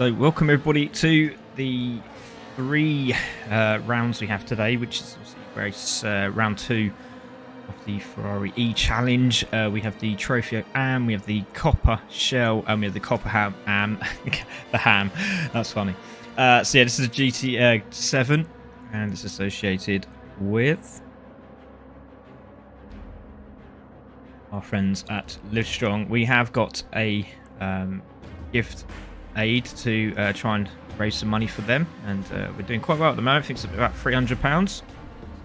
So welcome everybody to the three rounds we have today, which is race round 2 of the Ferrari eCHALLENGE. We have the TROFEO AM, we have the COPPA SHELL, and we have the COPPA AM. The ham, that's funny. So yeah, this is a GT7, and it's associated with our friends at Livestrong. We have got a gift aid to try and raise some money for them, and we're doing quite well at the moment. I think it's about £300.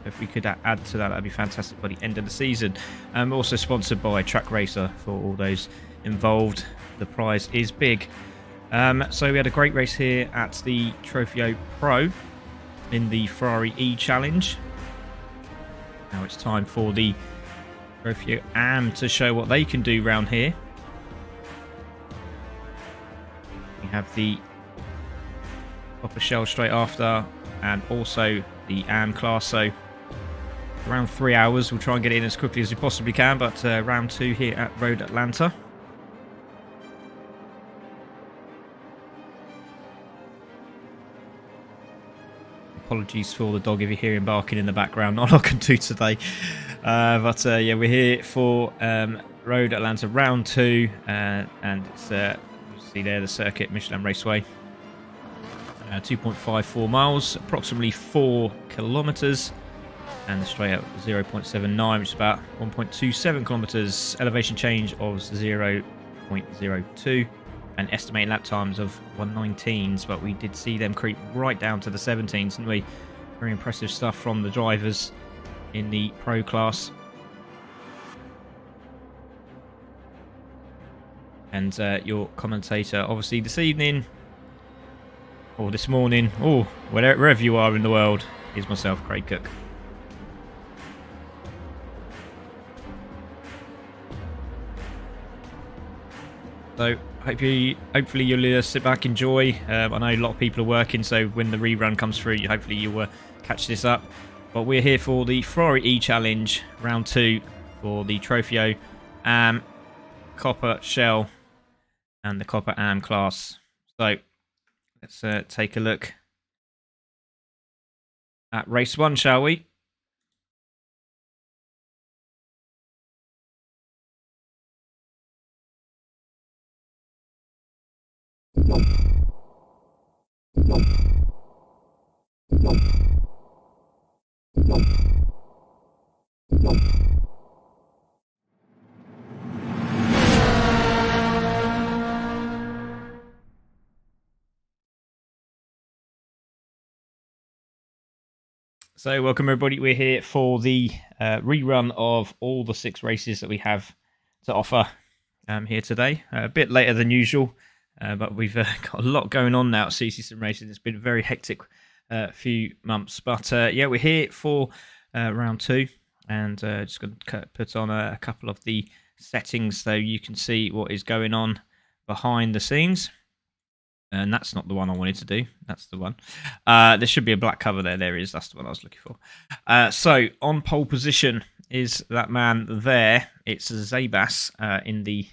If we could add to that, that'd be fantastic by the end of the season. Also sponsored by Track Racer for all those involved. The prize is big. So we had a great race here at the TROFEO Pro in the Ferrari eCHALLENGE. Now it's time for the TROFEO AM to show what they can do round here. We have the COPPA Shell straight after, and also the AM class. So around 3 hours, we'll try and get it in as quickly as we possibly can. But round 2 here at Road Atlanta. Apologies for the dog if you hear him barking in the background. Not a lot I can do today. But yeah, we're here for Road Atlanta round 2, and it's you see there the circuit, Michelin Raceway. 2.54 miles, approximately 4 kilometers, and the straight out 0.79, which is about 1.27 kilometers. Elevation change of 0.02, and estimated lap times of 119s. But we did see them creep right down to the 17s, didn't we? Very impressive stuff from the drivers in the pro class. And your commentator, obviously, this evening, or this morning, or wherever you are in the world, is myself, Craig Cook. So hopefully you'll sit back, enjoy. I know a lot of people are working, so when the rerun comes through, hopefully you'll catch this up. But we're here for the Ferrari eCHALLENGE round 2 for the TROFEO AM, COPPA Shell, and the COPPA AM class. So let's take a look at race 1, shall we? So welcome everybody, we're here for the rerun of all the 6 races that we have to offer here today. A bit later than usual, but we've got a lot going on now at CC Sim Racing. It's been a very hectic few months, but yeah, we're here for round 2, and just going to put on a couple of the settings so you can see what is going on behind the scenes. And that's not the one I wanted to do. That's the one. There should be a black cover there. There is. That's the one I was looking for. So on pole position is that man there. It's Zabas in the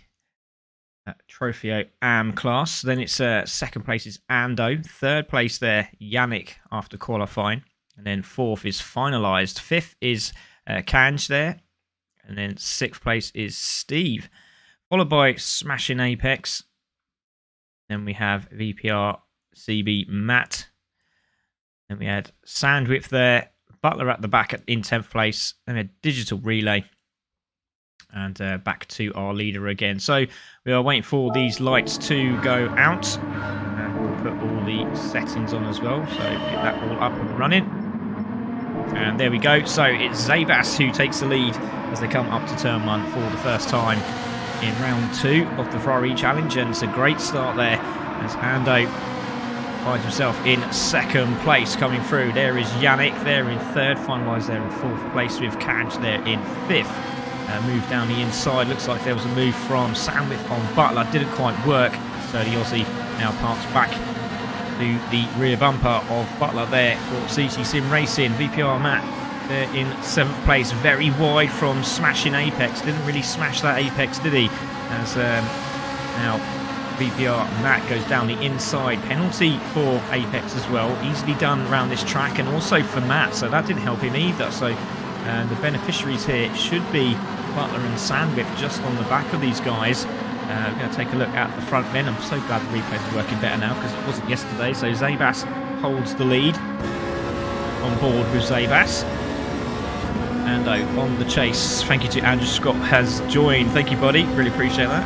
TROFEO AM class. Then it's second place is Ando. Third place there, Yannick after qualifying. And then 4th is finalised. 5th is Kanj there. And then 6th place is Steve. Followed by Smashing Apex. Then we have VPR CB Matt. Then we had Sandwich there. Butler at the back in 10th place. Then we had Digital Relay. And back to our leader again. So we are waiting for these lights to go out. And we'll put all the settings on as well. So get that all up and running. And there we go. So it's Zabas who takes the lead as they come up to turn 1 for the first time in round 2 of the Ferrari eCHALLENGE, and it's a great start there as Ando finds himself in 2nd place coming through. There is Yannick there in 3rd, finalised there in 4th place with Kanj there in 5th. Move down the inside, looks like there was a move from Sandwich on Butler, didn't quite work, so the Aussie now parks back to the rear bumper of Butler there for CC Sim Racing. VPR Matt there in 7th place, very wide from Smashing Apex. Didn't really smash that Apex, did he? As now VPR. Matt goes down the inside. Penalty for Apex as well. Easily done around this track, and also for Matt, so that didn't help him either. So the beneficiaries here should be Butler and Sandwich just on the back of these guys. We're going to take a look at the front men. I'm so glad the replays are working better now because it wasn't yesterday. So Zabas holds the lead. On board with Zabas. Ando on the chase. Thank you to Andrew Scott has joined. Thank you, buddy. Really appreciate that.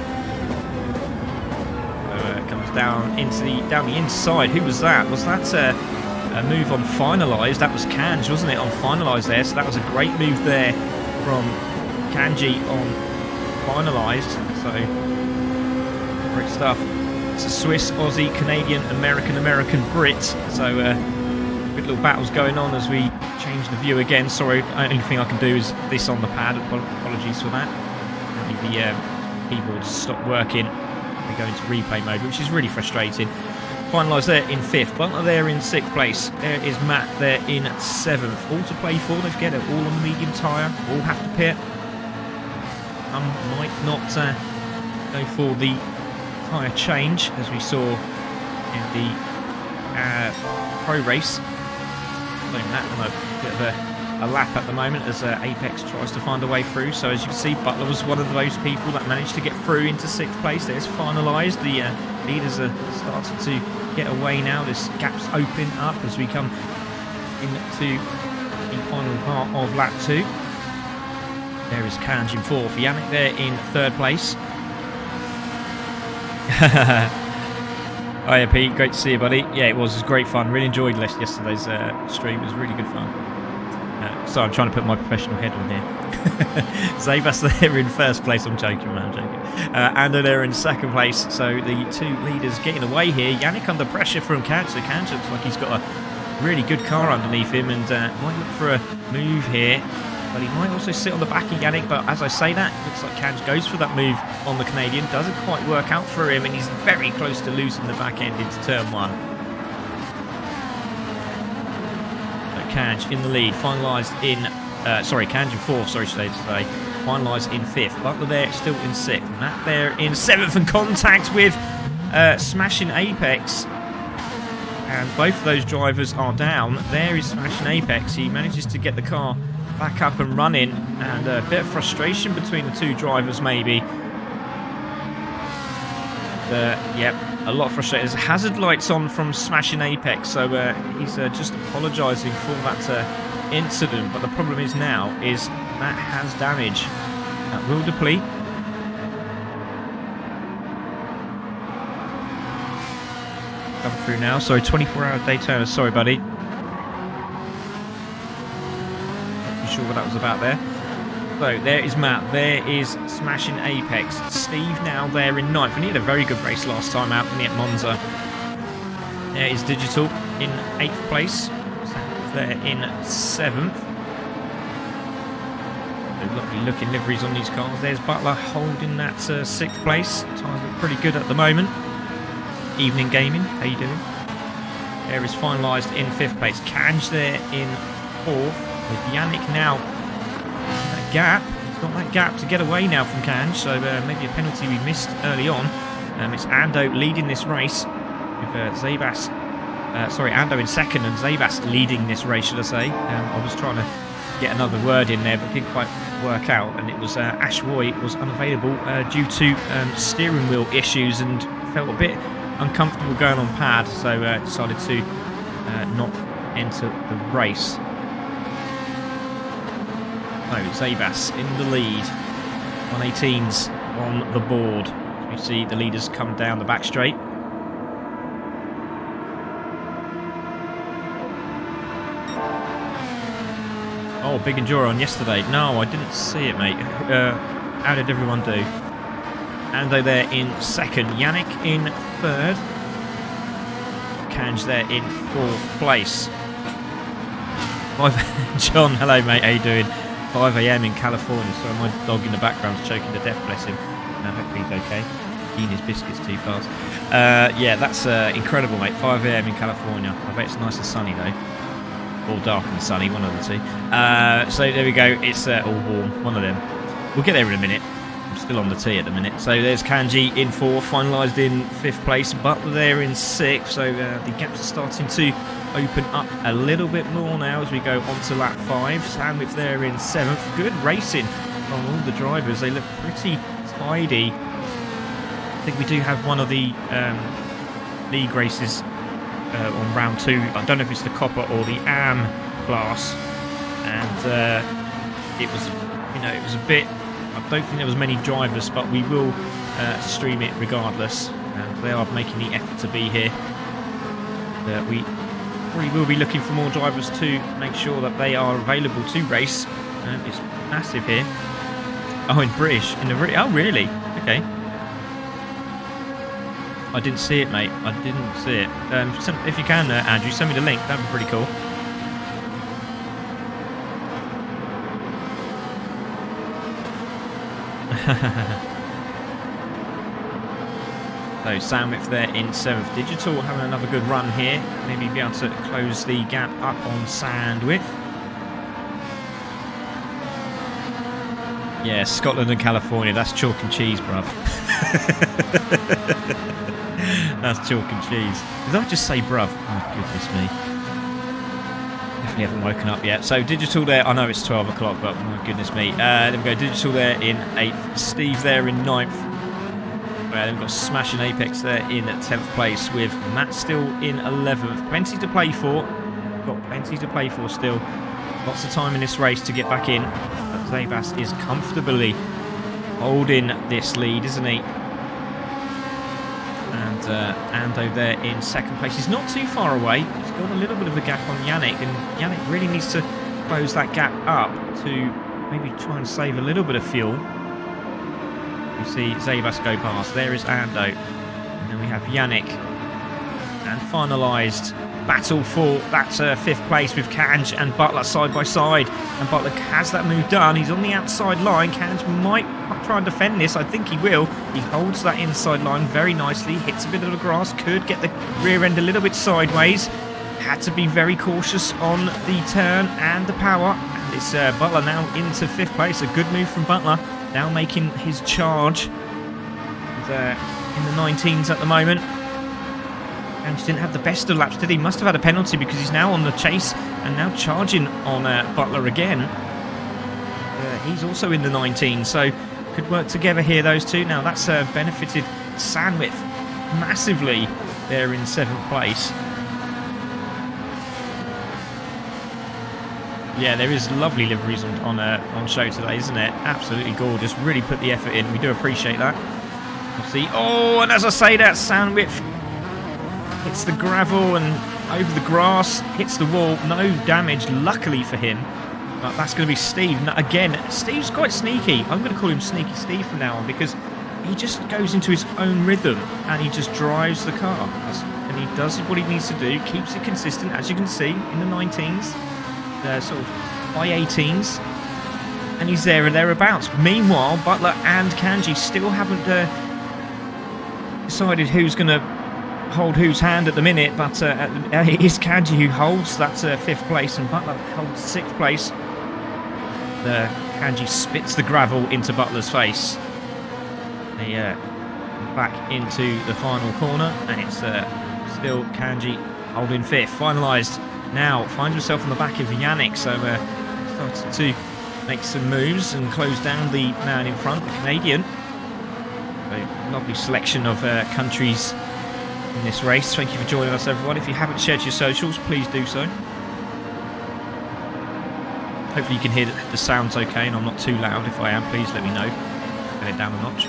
Comes down into down the inside. Who was that? Was that a move on Finalised? That was Kanj, wasn't it? On Finalised there. So that was a great move there from Kanji on Finalised. So great stuff. It's a Swiss, Aussie, Canadian, American, Brit. So good little battles going on as we change the view again. Sorry, only thing I can do is this on the pad. Apologies for that. The keyboard stopped working. We go into replay mode, which is really frustrating. Finalised there in 5th. Butler there in 6th place. There is Matt there in 7th. All to play for. Don't forget it. All on the medium tyre. All have to pit. Might not go for the tyre change as we saw in the pro race. That on a bit of a lap at the moment as Apex tries to find a way through. So as you can see, Butler was one of those people that managed to get through into 6th place. There's Finalised. The leaders are starting to get away now. This gap's open up as we come into the final part of lap 2. There is Kanj in 4th. Yannick there in 3rd place. Hiya Pete, great to see you, buddy. Yeah, it was great fun. Really enjoyed yesterday's stream. It was really good fun. So I'm trying to put my professional head on here. Zabas there in 1st place. I'm joking, man. I'm joking. Ando there in 2nd place. So the 2 leaders getting away here. Yannick under pressure from Kanj. So Kanj looks like he's got a really good car underneath him and might look for a move here. But he might also sit on the back of Yannick, but as I say that, it looks like Kanj goes for that move on the Canadian. Doesn't quite work out for him, and he's very close to losing the back end into turn 1. So Kanj in the lead, finalised in... Kanj in 4th, sorry to say. Finalised in 5th. Butler there, still in 6th. Matt there in 7th, and contact with Smashing Apex. And both of those drivers are down. There is Smashing Apex. He manages to get the car back up and running, and a bit of frustration between the 2 drivers maybe. Yep, a lot of frustration. There's hazard lights on from Smashing Apex, so he's just apologising for that incident. But the problem is now is Matt has damage that will deplete. Come through now. Sorry, 24-hour Daytona. Sorry, buddy. Sure what that was about there. So there is Matt, there is Smashing Apex. Steve now there in 9th, and he had a very good race last time out at Monza. There is Digital in 8th place, there in 7th. Lovely looking liveries on these cars. There's Butler holding that 6th place. Tyres look pretty good at the moment. Evening Gaming, how you doing? There is Finalised in 5th place. Kanj there in 4th. With Yannick now, that gap, he's got that gap to get away now from Kanj, so maybe a penalty we missed early on. It's Ando leading this race with Zabas, Ando in 2nd and Zabas leading this race, should I say. I was trying to get another word in there, but didn't quite work out, and it was Ash Roy was unavailable due to steering wheel issues and felt a bit uncomfortable going on pad, so decided to not enter the race. Oh, Zabas in the lead. 118's on the board. As we see the leaders come down the back straight. Oh, big enduro on yesterday. No, I didn't see it, mate. How did everyone do? Ando there in 2nd. Yannick in 3rd. Kanj there in 4th place. John, hello, mate. How you doing? 5 AM in California, so my dog in the background's choking to death, bless him. Hopefully he's okay. Eating his biscuits too fast. Yeah, that's incredible, mate. 5 AM in California. I bet it's nice and sunny, though. Or dark and sunny, one of the 2. So there we go. It's all warm, one of them. We'll get there in a minute. I'm still on the tee at the minute. So there's Kanji in 4th, finalised in 5th place. Butler there in 6th. So the gaps are starting to open up a little bit more now as we go on to lap 5. Sandwich there in 7th. Good racing from all the drivers. They look pretty tidy. I think we do have one of the league races on round 2. I don't know if it's the COPPA or the AM class, and it was, it was a bit. I don't think there was many drivers, but we will stream it regardless. They are making the effort to be here. We probably will be looking for more drivers to make sure that they are available to race. It's massive here. Oh, in British, oh really? Okay. I didn't see it, mate. I didn't see it. If you can, Andrew, send me the link. That'd be pretty cool. So Sandwich there in 7th. Digital having another good run here. Maybe be able to close the gap up on Sandwich. Yeah, Scotland and California. That's chalk and cheese, bruv. That's chalk and cheese. Did I just say bruv? Oh, goodness me. Definitely haven't woken up yet. So Digital there. I know it's 12 o'clock, but my goodness me. There we go. Digital there in 8th. Steve there in 9th. Then we've got Smashing Apex there in 10th place with Matt still in 11th. Plenty to play for. Got plenty to play for still. Lots of time in this race to get back in. But Zabas is comfortably holding this lead, isn't he? And Ando there in 2nd place. He's not too far away. He's got a little bit of a gap on Yannick, and Yannick really needs to close that gap up to maybe try and save a little bit of fuel. We see Zabas go past. There is Ando. And then we have Yannick. And finalised battle for that 5th place with Kanj and Butler side by side. And Butler has that move done. He's on the outside line. Kanj might try and defend this. I think he will. He holds that inside line very nicely. Hits a bit of the grass. Could get the rear end a little bit sideways. Had to be very cautious on the turn and the power. And it's Butler now into 5th place. A good move from Butler. Now making his charge. He's in the 19s at the moment. And he didn't have the best of laps, did he? Must have had a penalty because he's now on the chase and now charging on Butler again. He's also in the 19s, so could work together here, those two. Now that's benefited Sandwich massively there in 7th place. Yeah, there is lovely liveries on show today, isn't it? Absolutely gorgeous. Really put the effort in. We do appreciate that. We'll see. Oh, and as I say that, Sandwich hits the gravel and over the grass, hits the wall. No damage, luckily for him. But that's going to be Steve. Now, again, Steve's quite sneaky. I'm going to call him Sneaky Steve from now on because he just goes into his own rhythm and he just drives the car. And he does what he needs to do, keeps it consistent, as you can see, in the 19s, sort of high 18s. And he's there or thereabouts. Meanwhile, Butler and Kanji still haven't decided who's going to hold whose hand at the minute, but it is Kanji who holds that 5th place and Butler holds 6th place. Kanji spits the gravel into Butler's face. They back into the final corner and it's still Kanji holding 5th. Finalised now, finds himself on the back of Yannick, so started to make some moves and close down the man in front, the Canadian. A lovely selection of countries in this race. Thank you for joining us, everyone. If you haven't shared your socials, please do so. Hopefully you can hear the sounds okay and I'm not too loud. If I am, please let me know. Turn it down a notch.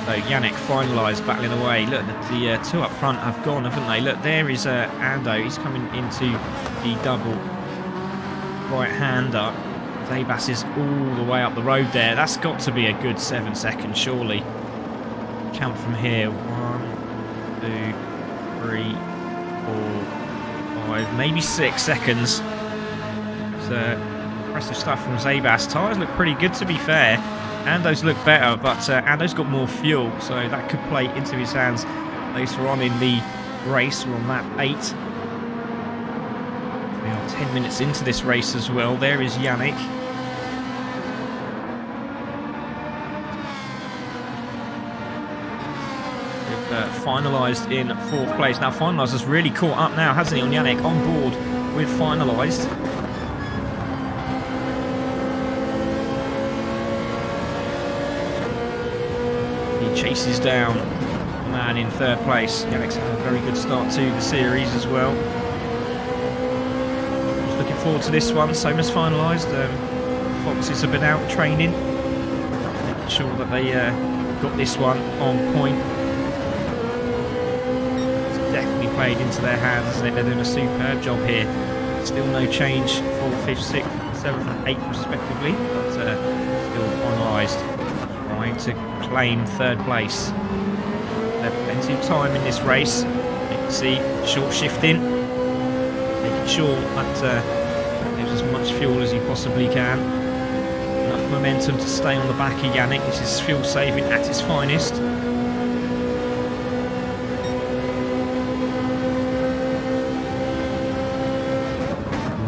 So Yannick finalised, battling away. Look, the two up front have gone, haven't they? Look, there is Ando. He's coming into the double right-hander. Zabas is all the way up the road there. That's got to be a good 7 seconds, surely. Count from here. 1, 2, 3, 4, 5, maybe 6 seconds. It's impressive stuff from Zabas. Tyres look pretty good, to be fair. Ando's look better, but Ando's got more fuel, so that could play into his hands later on in the race. We're on lap 8. We are 10 minutes into this race as well. There is Yannick. Finalised in 4th place. Now Finalised has really caught up now, hasn't he, on Yannick, on board with Finalised. He chases down the man in 3rd place. Yannick's had a very good start to the series as well. Just looking forward to this one, same as Finalised. Foxes have been out training, making sure that they got this one on point. It's definitely played into their hands, isn't it? They're doing a superb job here. Still no change, 4th, 5th, 6th, 7th and 8th respectively, but still Finalised, trying to claim 3rd place. There's plenty of time in this race. You can see short shifting, making sure that there's as much fuel as you possibly can. Enough momentum to stay on the back of Yannick. This is fuel saving at its finest.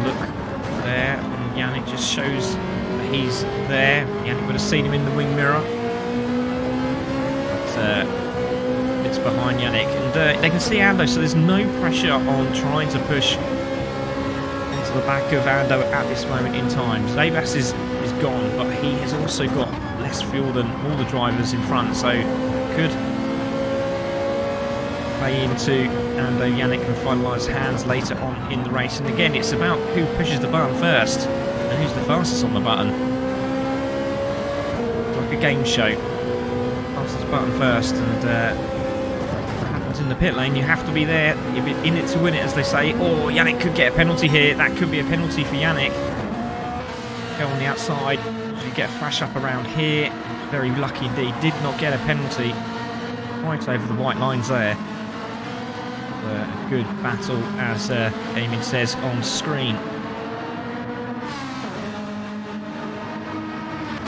Look there, and Yannick just shows that he's there. Yannick would have seen him in the wing mirror. But it's behind Yannick, and they can see Ando, so there's no pressure on trying to push onto the back of Ando at this moment in time. Zabas is gone, but he has also got less fuel than all the drivers in front, so could play into Ando, Yannick and Finalised hands later on in the race. And again, it's about who pushes the button first and who's the fastest on the button. It's like a game show. Fastest button first, and what happens in the pit lane, you have to be there, you're in it to win it, as they say. Oh, Yannick could get a penalty here. That could be a penalty for Yannick. Go on the outside, you get a flash up around here. Very lucky indeed, did not get a penalty right over the white lines there. A good battle, as Eamon says on screen.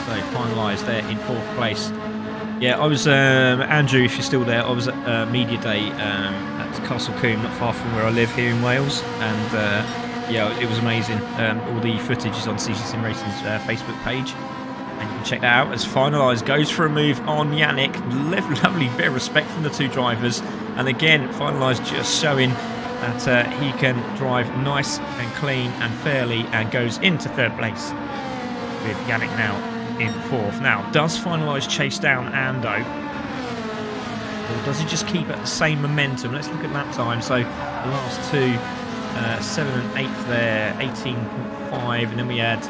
So Finalised there in 4th place. Yeah, I was, Andrew, if you're still there, I was at Media Day at Castle Combe, not far from where I live here in Wales, and yeah, it was amazing. All the footage is on CC Sim Racing's Facebook page, and you can check that out as Finalised goes for a move on Yannick. Lovely bit of respect from the two drivers, and again, Finalised just showing that he can drive nice and clean and fairly, and goes into 3rd place with Yannick now in 4th. Now, does Finalised chase down Ando, or does he just keep at the same momentum? Let's look at lap time. So the last two, 7 and 8th there, 18.5, and then we had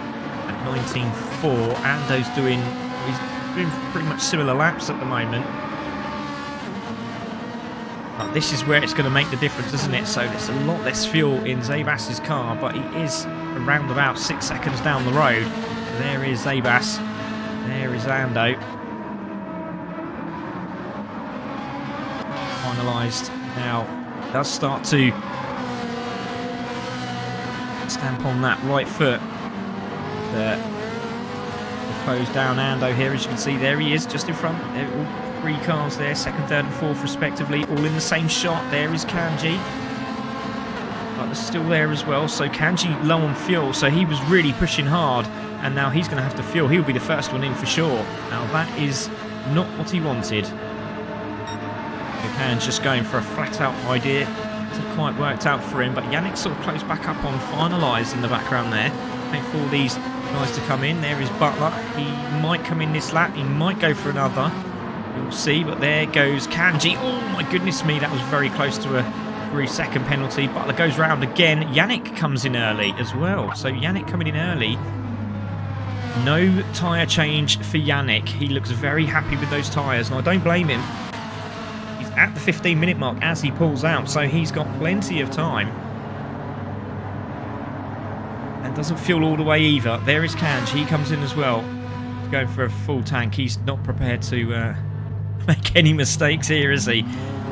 19.4. Ando's he's doing pretty much similar laps at the moment. But this is where it's going to make the difference, isn't it? So there's a lot less fuel in Zabas's car, but he is around about 6 seconds down the road. There is Zabas. There is Ando. Finalised now. Does start to stamp on that right foot. Close down Ando here, as you can see. There he is, just in front. All 3 cars there, 2nd, 3rd and 4th respectively, all in the same shot. There is Kanji. But they're still there as well. So Kanji low on fuel, so he was really pushing hard. And now he's going to have to fuel. He'll be the first one in for sure. Now that is not what he wanted. Kan's just going for a flat out idea. Hasn't quite worked out for him, but Yannick sort of close back up on Finalised in the background there. Wait for all these guys to come in. There is Butler. He might come in this lap. He might go for another. We'll see, but there goes Kanji. Oh my goodness me, that was very close to a 3-second penalty. Butler goes round again. Yannick comes in early as well. So Yannick coming in early. No tyre change for Yannick. He looks very happy with those tyres, and I don't blame him. He's at the 15-minute mark as he pulls out, so he's got plenty of time. And doesn't fuel all the way either. There is Kanj. He comes in as well. He's going for a full tank. He's not prepared to make any mistakes here, is he?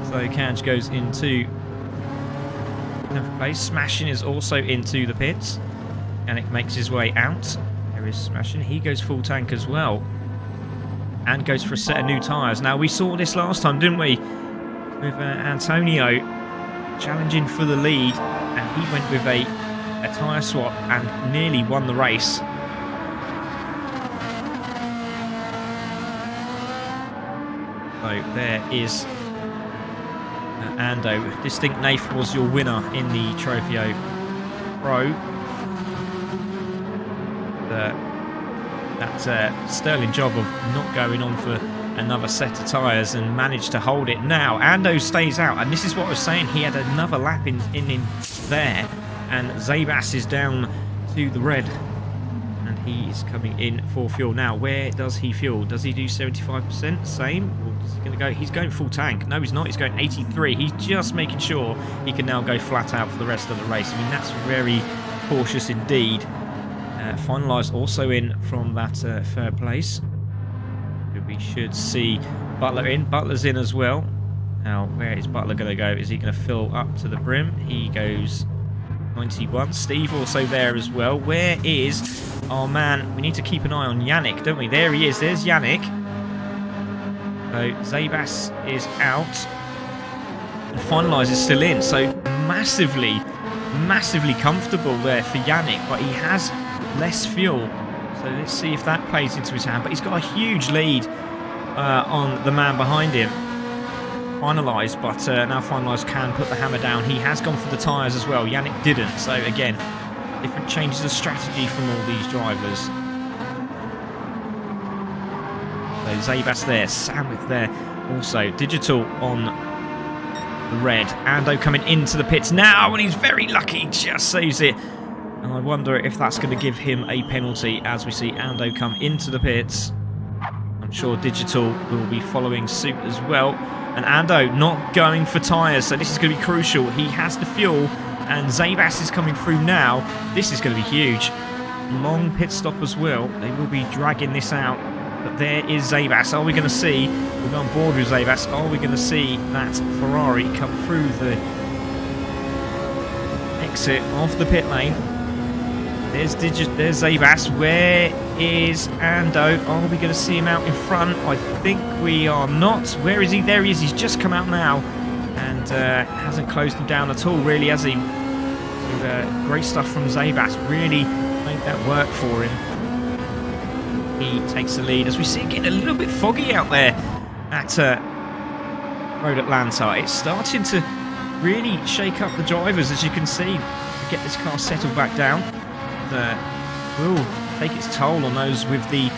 So Kanj goes into 10th place. Smashing is also into the pits. Yannick makes his way out. Is Smashing. He goes full tank as well, and goes for a set of new tyres. Now, we saw this last time, didn't we, with Antonio challenging for the lead, and he went with a tyre swap and nearly won the race. So there is Ando. Distinct Nath was your winner in the TROFEO Pro. That sterling job of not going on for another set of tyres and managed to hold it. Now Ando stays out, and this is what I was saying, he had another lap in there, and Zabas is down to the red, and he is coming in for fuel. Now where does he fuel? Does he do 75%? Same? Or is he going to go? He's going full tank. No, he's not. He's going 83. He's just making sure he can now go flat out for the rest of the race. I mean, that's very cautious indeed. Finalised also in from that third place. We should see Butler in. Butler's in as well. Now, where is Butler going to go? Is he going to fill up to the brim? He goes 91. Steve also there as well. Where is our man? We need to keep an eye on Yannick, don't we? There he is. There's Yannick. So Zabas is out. And Finalise is still in. So massively comfortable there for Yannick. But he has less fuel. So let's see if that plays into his hand. But he's got a huge lead on the man behind him. Finalised, but now Finalised can put the hammer down. He has gone for the tyres as well. Yannick didn't. So again, different changes of strategy from all these drivers. So Zabas there, Sandwich there also. Digital on the red. Ando coming into the pits now, and he's very lucky, just saves it. And I wonder if that's going to give him a penalty as we see Ando come into the pits. I'm sure Digital will be following suit as well. And Ando not going for tyres, so this is going to be crucial. He has the fuel, and Zabas is coming through now. This is going to be huge. Long pit stop as well. They will be dragging this out. But there is Zabas. Are we going to see, we're on board with Zabas, are we going to see that Ferrari come through the exit of the pit lane? There's Zabas. Where is Ando? Are we going to see him out in front? I think we are not. Where is he? There he is. He's just come out now. And hasn't closed him down at all, really, has he? With, great stuff from Zabas. Really made that work for him. He takes the lead. As we see it getting a little bit foggy out there at Road Atlanta. It's starting to really shake up the drivers, as you can see, to get this car settled back down. Will take its toll on those with the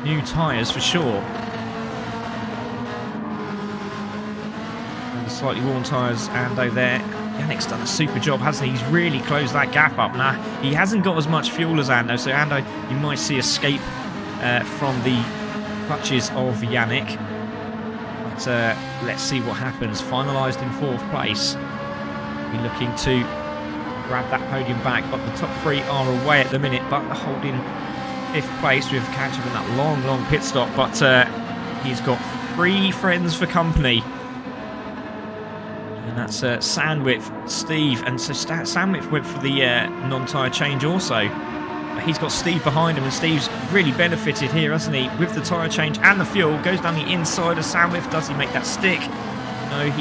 new tyres for sure. And the slightly worn tyres, Ando there. Yannick's done a super job, hasn't he? He's really closed that gap up. Now, he hasn't got as much fuel as Ando, so Ando, you might see escape from the clutches of Yannick. But let's see what happens. Finalised in 4th place. We're looking to grab that podium back, but the top 3 are away at the minute. But holding 5th place with catch up in that long pit stop. But he's got 3 friends for company, and that's Sandwich, Steve, and so Sandwich went for the non-tyre change also. But he's got Steve behind him, and Steve's really benefited here, hasn't he? With the tyre change and the fuel, goes down the inside of Sandwich. Does he make that stick? No,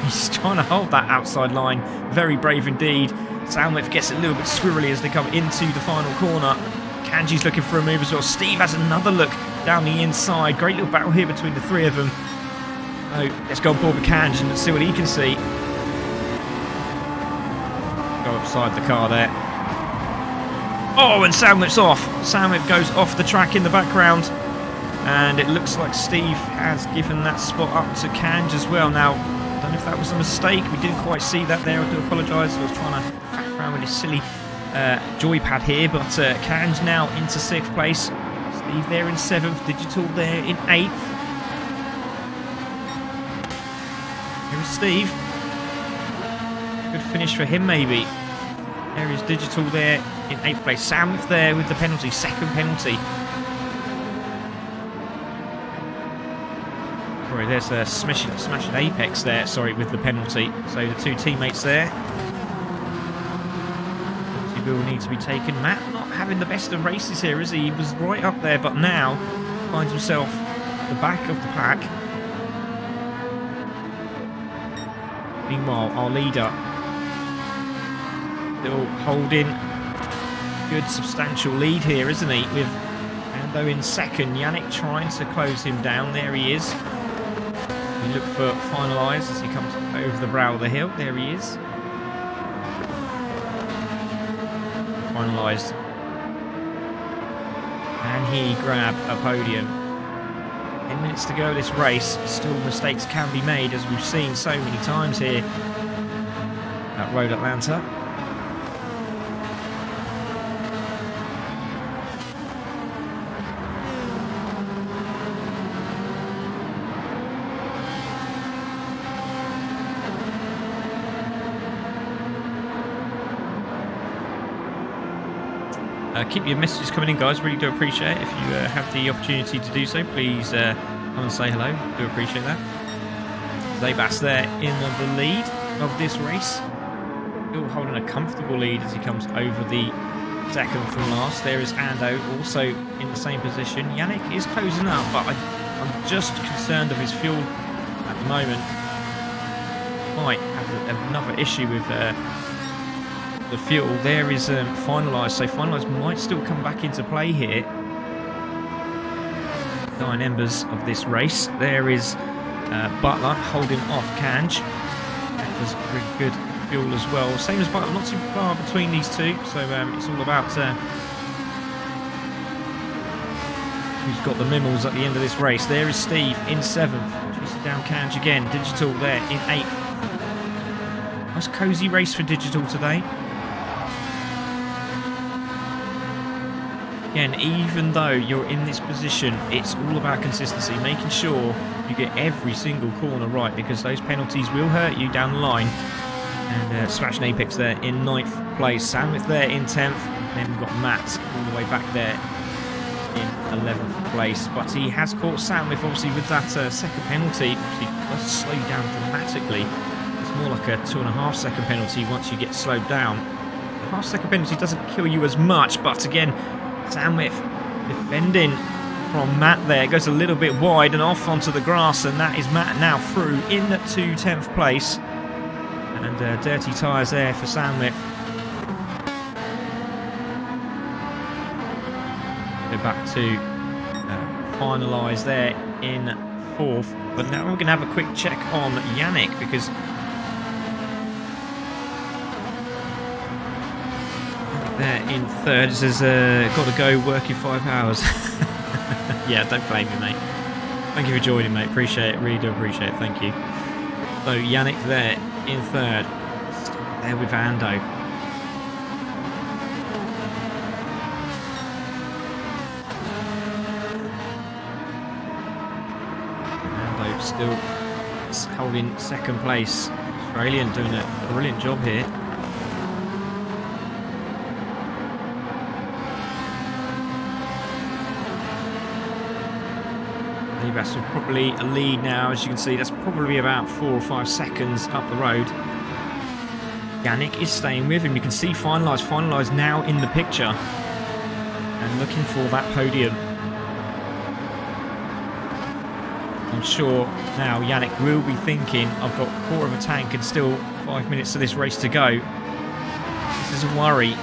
he's trying to hold that outside line. Very brave indeed. Sandwich gets a little bit squirrely as they come into the final corner. Kanji's looking for a move as well. Steve has another look down the inside. Great little battle here between the 3 of them. Oh, let's go on board with Kanji and see what he can see. Go upside the car there. Oh, and Sandwich's off. Sandwich goes off the track in the background. And it looks like Steve has given that spot up to Kanj as well. Now, I don't know if that was a mistake. We didn't quite see that there. I do apologise. I was trying to faff around with this silly joypad here. But Kanj now into 6th place. Steve there in 7th. Digital there in 8th. Here is Steve. Good finish for him, maybe. There is Digital there in 8th place. Sandwich there with the penalty. 2nd penalty. Sorry, there's a smashing Apex there, sorry, with the penalty. So the 2 teammates there. Penalty will need to be taken. Matt not having the best of races here, is he? He was right up there, but now finds himself at the back of the pack. Meanwhile, our leader still holding good substantial lead here, isn't he? With Ando in 2nd, Yannick trying to close him down. There he is. We look for Finalise as he comes over the brow of the hill. There he is. Finalised. Can he grab a podium? 10 minutes to go this race. Still mistakes can be made, as we've seen so many times here at Road Atlanta. Keep your messages coming in, guys. Really do appreciate it. If you have the opportunity to do so, please come and say hello. Do appreciate that. Zabas there in the lead of this race. Still holding a comfortable lead as he comes over the second from last. There is Ando also in the same position. Yannick is closing up, but I'm just concerned of his fuel at the moment. Might have another issue with the fuel. There is Finalise, so Finalise might still come back into play here. 9 embers of this race. There is Butler holding off Kanj. That was really good fuel as well. Same as Butler, not too far between these two, so it's all about who's got the mimmels at the end of this race. There is Steve in 7th, chasing down Kanj again. Digital there in 8th. Nice cosy race for Digital today. Again, even though you're in this position, it's all about consistency, making sure you get every single corner right, because those penalties will hurt you down the line. And Smashing Apex there in 9th place, Sandwich there in 10th, then we've got Matt all the way back there in 11th place. But he has caught Sandwich, obviously, with that second penalty. Obviously, does slow you down dramatically. It's more like a 2.5 second penalty once you get slowed down. The half-second penalty doesn't kill you as much, but again, Sandwich defending from Matt there. Goes a little bit wide and off onto the grass, and that is Matt now through into 10th place. And dirty tyres there for Sandwich. Go back to Finalise there in 4th. But now we're going to have a quick check on Yannick, because there in 3rd, it says got to go working 5 hours. Yeah, don't blame me, mate. Thank you for joining, mate. Appreciate it, really do appreciate it. Thank you. So Yannick there in 3rd, still there with Ando. Ando still holding 2nd place. Australian doing a brilliant job here. That's probably a lead now, as you can see. That's probably about 4 or 5 seconds up the road. Yannick is staying with him. You can see Finalise now in the picture and looking for that podium. I'm sure now Yannick will be thinking, I've got a quarter of a tank and still 5 minutes of this race to go. This is a worry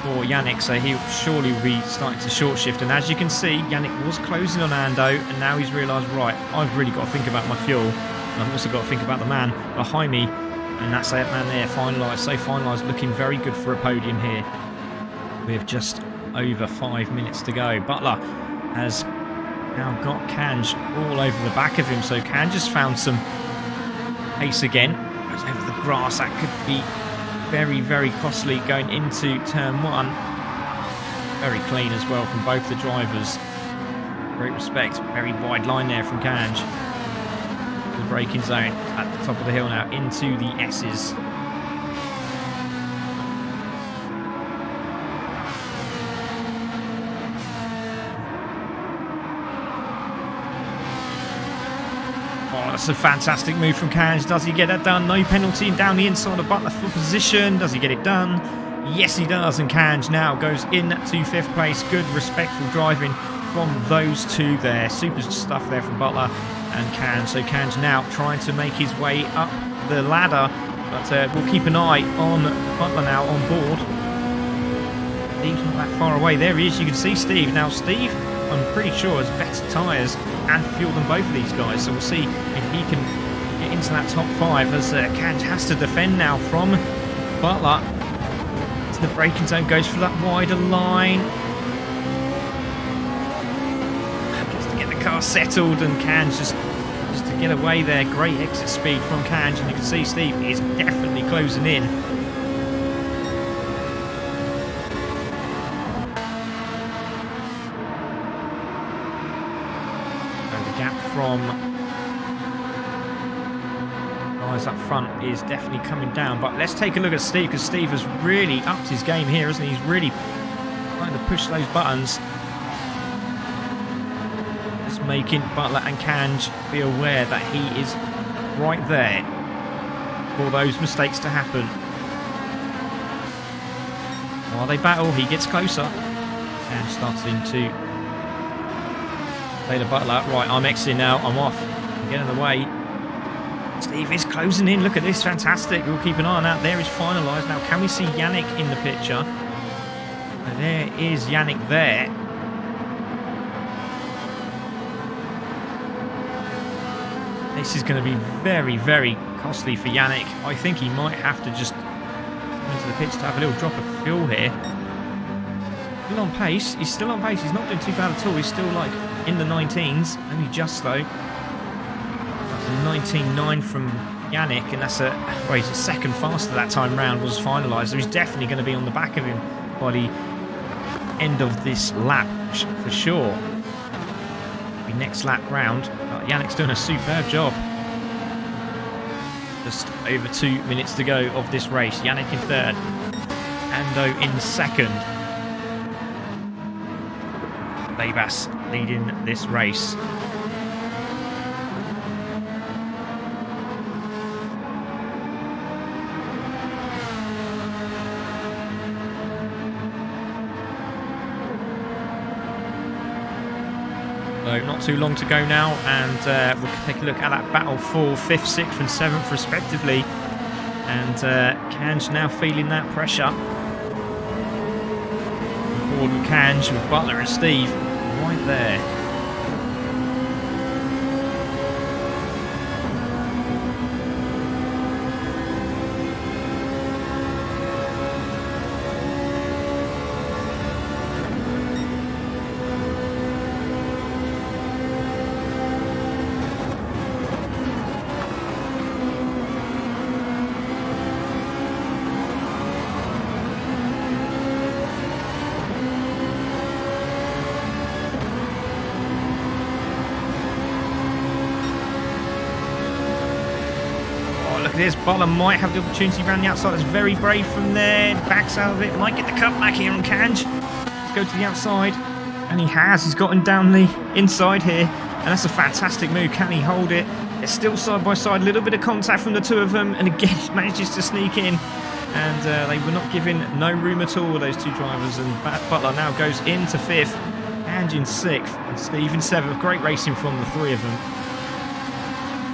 for Yannick, so he'll surely be starting to short shift. And as you can see, Yannick was closing on Ando, and now he's realised, right, I've really got to think about my fuel, and I've also got to think about the man behind me, and that's that man there, Finalise. So Finalise looking very good for a podium here. We have just over 5 minutes to go. Butler has now got Kanj all over the back of him, so Kanj just found some pace again. Goes over the grass. That could be very, very costly going into turn 1. Very clean as well from both the drivers. Great respect. Very wide line there from Kanj. The braking zone at the top of the hill now into the S's. That's a fantastic move from Kanj. Does he get that done? No penalty down the inside of Butler for position. Does he get it done? Yes, he does. And Kanj now goes into 5th place. Good, respectful driving from those two there. Super stuff there from Butler and Kanj. So Kanj now trying to make his way up the ladder. But we'll keep an eye on Butler now on board. Steve's not that far away. There he is. You can see Steve. Now Steve I'm pretty sure, has better tyres and fuel than both of these guys. So we'll see if he can get into that top 5 as Kanj has to defend now from Butler. To the braking zone, goes for that wider line. Gets to get the car settled, and Kanj just to get away there. Great exit speed from Kanj, and you can see Steve is definitely closing in. The gap from guys up front is definitely coming down, but let's take a look at Steve, because Steve has really upped his game here, hasn't he? He's really trying to push those buttons. Just making Butler and Kanj be aware that he is right there for those mistakes to happen. While they battle, he gets closer and starts into Taylor Butler. Right, I'm exiting now, I'm off, I'm getting in the way. Steve is closing in. Look at this, fantastic. We'll keep an eye on that. There is finalised. Now, can we see Yannick in the picture? There is Yannick there. This is going to be very, very costly for Yannick. I think he might have to just come into the pits to have a little drop of fuel here. Still on pace. He's still on pace. He's not doing too bad at all. He's still like in the 19s. Only just though. 19.9 from Yannick, and that's he's a second faster that time round, was finalised, so he's definitely going to be on the back of him by the end of this lap for sure. The next lap round, but Yannick's doing a superb job. Just over 2 minutes to go of this race. Yannick in third, Ando in second. Labas leading this race. So not too long to go now, and we'll take a look at that battle for 5th, 6th and 7th respectively. And Kanj now feeling that pressure. Forward with Kanj, with Butler and Steve right there. This Butler might have the opportunity around the outside. That's very brave from there. Backs out of it. Might get the cut back here on Kanj. Let's go to the outside. And he has. He's gotten down the inside here. And that's a fantastic move. Can he hold it? It's still side by side. A little bit of contact from the two of them. And again, he manages to sneak in. And they were not given no room at all, those two drivers. And Butler now goes into 5th. Kanj in 6th. And Steve in 7th. Great racing from the three of them.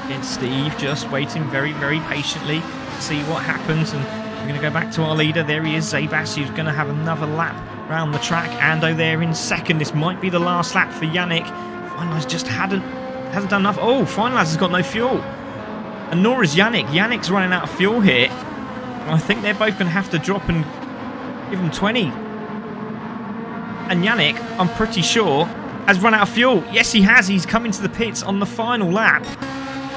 Again, Steve just waiting very, very patiently to see what happens, and we're going to go back to our leader. There he is, Zabas, who's going to have another lap round the track. Ando there in second. This might be the last lap for Yannick. Finalize just hasn't done enough. Oh, Finalize has got no fuel, and nor is Yannick. Yannick's running out of fuel here. I think they're both going to have to drop and give him 20. And Yannick, I'm pretty sure, has run out of fuel. Yes, he has. He's coming to the pits on the final lap.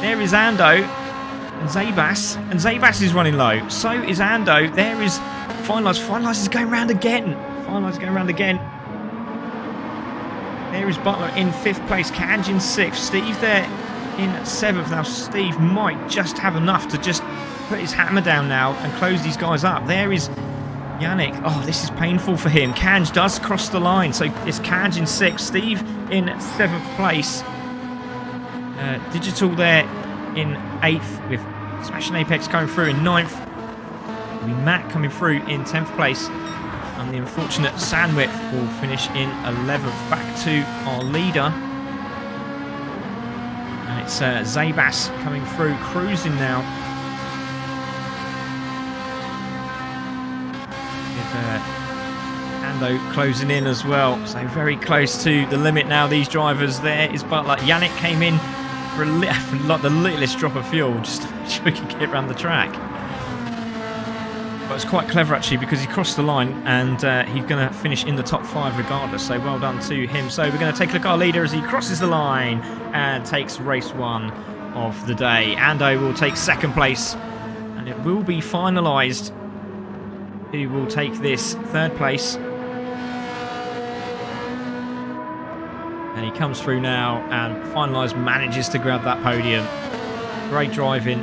There is Ando and Zabas. And Zabas is running low. So is Ando. There is Finalize. Finalize is going round again. Finalize is going round again. There is Butler in 5th place. Kanj in 6th. Steve there in 7th. Now Steve might just have enough to just put his hammer down now and close these guys up. There is Yannick. Oh, this is painful for him. Kanj does cross the line. So it's Kanj in 6th. Steve in 7th place. Digital there in 8th, with Smashing Apex coming through in 9th. Matt coming through in 10th place. And the unfortunate Sandwich will finish in 11th. Back to our leader. And it's Zabas coming through, cruising now. With Ando closing in as well, so very close to the limit now. These drivers, there is Butler. Yannick came in for like the littlest drop of fuel just to make sure he could get around the track. But it's quite clever actually, because he crossed the line and he's going to finish in the top 5 regardless, so well done to him. So we're going to take a look at our leader as he crosses the line and takes race 1 of the day. Ando will take 2nd place, and it will be finalised who will take this 3rd place. And he comes through now and finalised, manages to grab that podium. Great driving.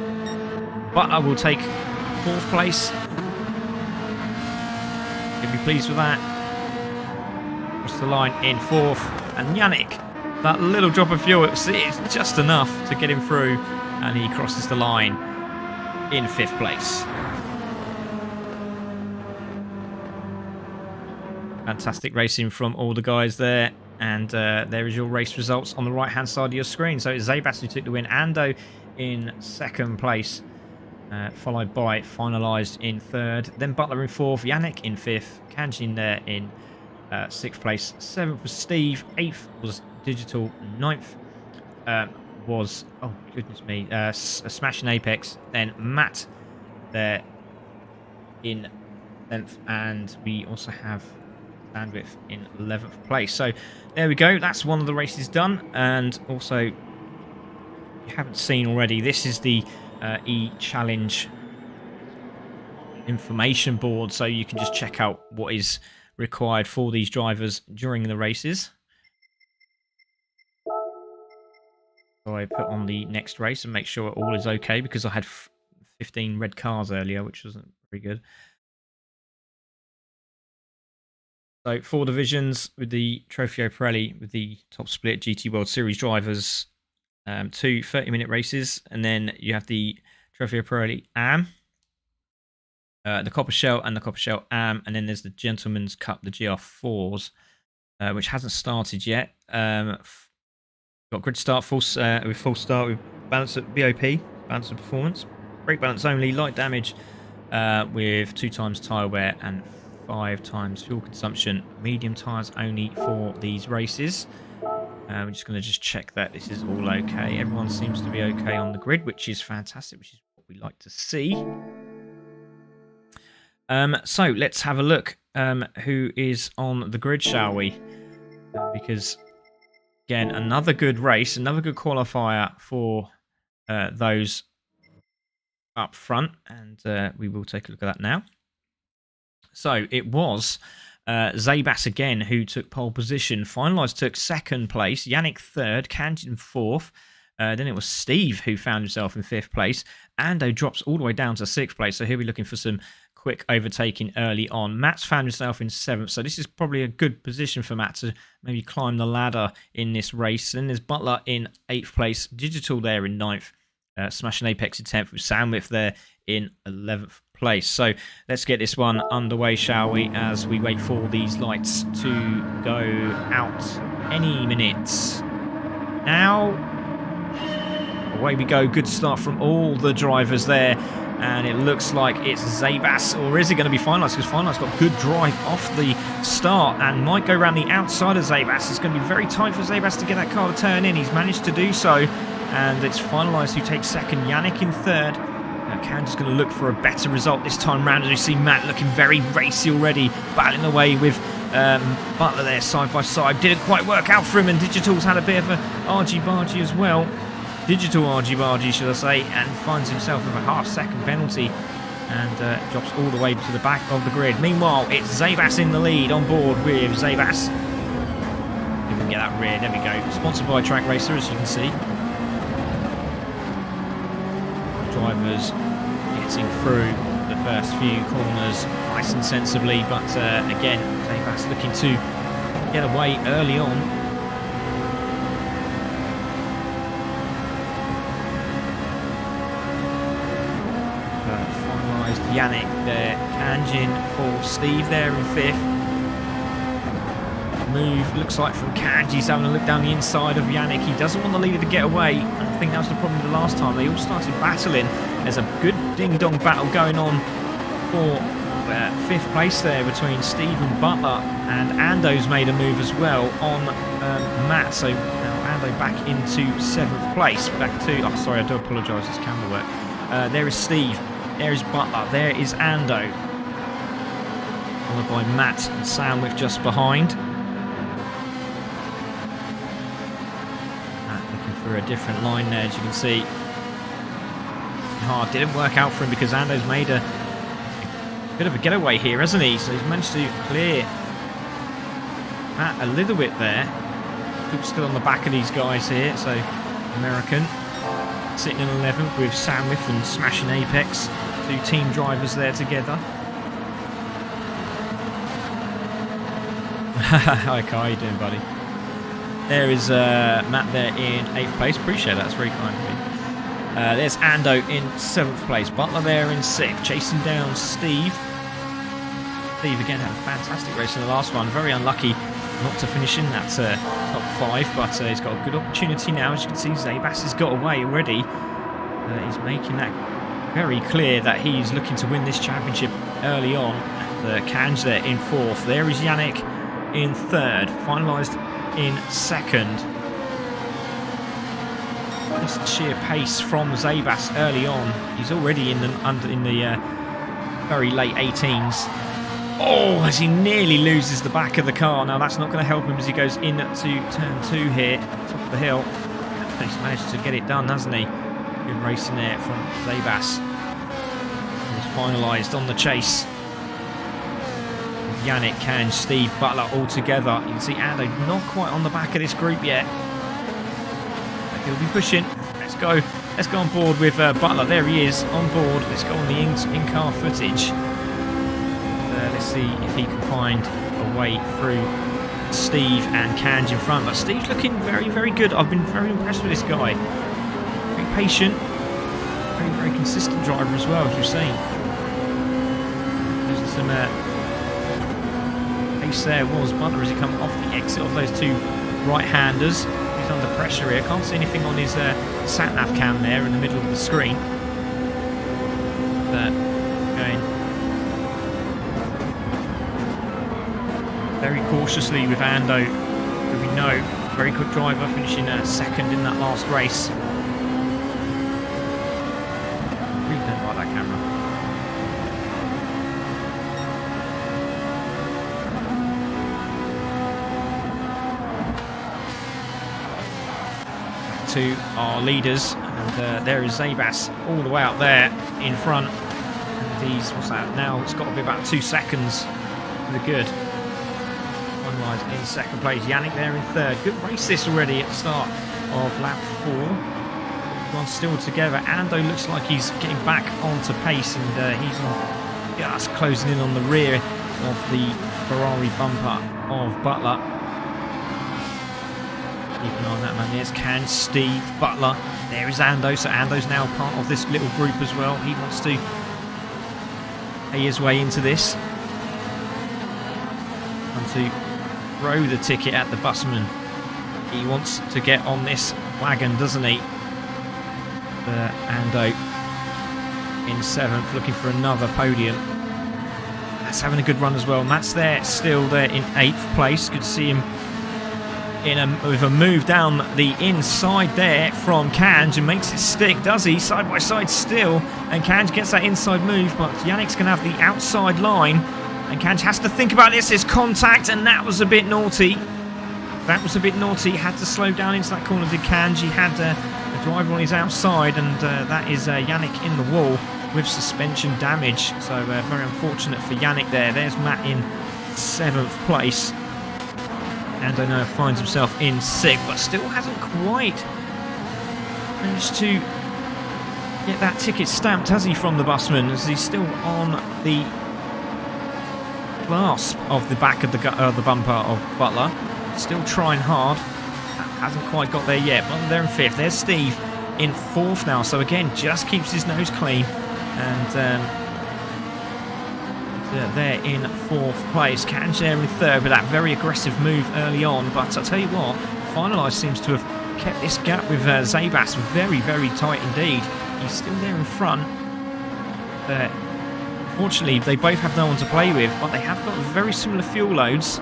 Butler will take 4th place. He'll be pleased with that. Across the line in 4th. And Yannick, that little drop of fuel, it's just enough to get him through. And he crosses the line in 5th place. Fantastic racing from all the guys there. And there is your race results on the right hand side of your screen. So it's Zabas who took the win. Ando in 2nd place, followed by finalised in 3rd. Then Butler in 4th, Yannick in 5th, Kanjin there in 6th place. 7th was Steve, 8th was Digital, 9th was, oh goodness me, Smashing Apex. Then Matt there in 10th, and we also have Bandwidth in 11th place. So there we go, that's one of the races done. And also, you haven't seen already, this is the eChallenge information board, so you can just check out what is required for these drivers during the races. So I put on the next race and make sure all is okay, because I had 15 red cars earlier, which wasn't very good. So 4 divisions with the Trofeo Pirelli, with the top split GT World Series drivers, 2 30-minute races, and then you have the Trofeo Pirelli AM, the COPPA Shell and the COPPA Shell AM, and then there's the Gentleman's Cup, the GR4s, which hasn't started yet. Got grid start, full start with balance at BOP, balance of performance, brake balance only, light damage with 2 times tyre wear and 5 times fuel consumption. Medium tyres only for these races. We're just going to check that this is all okay. Everyone seems to be okay on the grid, which is fantastic, which is what we like to see. So let's have a look who is on the grid, shall we? Because, again, another good race, another good qualifier for those up front. And we will take a look at that now. So it was Zabas again who took pole position. Finalised took 2nd place. Yannick 3rd. Kanjin 4th. Then it was Steve who found himself in 5th place. Ando drops all the way down to 6th place. So he'll be looking for some quick overtaking early on. Matt's found himself in 7th. So this is probably a good position for Matt to maybe climb the ladder in this race. Then there's Butler in 8th place. Digital there in 9th. Smashing Apex in 10th with Sandwith there in 11th place. So let's get this one underway, shall we, as we wait for these lights to go out any minute. Now, away we go. Good start from all the drivers there. And it looks like it's Zabas, or is it going to be Finalised? Because Finalised got good drive off the start and might go around the outside of Zabas. It's going to be very tight for Zabas to get that car to turn in. He's managed to do so. And it's Finalised who takes 2nd, Yannick in 3rd. Now Candy's going to look for a better result this time round, as we see Matt looking very racy already, battling away with Butler there side by side. Didn't quite work out for him, and Digital's had a bit of a argy-bargy as well. Digital argy-bargy, should I say, and finds himself with a half-second penalty and drops all the way to the back of the grid. Meanwhile, it's Zabas in the lead, on board with Zabas. If we can get that rear, there we go. Sponsored by Track Racer, as you can see. Drivers getting through the first few corners nice and sensibly, but again, Zabas looking to get away early on. Finalised Yannick there, Kanjin for Steve there in 5th. Move looks like from Kanji. He's having a look down the inside of Yannick. He doesn't want the leader to get away. I think that was the problem the last time. They all started battling. There's a good ding-dong battle going on for fifth place there between Steve and Butler, and Ando's made a move as well on Matt. So now Ando back into 7th place. Back to, oh sorry, I do apologise, it's camera work. There is Steve, there is Butler, there is Ando, followed by Matt and Sandwich just behind. Matt looking for a different line there, as you can see. Hard, didn't work out for him because Ando's made a bit of a getaway here, hasn't he? So he's managed to clear Matt a little bit there. Keeps still on the back of these guys here. So American sitting in 11th with Sandwich and Smashing Apex. 2 team drivers there together. Hi Kai, how you doing, buddy? There is Matt there in 8th place. Appreciate that, that's very kind of me. There's Ando in 7th place. Butler there in 6th, chasing down Steve. Steve again had a fantastic race in the last one. Very unlucky not to finish in that top 5, but he's got a good opportunity now. As you can see, Zabas has got away already. He's making that very clear that he's looking to win this championship early on. Kanj there in 4th. There is Yannick in 3rd, finalised in 2nd. Just sheer pace from Zabas early on. He's already in the very late 18s. Oh, as he nearly loses the back of the car. Now that's not going to help him as he goes into turn 2 here, top of the hill. He's managed to get it done, hasn't he? Good racing there from Zabas. He's finalised on the chase. Yannick, Kanj, Steve, Butler all together. You can see Ando not quite on the back of this group yet. He'll be pushing. Let's go. Let's go on board with Butler. There he is on board. Let's go on the in-car footage. Let's see if he can find a way through Steve and Kanj in front. But Steve's looking very, very good. I've been very impressed with this guy. Very patient. Very, very consistent driver as well, as you've seen. There's some pace there was Butler as he come off the exit of those 2 right-handers. He's under pressure here. Can't see anything on his sat-nav cam there in the middle of the screen. But going very cautiously with Ando, who we know, very good driver, finishing 2nd in that last race. Really don't like that camera. To our leaders, and there is Zabas all the way out there in front, and he's, what's that now, it's got to be about 2 seconds to the good. Finalised in 2nd place. Yannick there in 3rd. Good race this already at the start of lap 4. Everyone's still together. Ando looks like he's getting back onto pace, and he's just closing in on the rear of the Ferrari bumper of Butler. Keep an eye on that man. There's Kanj, Steve, Butler. There is Ando. So Ando's now part of this little group as well. He wants to pay his way into this. And to throw the ticket at the busman. He wants to get on this wagon, doesn't he? Ando in 7th, looking for another podium. Matt's having a good run as well. Matt's there, still there in 8th place. Good to see him with a move down the inside there from Kanj, and makes it stick, does he? Side by side still, and Kanj gets that inside move, but Yannick's going to have the outside line, and Kanj has to think about this. There's contact, and that was a bit naughty. That was a bit naughty. Had to slow down into that corner, did Kanj. He had a driver on his outside, and that is Yannick in the wall with suspension damage. So very unfortunate for Yannick there. There's Matt in 7th place. Ando now finds himself in 6th, but still hasn't quite managed to get that ticket stamped, has he, from the busman, as he's still on the clasp of the back of the bumper of Butler. Still trying hard. Hasn't quite got there yet. Butler there in 5th. There's Steve in 4th now. So again, just keeps his nose clean. And there in 4th place. Kanj there in 3rd with that very aggressive move early on. But I'll tell you what, Finalised seems to have kept this gap with Zabas very, very tight indeed. He's still there in front. Fortunately, they both have no one to play with, but they have got very similar fuel loads.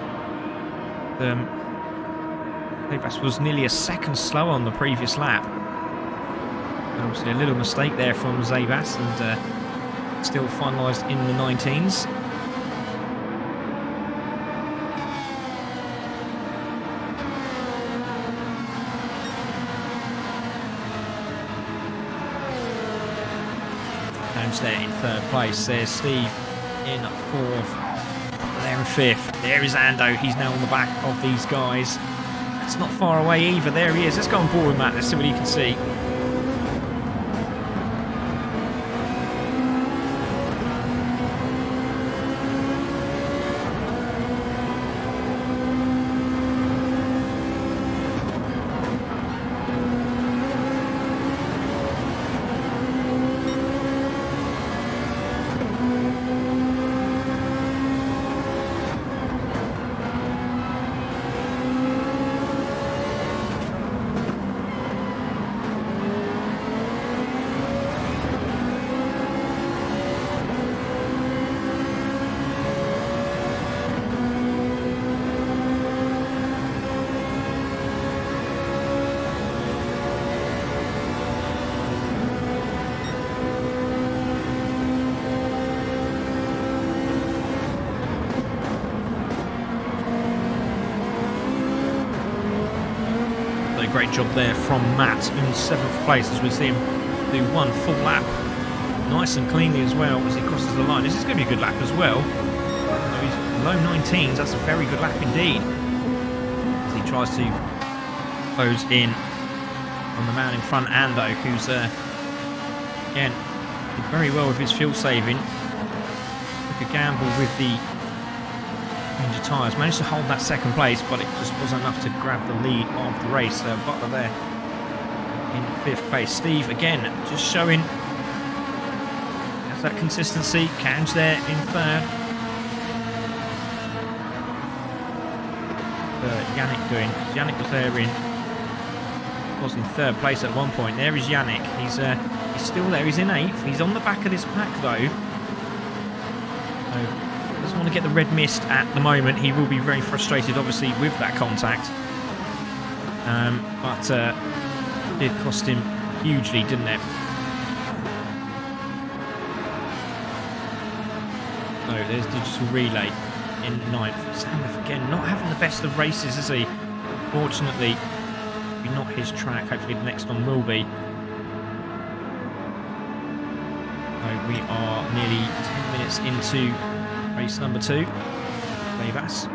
Sebas was nearly a second slower on the previous lap. And obviously a little mistake there from Sebas, and still finalised in the 19s. There in third place. There's Steve in fourth. There in fifth. There is Ando. He's now on the back of these guys. It's not far away either. There he is. Let's go on board with Matt. Let's see what he can see. Great job there from Matt in 7th place as we see him do one full lap nice and cleanly as well as he crosses the line. This is going to be a good lap as well. So he's low 19s, that's a very good lap indeed as he tries to close in on the man in front, Ando, who's again did very well with his fuel saving. Took a gamble with the change of tyres, managed to hold that second place, but it just wasn't enough to grab the lead of the race. Butler there in 5th place. Steve again just showing has that consistency. Kanj there in 3rd. Yannick doing? Yannick was there was in 3rd place at one point. There is Yannick. He's still there. He's in 8th. He's on the back of this pack though. So, doesn't want to get the red mist at the moment. He will be very frustrated, obviously, with that contact. But it did cost him hugely, didn't it? So there's Digital Relay in 9th. Sandwith again, not having the best of races, is he? Fortunately, not his track. Hopefully the next one will be. So we are nearly 10 minutes into race number 2. Sebas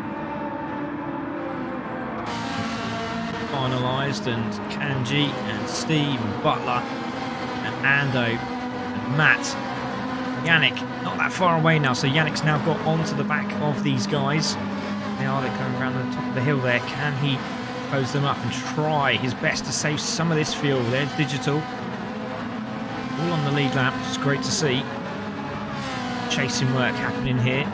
finalised, and Kanji and Steve and Butler and Ando and Matt. Yannick not that far away now, so Yannick's now got onto the back of these guys. They're going around the top of the hill there. Can he close them up and try his best to save some of this fuel? There's Digital all on the lead lap, which is great to see. Chasing work happening here.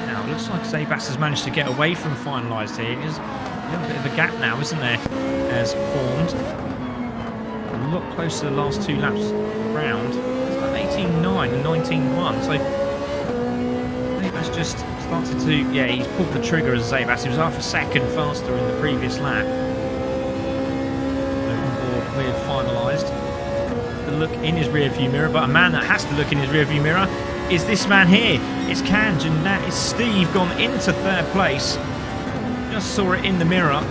Now it looks like Sebas has managed to get away from finalised here. There's a little bit of a gap now, isn't there, has formed. A lot closer to the last 2 laps round. It's like 18.9 and 19.1. So Sebas just started to, yeah, he's pulled the trigger as Sebas. He was half a second faster in the previous lap. So on board with finalised. To look in his rear view mirror, but a man that has to look in his rear view mirror is this man here. It's Kanj, and that is Steve, gone into 3rd place. Just saw it in the mirror.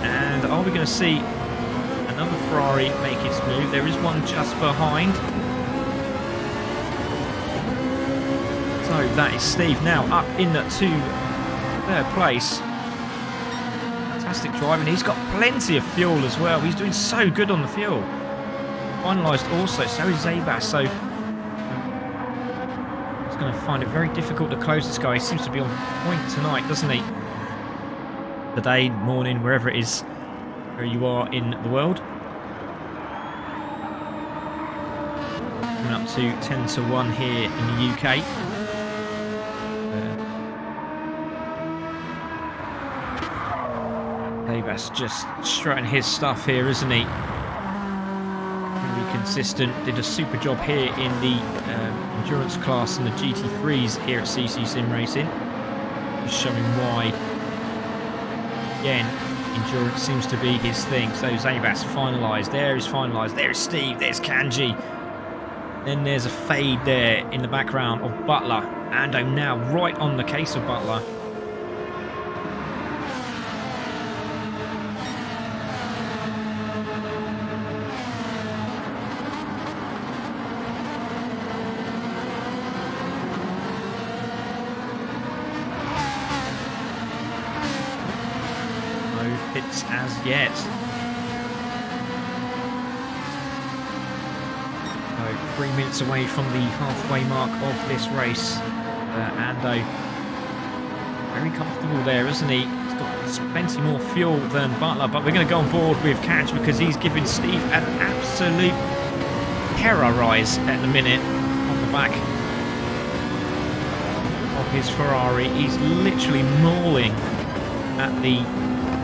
And are we going to see another Ferrari make its move? There is one just behind. So that is Steve now up into 3rd place. Fantastic driving. He's got plenty of fuel as well. He's doing so good on the fuel. Finalised also, so is Sebas. So he's going to find it very difficult to close this guy. He seems to be on point tonight, doesn't he? The day, morning, wherever it is, where you are in the world. Coming up to 10-1 here in the UK. Sebas just strutting his stuff here, isn't he? We can consistent. Did a super job here in the endurance class and the GT3s here at CC Sim Racing. Just showing why, again, endurance seems to be his thing. So Zabas finalised. There is finalised. There's Steve. There's Kanji. Then there's a fade there in the background of Butler. Ando now right on the case of Butler. Hits as yet. So 3 minutes away from the halfway mark of this race. Ando very comfortable there, isn't he? He's got plenty more fuel than Butler, but we're going to go on board with Kanj because he's giving Steve an absolute terrorise at the minute on the back of his Ferrari. He's literally mauling at the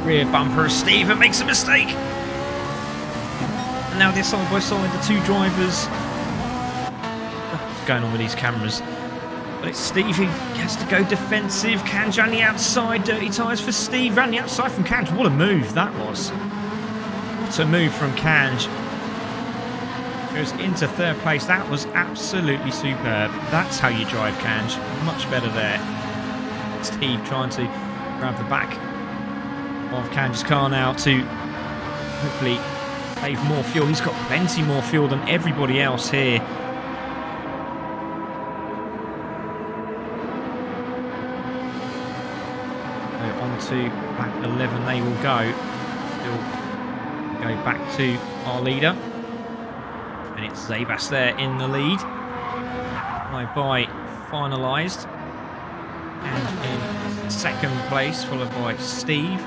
rear bumper of Steve and makes a mistake. And now they're side by side, the two drivers. What's going on with these cameras? But it's Steve who has to go defensive. Kanj on the outside, dirty tyres for Steve. Ran the outside from Kanj. What a move that was. What a move from Kanj. Goes into third place. That was absolutely superb. That's how you drive, Kanj. Much better there. Steve trying to grab the back of Kanj's car now to hopefully save more fuel. He's got plenty more fuel than everybody else here. So on to lap 11 they will go. Still go back to our leader. And it's Zabas there in the lead. By finalised. And in second place, followed by Steve.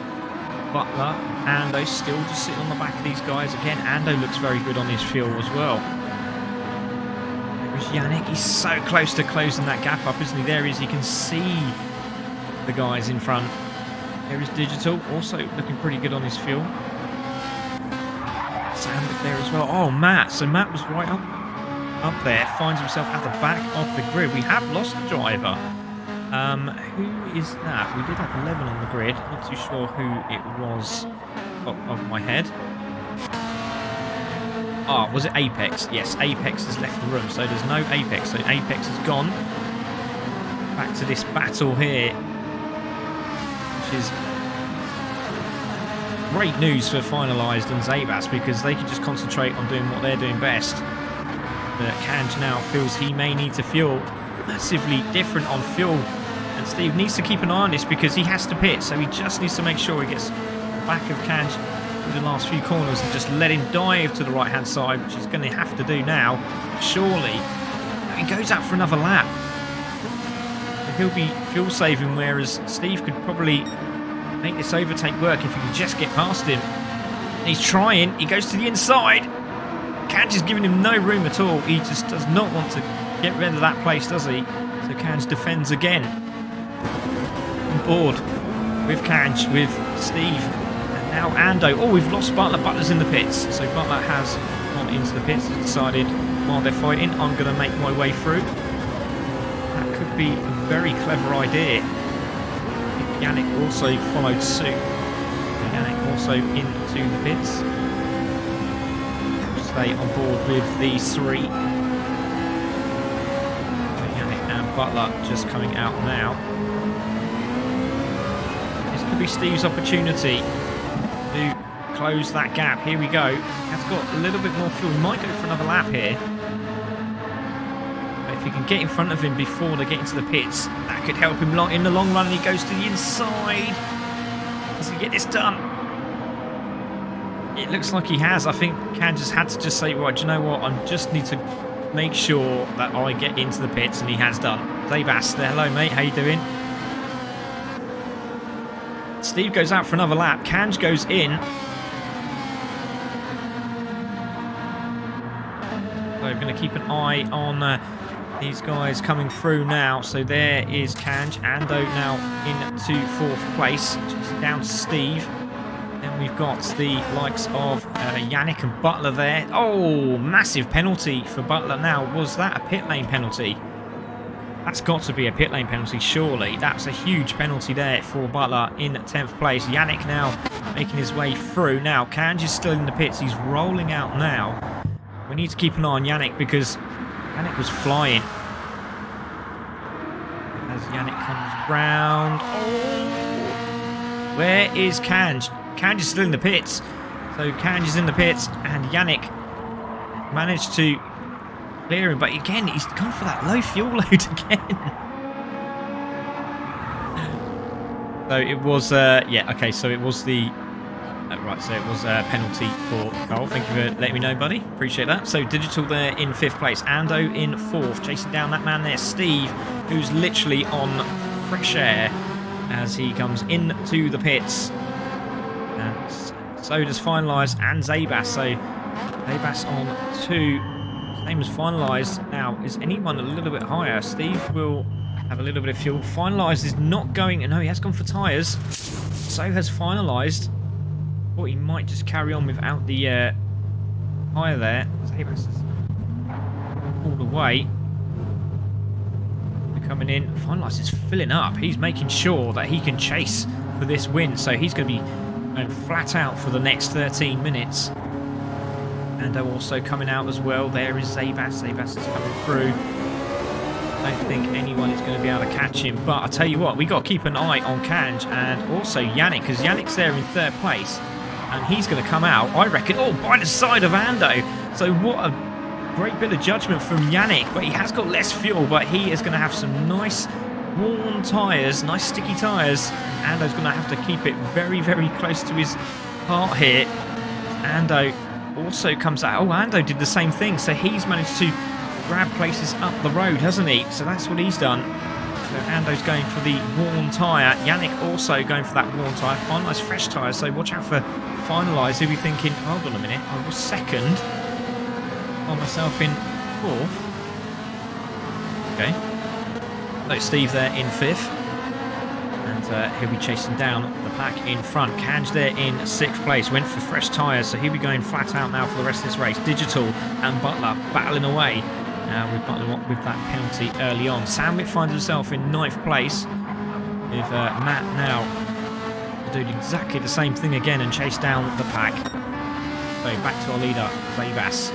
Butler, Ando still just sitting on the back of these guys. Again, Ando looks very good on his fuel as well. There's Yannick. He's so close to closing that gap up, isn't he? There he is. He can see the guys in front. There is Digital, also looking pretty good on his fuel. Sam there as well. Oh, Matt. So Matt was right up there. Finds himself at the back of the grid. We have lost the driver. Who is that? We did have 11 on the grid. Not too sure who it was off of my head. Ah, was it Apex? Yes, Apex has left the room, so there's no Apex. So Apex has gone. Back to this battle here, which is great news for Finalised and Zabas because they can just concentrate on doing what they're doing best. But Kanj now feels he may need to fuel. Massively different on fuel. And Steve needs to keep an eye on this because he has to pit, so he just needs to make sure he gets the back of Kanj in the last few corners and just let him dive to the right hand side, which he's going to have to do now. Surely. He goes out for another lap. He'll be fuel saving, whereas Steve could probably make this overtake work if he can just get past him. And he's trying. He goes to the inside. Kanj is giving him no room at all. He just does not want to get rid of that place, does he? So Kanj defends again. On board with Kanj, with Steve, and now Ando. Oh, we've lost Butler. Butler's in the pits. So Butler has gone into the pits and decided while they're fighting, I'm going to make my way through. That could be a very clever idea. Yannick also followed suit. Yannick also into the pits. Stay on board with these three. Yannick and Butler just coming out now. This could be Steve's opportunity to close that gap. Here we go. He has got a little bit more fuel. He might go for another lap here. But if he can get in front of him before they get into the pits, that could help him in the long run. And he goes to the inside. Does he get this done? It looks like he has. I think Can just had to just say, right, do you know what? I just need to make sure that I get into the pits, and he has done. Zabas there. Hello, mate. How you doing? Steve goes out for another lap. Kanj goes in. So we're going to keep an eye on these guys coming through now. So there is Kanj. Ando now into fourth place. Just down to Steve. Then we've got the likes of Yannick and Butler there. Oh, massive penalty for Butler. Now, was that a pit lane penalty? That's got to be a pit lane penalty, surely. That's a huge penalty there for Butler in 10th place. Yannick now making his way through. Now, Kanj is still in the pits. He's rolling out now. We need to keep an eye on Yannick because Yannick was flying. As Yannick comes round. Oh! Where is Kanj? Kanj is still in the pits. So Kanj is in the pits and Yannick managed to clear him, but again he's gone for that low fuel load again. So it was so it was the so it was a penalty for Carl. Thank you for letting me know, buddy, appreciate that. So Digital there in 5th place, Ando in 4th, chasing down that man there, Steve, who's literally on fresh air as he comes into the pits. And so does Finalise and Zabas. So Zabas on 2. Name is finalised. Now, is anyone a little bit higher? Steve will have a little bit of fuel. Finalised is not going. No, he has gone for tyres. So has Finalised. Thought he might just carry on without the tyre there. Zabas is all the way. They're coming in. Finalised is filling up. He's making sure that he can chase for this win. So he's going to be going flat out for the next 13 minutes. And also coming out as well. There is Zabas. Zabas is coming through. I don't think anyone is going to be able to catch him. But I tell you what, we got to keep an eye on Kanj and also Yannick, because Yannick's there in 3rd place, and he's going to come out, I reckon, by the side of Ando. So what a great bit of judgment from Yannick. But he has got less fuel, but he is going to have some nice worn tyres, nice sticky tyres. Ando's going to have to keep it very, very close to his heart here. Ando also comes out. Ando did the same thing, so he's managed to grab places up the road, hasn't he? So that's what he's done. So Ando's going for the worn tyre. Yannick also going for that worn tyre. Finalise fresh tyres, so watch out for Finalise. He'll be thinking, hold on a minute, I was 2nd. Got myself in 4th. Okay. So Steve there in 5th. And he'll be chasing down the pack in front. Kanj there in 6th place. Went for fresh tyres, so he'll be going flat out now for the rest of this race. Digital and Butler battling away with Butler with that penalty early on. Sandwich finds himself in 9th place with Matt now doing exactly the same thing again and chase down the pack. So back to our leader, Zabas.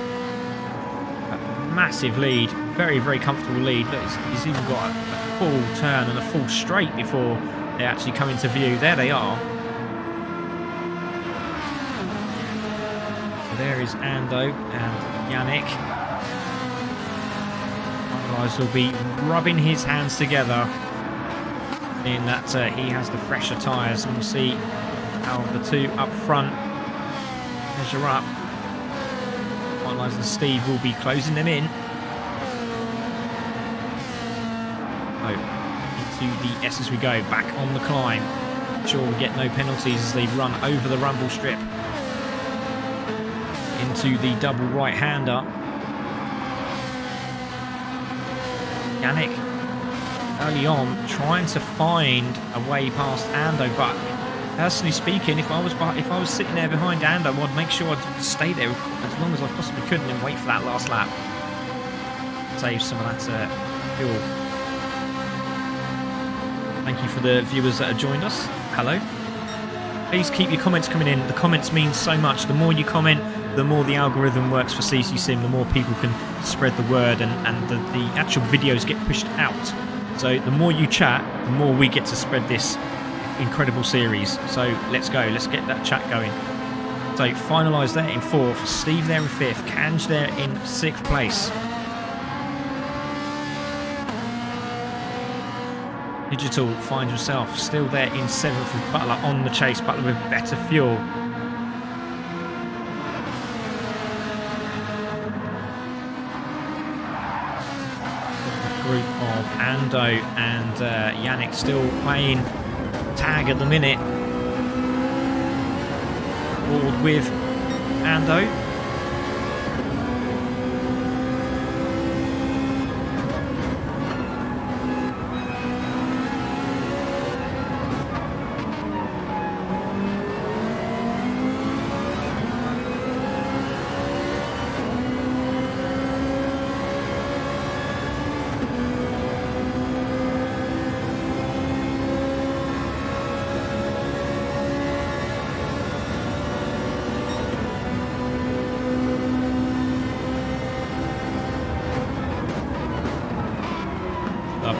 A massive lead, very, very comfortable lead. Look, he's even got a full turn and a full straight before they actually come into view. There they are. So there is Ando and Yannick. Otherwise, will be rubbing his hands together in that he has the fresher tyres, and we'll see how the two up front measure up. Finalise and Steve will be closing them in. To the S as we go, back on the climb. Sure we get no penalties as they run over the rumble strip into the double right-hander. Yannick early on trying to find a way past Ando, but personally speaking, if I was sitting there behind Ando, I'd make sure I'd stay there as long as I possibly could and then wait for that last lap. Save some of that fuel. Thank you for the viewers that have joined us. Hello. Please keep your comments coming in. The comments mean so much. The more you comment, the more the algorithm works for CC Sim, the more people can spread the word and the actual videos get pushed out. So the more you chat, the more we get to spread this incredible series. So let's go. Let's get that chat going. So Finalise there in 4th. Steve there in 5th. Kanj there in 6th place. Digital finds himself still there in 7th with Butler on the chase. Butler with better fuel. The group of Ando and Yannick still playing tag at the minute. Board with Ando.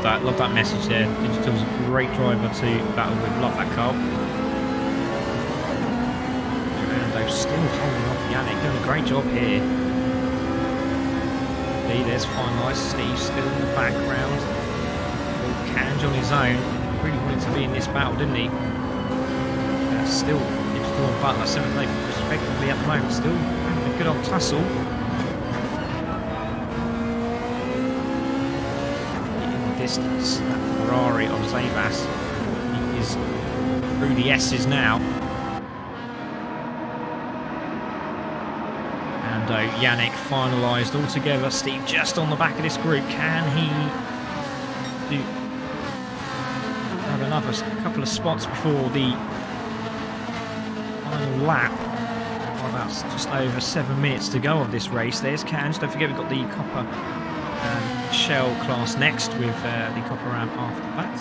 Love that message there. Digital's a great driver to battle with. Love that car. Fernando still holding off Yannick, doing a great job here. Lee, there's finalised. Steve still in the background. Kanj on his own. Really wanted to be in this battle, didn't he? Still Digital and Butler 7th and 8th respectively at the moment. Still having a good old tussle. Distance, that Ferrari on Zabas. He is through the S's now. And Yannick finalised all together. Steve just on the back of this group. Can he do another couple of spots before the final lap? About just over 7 minutes to go of this race. There's Kanj. Don't forget we've got the Coppa Shell class next with the Coppa AM after that.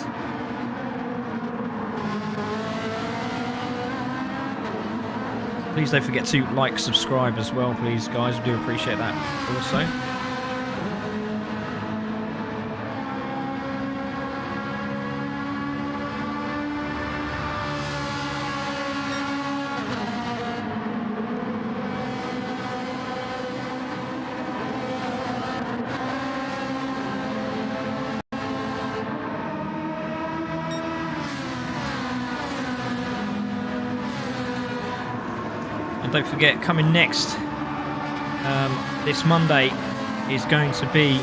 Please don't forget to like, subscribe as well, please guys. We do appreciate that also. And don't forget, coming next this Monday is going to be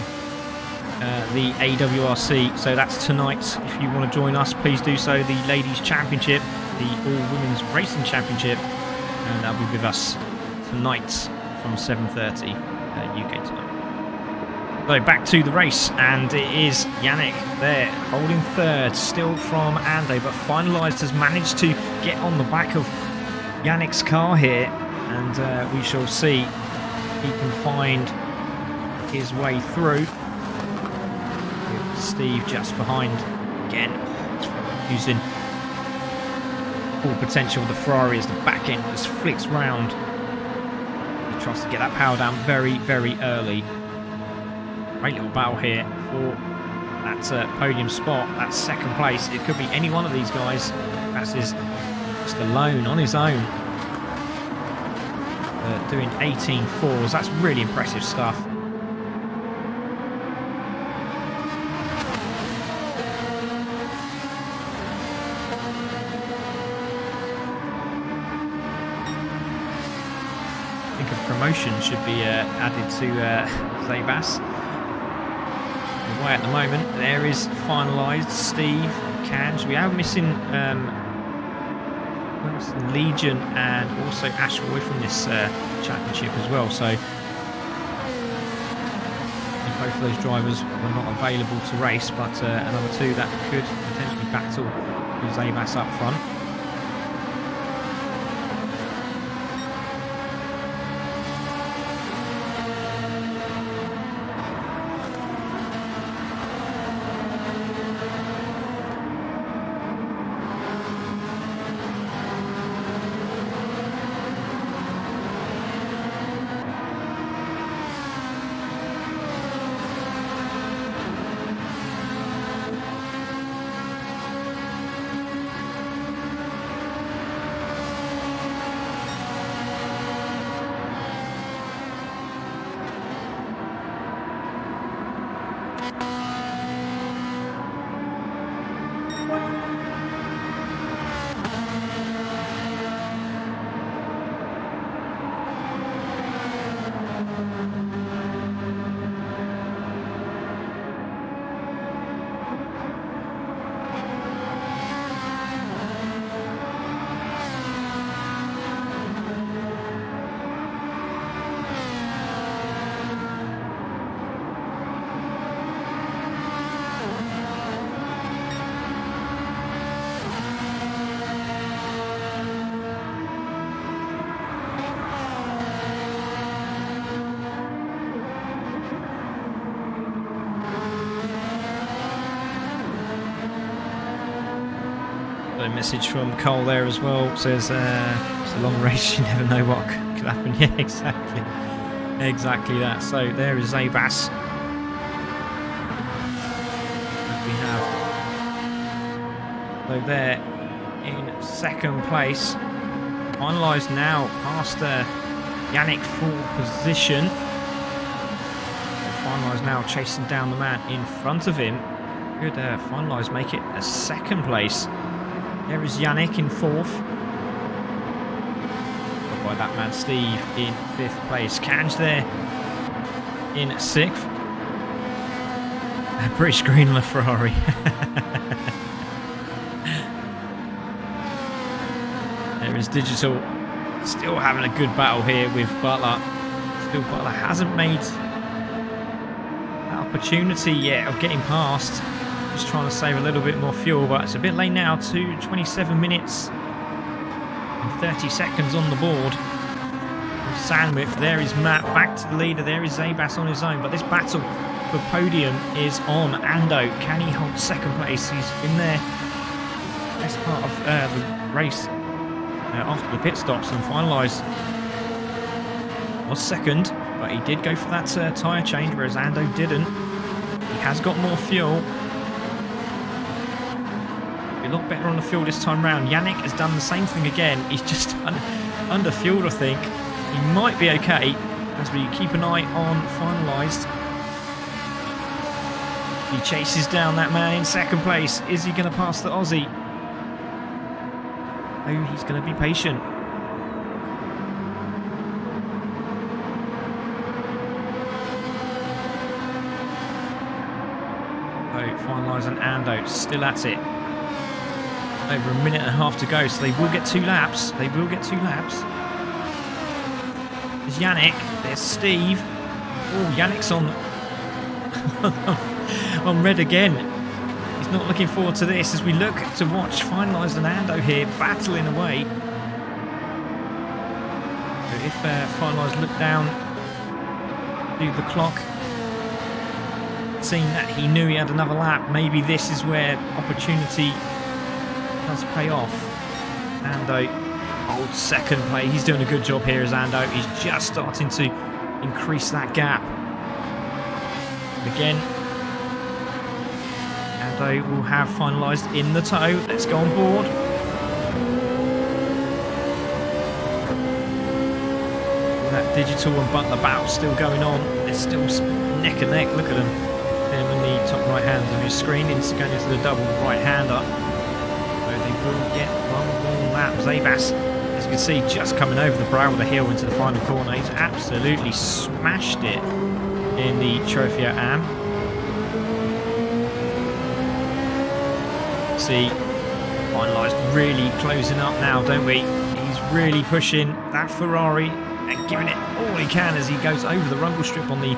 the AWRC. So that's tonight. If you want to join us, please do so. The Ladies Championship, the All Women's Racing Championship, and that'll be with us tonight from 7:30 UK time. So back to the race, and it is Yannick there holding third, still from Ando, but finalised, has managed to get on the back of Yannick's car here, and we shall see if he can find his way through. With Steve just behind again, using full potential of the Ferrari as the back end just flicks round. He tries to get that power down very, very early. Great little battle here for that podium spot, that second place. It could be any one of these guys. That's his just alone on his own. Doing 18.4s. That's really impressive stuff. I think a promotion should be added to Zabas. Away at the moment. There is finalised. Steve, Kanj. We are missing Legion and also Ashboy from this championship as well. So both of those drivers were not available to race, but another two that could potentially battle with Zabas up front. A message from Cole there as well. Says it's a long race, you never know what could happen. Yeah, exactly that. So there is Zabas Ando there in second place. Finalised now past Yannick for position. Finalised now chasing down the man in front of him. Good Finalised make it a second place. There is Yannick in fourth. Followed by that man Steve in fifth place. Kanj there in sixth. A British green on a Ferrari. There is Digital still having a good battle here with Butler. Still Butler hasn't made that opportunity yet of getting past. Just trying to save a little bit more fuel, but it's a bit late now. 27 minutes and 30 seconds on the board. Sandwich, there is Matt back to the leader. There is Zabas on his own, but this battle for podium is on Ando. Can he hold second place? He's been there best part of the race after the pit stops and finalised. Was second, but he did go for that tyre change, whereas Ando didn't. He has got more fuel. A lot better on the fuel this time round. Yannick has done the same thing again. He's just under fueled, I think. He might be okay as we keep an eye on Finalised. He chases down that man in second place. Is he going to pass the Aussie? Oh, he's going to be patient. Oh, Finalised and Ando still at it. Over a minute and a half to go, so they will get 2 laps. They will get 2 laps. There's Yannick. There's Steve. Oh, Yannick's on on red again. He's not looking forward to this as we look to watch Finalised and Ando here battling away. So if Finalised look down through the clock, seeing that he knew he had another lap, maybe this is where opportunity does pay off. Ando holds second place. He's doing a good job here as Ando. He's just starting to increase that gap. Again, Ando will have Finalised in the tow. Let's go on board. That Digital and Butler battle still going on. They're still neck and neck. Look at them. Them in the top right hand of your screen. It's going into the double right hander. Will get one more lap. Zabas, as you can see, just coming over the brow of the hill into the final corner. He's absolutely smashed it in the TROFEO AM. See, Finalised really closing up now, don't we? He's really pushing that Ferrari and giving it all he can as he goes over the rumble strip on the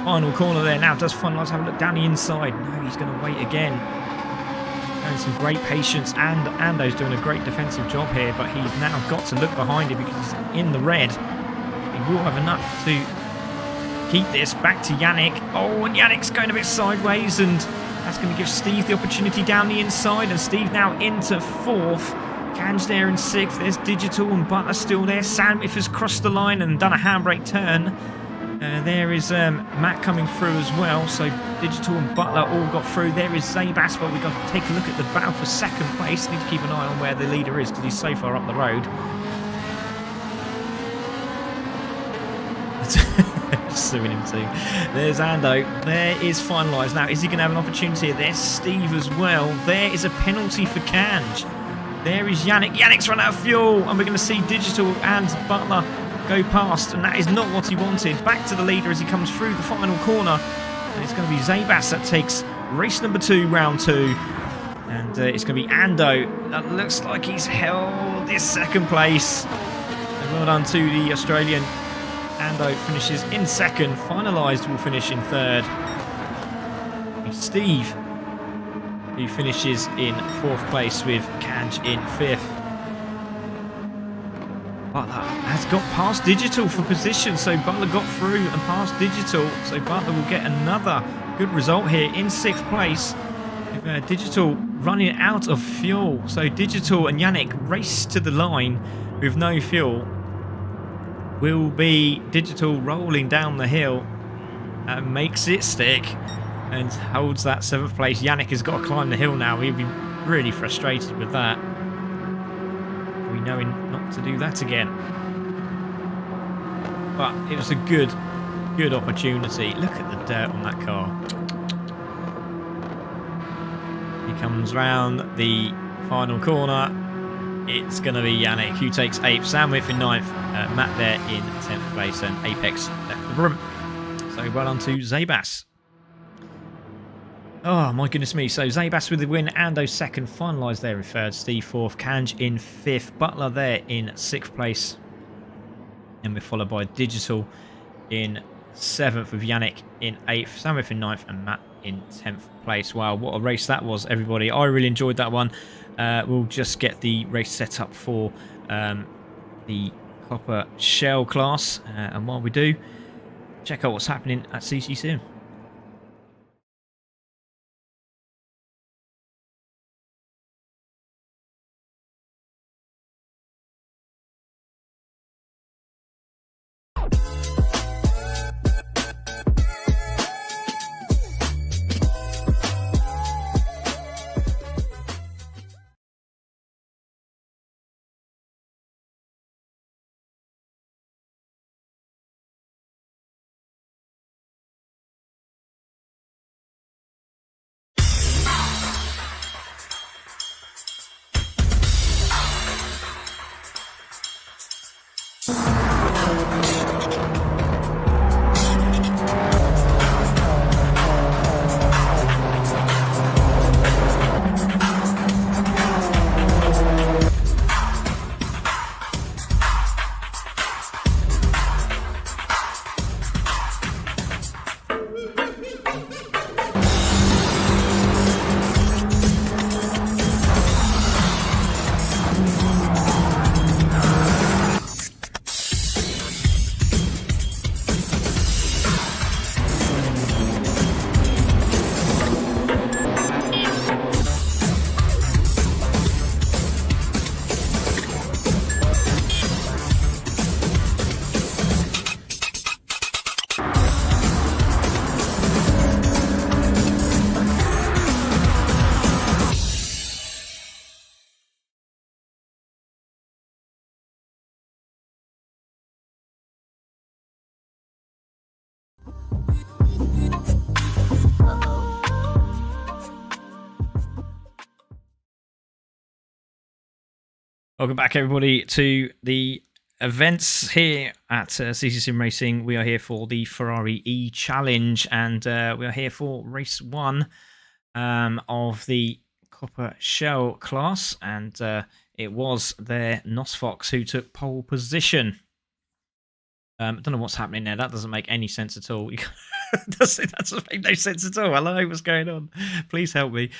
final corner there. Now does Finalised have a look down the inside? No, he's going to wait again. And some great patience, and Ando's doing a great defensive job here, but he's now got to look behind him because he's in the red. He will have enough to keep this back to Yannick. Oh, and Yannick's going a bit sideways, and that's going to give Steve the opportunity down the inside, and Steve now into fourth. Kanj there in sixth. There's Digital and Butler still there. Sandwich has crossed the line and done a handbrake turn. There is Matt coming through as well, so Digital and Butler all got through. There is Zabas, but we've got to take a look at the battle for second place. Need to keep an eye on where the leader is because he's so far up the road. Just suing him too. There's Ando. There is Finalised. Now, is he going to have an opportunity here? There's Steve as well. There is a penalty for Kanj. There is Yannick. Yannick's run out of fuel, and we're going to see Digital and Butler go past, and that is not what he wanted. Back to the leader as he comes through the final corner, and it's going to be Zabas that takes race number 2, round 2, and it's going to be Ando that looks like he's held this second place. And well done to the Australian. Ando finishes in second. Finalised will finish in third. Steve, who finishes in fourth place with Kanj in fifth. Butler has got past Digital for position, so Butler got through and past Digital, so Butler will get another good result here in sixth place. With Digital running out of fuel, so Digital and Yannick race to the line with no fuel. Will be Digital rolling down the hill and makes it stick and holds that seventh place. Yannick has got to climb the hill now. He'll be Really frustrated with that. We knowing not to do that again. But it was a good opportunity. Look at the dirt on that car. He comes round the final corner. It's going to be Yannick who takes 8th, Sam Whitf in 9th, Matt there in 10th place, and Apex left the room. So well on to Zabas. Oh my goodness me. So Zabas with the win, Ando second, finalised there in 3rd, Steve 4th, Kanj in 5th, Butler there in 6th place. And we're followed by Digital in 7th with Yannick in 8th, Sam Whitf in 9th, and Matt in 10th place. Wow, what a race that was, everybody. I really enjoyed that one. We'll just get the race set up for the Coppa Shell class. And while we do, check out what's happening at CC Sim. Welcome back, everybody, to the events here at CC Sim Racing. We are here for the Ferrari eCHALLENGE, and we are here for race 1 of the Coppa Shell class, and it was their Nosfox who took pole position. I don't know what's happening there. That doesn't make any sense at all. That doesn't make no sense at all. Hello, what's going on? Please help me.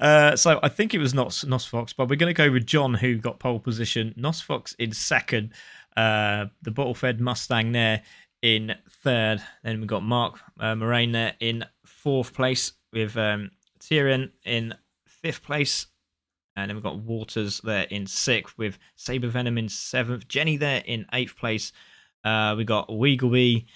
So I think it was Nosfox, but we're going to go with John, who got pole position. Nosfox in 2nd. The bottle-fed Mustang there in 3rd. Then we've got Mark Moraine there in 4th place, with Tyrion in 5th place. And then we've got Waters there in 6th, with Saber Venom in 7th. Jenny there in 8th place. We got Weegleby.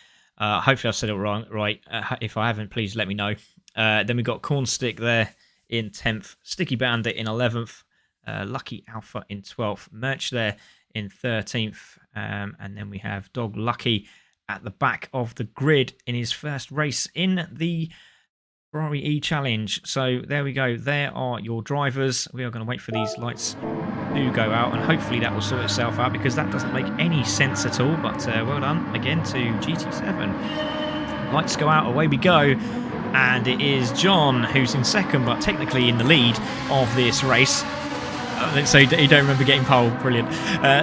Hopefully I've said it right. If I haven't, please let me know. Then we got Cornstick there in 10th. Sticky Bandit in 11th. Lucky Alpha in 12th. Merch there in 13th. And then we have Dog Lucky at the back of the grid in his first race in the Ferrari eCHALLENGE. So there we go. There are your drivers. We are going to wait for these lights to go out, and hopefully that will sort itself out, because that doesn't make any sense at all. But well done again to GT7. Lights go out, away we go, and it is John who's in 2nd, but technically in the lead of this race. So you don't remember getting pole. Brilliant.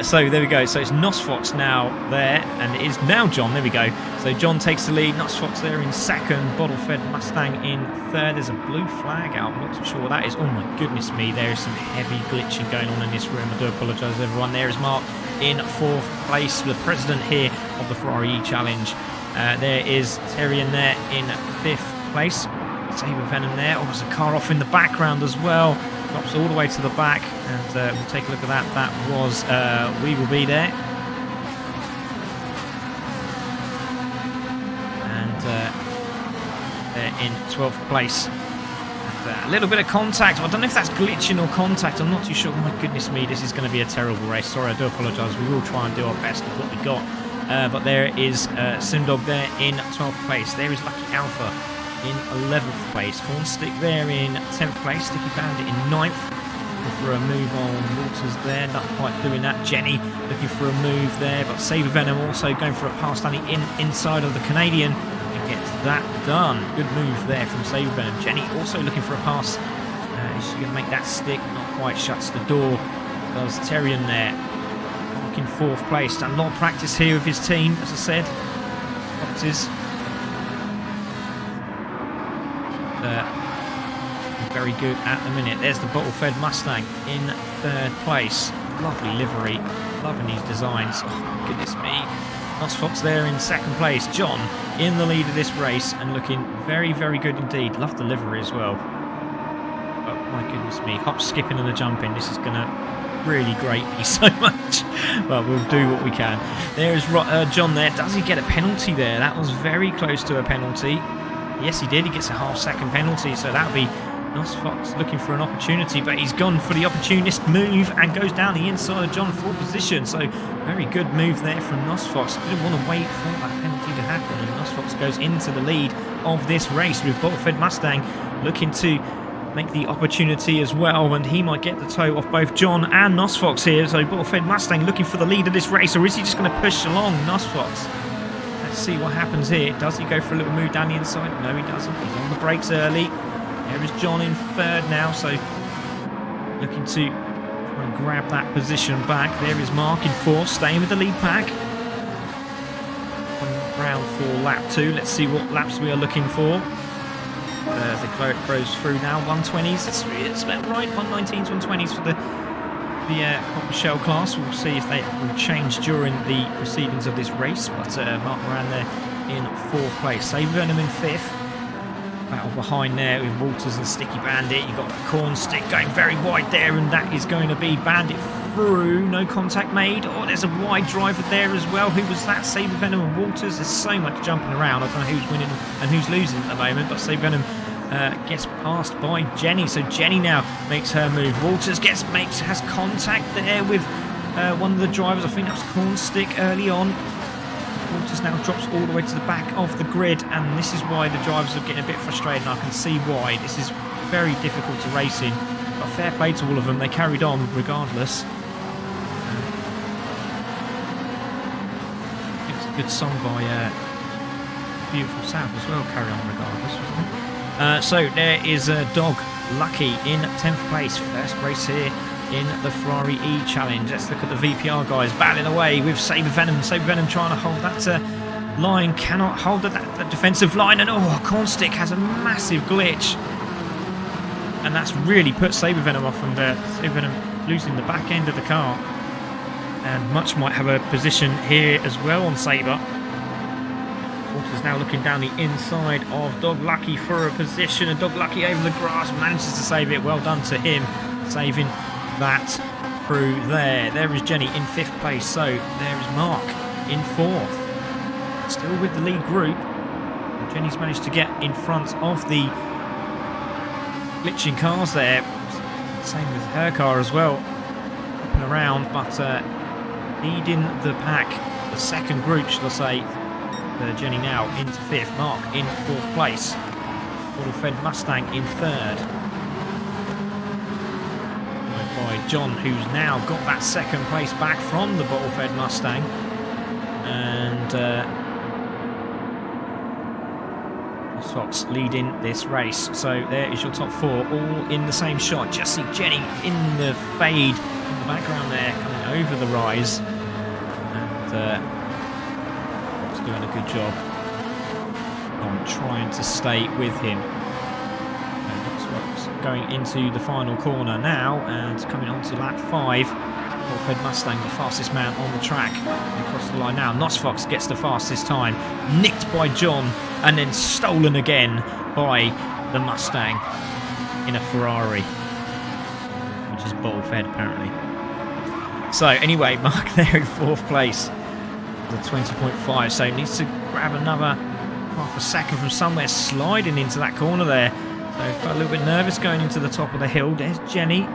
So there we go. So it's Nosfox now there, and it is now John. There we go. So John takes the lead. Nosfox there in 2nd. Bottle-fed Mustang in 3rd. There's a blue flag out. I'm not too sure what that is. Oh my goodness me. There is some heavy glitching going on in this room. I do apologise, everyone. There is Mark in 4th place, the president here of the Ferrari eCHALLENGE. There is Tyrion there in 5th place. Saber Venom there. Oh, there's a car off in the background as well. Drops all the way to the back, and we'll take a look at that. That was We Will Be there. And they're in 12th place. A little bit of contact. I don't know if that's glitching or contact. I'm not too sure. My goodness me, this is going to be a terrible race. Sorry, I do apologise. We will try and do our best with what we got. But there is Simdog there in 12th place. There is Lucky Alpha in 11th place. Cornstick there in 10th place. Sticky Bandit in 9th. Looking for a move on Waters there. Not quite doing that. Jenny looking for a move there. But Saber Venom also going for a pass down the inside of the Canadian. Gets that done. Good move there from Saber Venom. Jenny also looking for a pass. Is she going to make that stick? Not quite. Shuts the door. Does Terrian there. Mark in 4th place. Done a lot of practice here with his team, as I said. Boxes. Very good at the minute. There's the bottle-fed Mustang in 3rd place. Lovely livery. Loving these designs. Oh, goodness me. Nos Fox there in 2nd place. John in the lead of this race and looking very, very good indeed. Love the livery as well. Oh my goodness me. Hop, skipping and the jumping. This is going to really grate me so much. But we'll do what we can. There's John there. Does he get a penalty there? That was very close to a penalty. Yes, he did. He gets a half-second penalty. So that'll be Nos Fox looking for an opportunity, but he's gone for the opportunist move and goes down the inside of John for position. So very good move there from Nos Fox. Didn't want to wait for that penalty to happen, and Nos Fox goes into the lead of this race with Bottle-Fed Mustang looking to make the opportunity as well, and he might get the toe off both John and Nos Fox here. So Bottle-Fed Mustang looking for the lead of this race, or is he just going to push along Nos Fox? Let's see what happens here. Does he go for a little move down the inside? No, he doesn't. He's on the brakes early. There is John in 3rd now, so looking to try and grab that position back. There is Mark in 4th, staying with the lead pack. Round 4, lap 2. Let's see what laps we are looking for. The Cleric goes through now, 120s. It's about right, 119s, 120s for the Coppa Shell class. We'll see if they will change during the proceedings of this race. But Mark Moran there in 4th place. Saber Venom in 5th. Battle behind there with Walters and Sticky Bandit. You've got Corn Stick going very wide there, and that is going to be Bandit through. No contact made. Oh, there's a wide driver there as well. Who was that? Saber Venom and Walters. There's so much jumping around. I don't know who's winning and who's losing at the moment, but Saber Venom gets passed by Jenny. So Jenny now makes her move. Walters has contact there with one of the drivers. I think that was Corn Stick early on. Walters now drops all the way to the back of the grid, and this is why the drivers are getting a bit frustrated, and I can see why. This is very difficult to race in, but fair play to all of them. They carried on regardless. It's a good song by Beautiful South as well, Carry On Regardless, wasn't it? So there is Dog Lucky in 10th place, first race here in the Ferrari eCHALLENGE. Let's look at the VPR guys battling away with Saber Venom. Saber Venom trying to hold that line, cannot hold that defensive line, and Cornstick has a massive glitch, and that's really put Saber Venom off, and Saber Venom losing the back end of the car, and Much might have a position here as well on Saber. Walters now looking down the inside of Dog Lucky for a position, and Dog Lucky over the grass manages to save it. Well done to him, saving that through there. There is Jenny in 5th place, so there is Mark in 4th, still with the lead group. And Jenny's managed to get in front of the glitching cars there, same with her car as well, up and around, but leading the pack, the second group should I say. Jenny now into 5th, Mark in 4th place, Bottle-Fed Mustang in 3rd. By John, who's now got that 2nd place back from the Bottle-Fed Mustang, and Nos Fox leading this race. So there is your top 4 all in the same shot. Just see Jenny in the fade in the background there, coming over the rise, and Fox doing a good job on trying to stay with him. Going into the final corner now, and coming on to lap 5. Bottle-Fed Mustang, the fastest man on the track. Across the line now, Nos Fox gets the fastest time. Nicked by John, and then stolen again by the Mustang in a Ferrari, which is Bottle-Fed apparently. So anyway, Mark there in 4th place, the 20.5, so needs to grab another half a second from somewhere, sliding into that corner there. So I felt a little bit nervous going into the top of the hill. There's Jenny.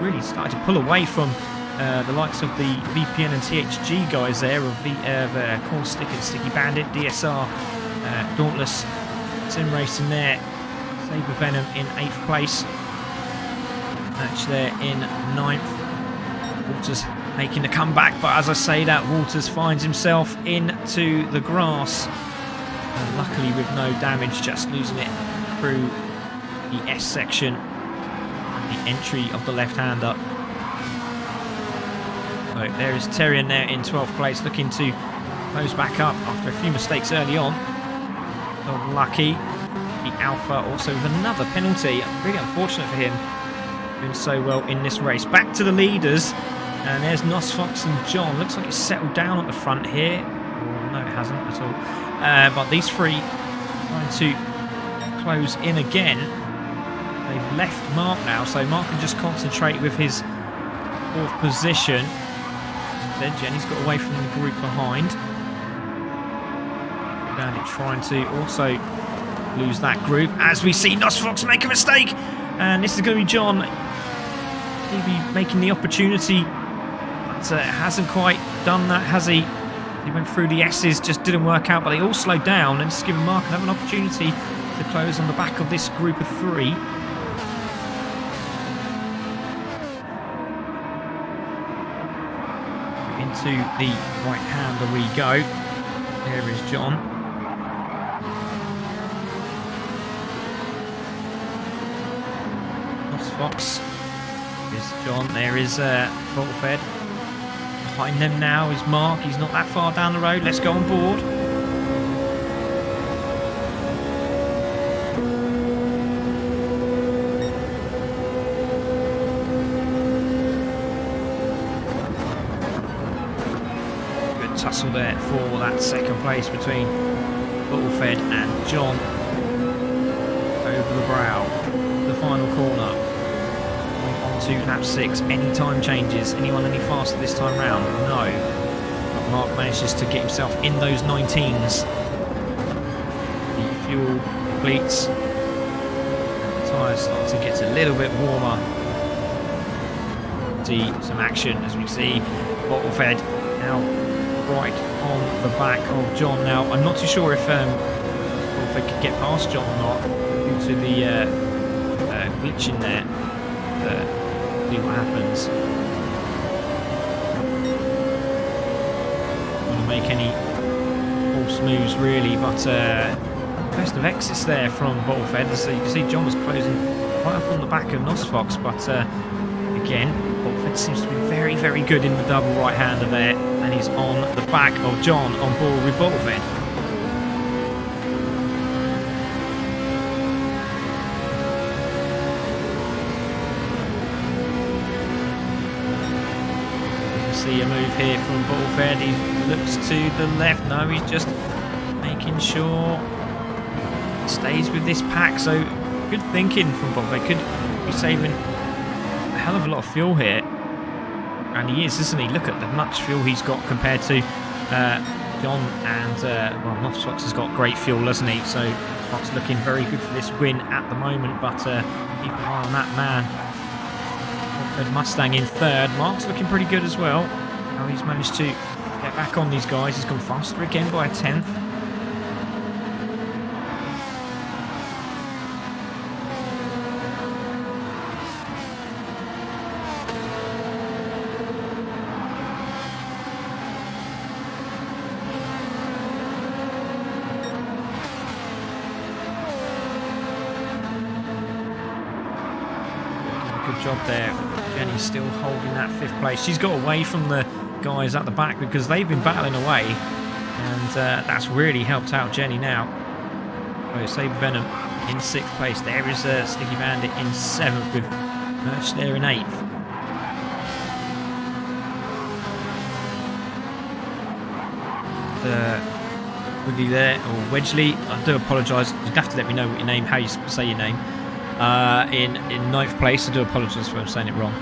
Really started to pull away from the likes of the VPN and THG guys there, of Corn Stick and Sticky Bandit, DSR, Dauntless, Sim Racing there, Saber Venom in 8th place, Match there in 9th, Waters making the comeback, but as I say that, Waters finds himself into the grass, and luckily with no damage, just losing it through the S section, the entry of the left-hander. So there is Terrian there in 12th place, looking to close back up after a few mistakes early on. Not lucky. The Alpha also with another penalty. Really unfortunate for him. Doing so well in this race. Back to the leaders. And there's Nosfox and John. Looks like it's settled down at the front here. Oh, no, it hasn't at all. But these three trying to close in again. They've left Mark now, so Mark can just concentrate with his 4th position. Then Jenny's got away from the group behind. Bandit trying to also lose that group as we see Nosfox make a mistake. And this is going to be John. He'll be making the opportunity, but hasn't quite done that, has he? He went through the S's, just didn't work out, but they all slowed down, and just giving Mark another opportunity to close on the back of this group of 3. To the right hander we go. There is John. Fox is John. There is Boltfed. Behind them now is Mark. He's not that far down the road. Let's go on board. Tussle there for that 2nd place between Boltfed and John. Over the brow, the final corner. Going on to lap 6. Any time changes? Anyone any faster this time round? No. But Mark manages to get himself in those 19s. The fuel depletes. The tyres start to get a little bit warmer. See some action as we see Boltfed now right on the back of John now. I'm not too sure if they could get past John or not due to the glitch in there. See what happens. Don't want to make any false moves really, but best of exits there from Boltfed. So you can see John was closing right up on the back of Nosfox, but again, Boltfed seems to be very, very good in the double right-hander there, and he's on the back of John on board with Boltfed. See a move here from Boltfed. He looks to the left. No, he's just making sure he stays with this pack. So good thinking from Boltfed. Could be saving a hell of a lot of fuel here. And he is, isn't he? Look at the much fuel he's got compared to John and well, Nosfox has got great fuel, hasn't he? So Fox looking very good for this win at the moment, but keep an eye on that man. Red Mustang in 3rd. Mark's looking pretty good as well. Now he's managed to get back on these guys. He's gone faster again by a 10th. Good job there. Jenny's still holding that 5th place. She's got away from the guys at the back because they've been battling away, and that's really helped out Jenny now. Oh, Saber Venom in 6th place. There is Sticky Bandit in 7th with Merch there in 8th. Woodley there, or Wedgley. I do apologise. You have to let me know what your name, how you say your name. In 9th place. I do apologise for saying it wrong.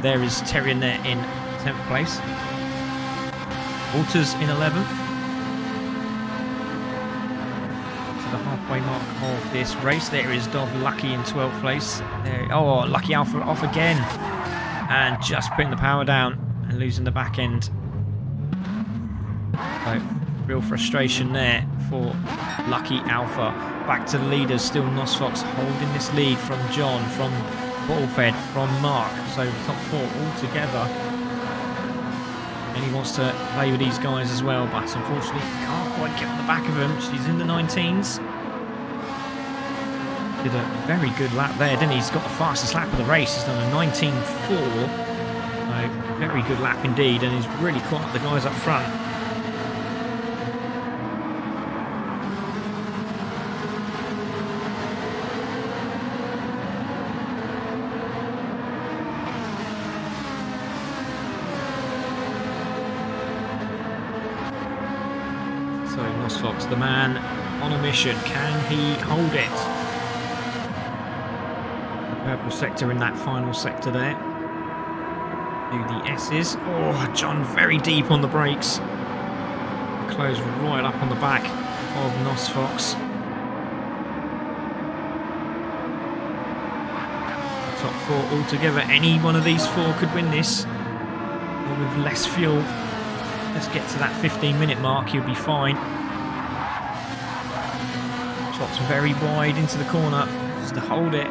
There is Terrian there in 10th place. Waters in 11th. the halfway mark of this race. There is Dog Lucky in 12th place. There, oh, Lucky Alpha off again. And just putting the power down and losing the back end. So, real frustration there for Lucky Alpha. Back to the leaders, still Nosfox holding this lead from John, from Bottlefed, from Mark. So top 4 all together. And he wants to play with these guys as well, but unfortunately can't quite get on the back of him. She's in the 19s. Did a very good lap there, didn't he? He's got the fastest lap of the race. He's done a 19.4. So very good lap indeed, and he's really caught up the guys up front. So Nosfox, the man on a mission, can he hold it? The purple sector in that final sector there. Do the S's. Oh, John very deep on the brakes. Close right up on the back of Nosfox. Top 4 altogether. Any one of these 4 could win this. Or with less fuel. Let's get to that 15-minute mark, he'll be fine. Drops very wide into the corner, just to hold it.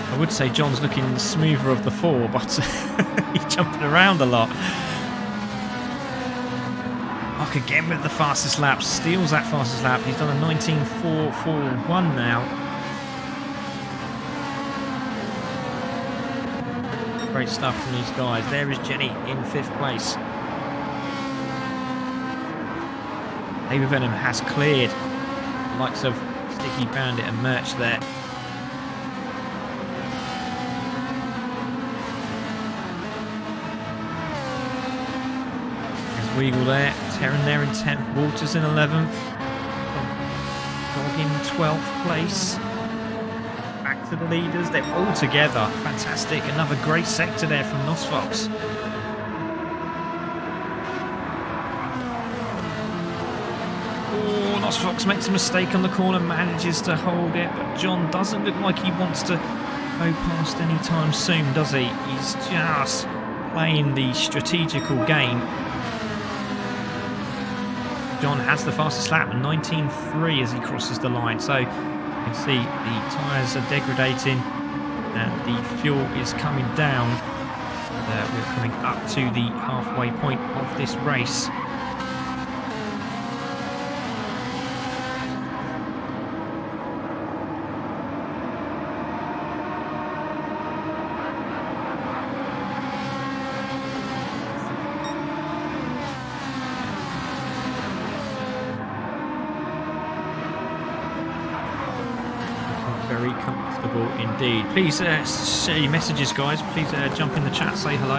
I would say John's looking smoother of the 4, but he's jumping around a lot. Mark again with the fastest lap, steals that fastest lap. He's done a 19.441 now. Great stuff from these guys. There is Jenny in 5th place. Saber Venom has cleared the likes of Sticky Bandit and Merch there. There's Weagle there. Terran there in 10th. Walters in 11th. Dog in 12th place. To the leaders, they're all together. Fantastic. Another great sector there from Nosfox. Oh, Nosfox makes a mistake on the corner, manages to hold it, but John doesn't look like he wants to go past anytime soon, does he? He's just playing the strategical game. John has the fastest lap, 19.3 as he crosses the line. So you can see the tyres are degrading and the fuel is coming down. We're coming up to the halfway point of this race. Very comfortable indeed. Please share your messages, guys. Please jump in the chat, say hello.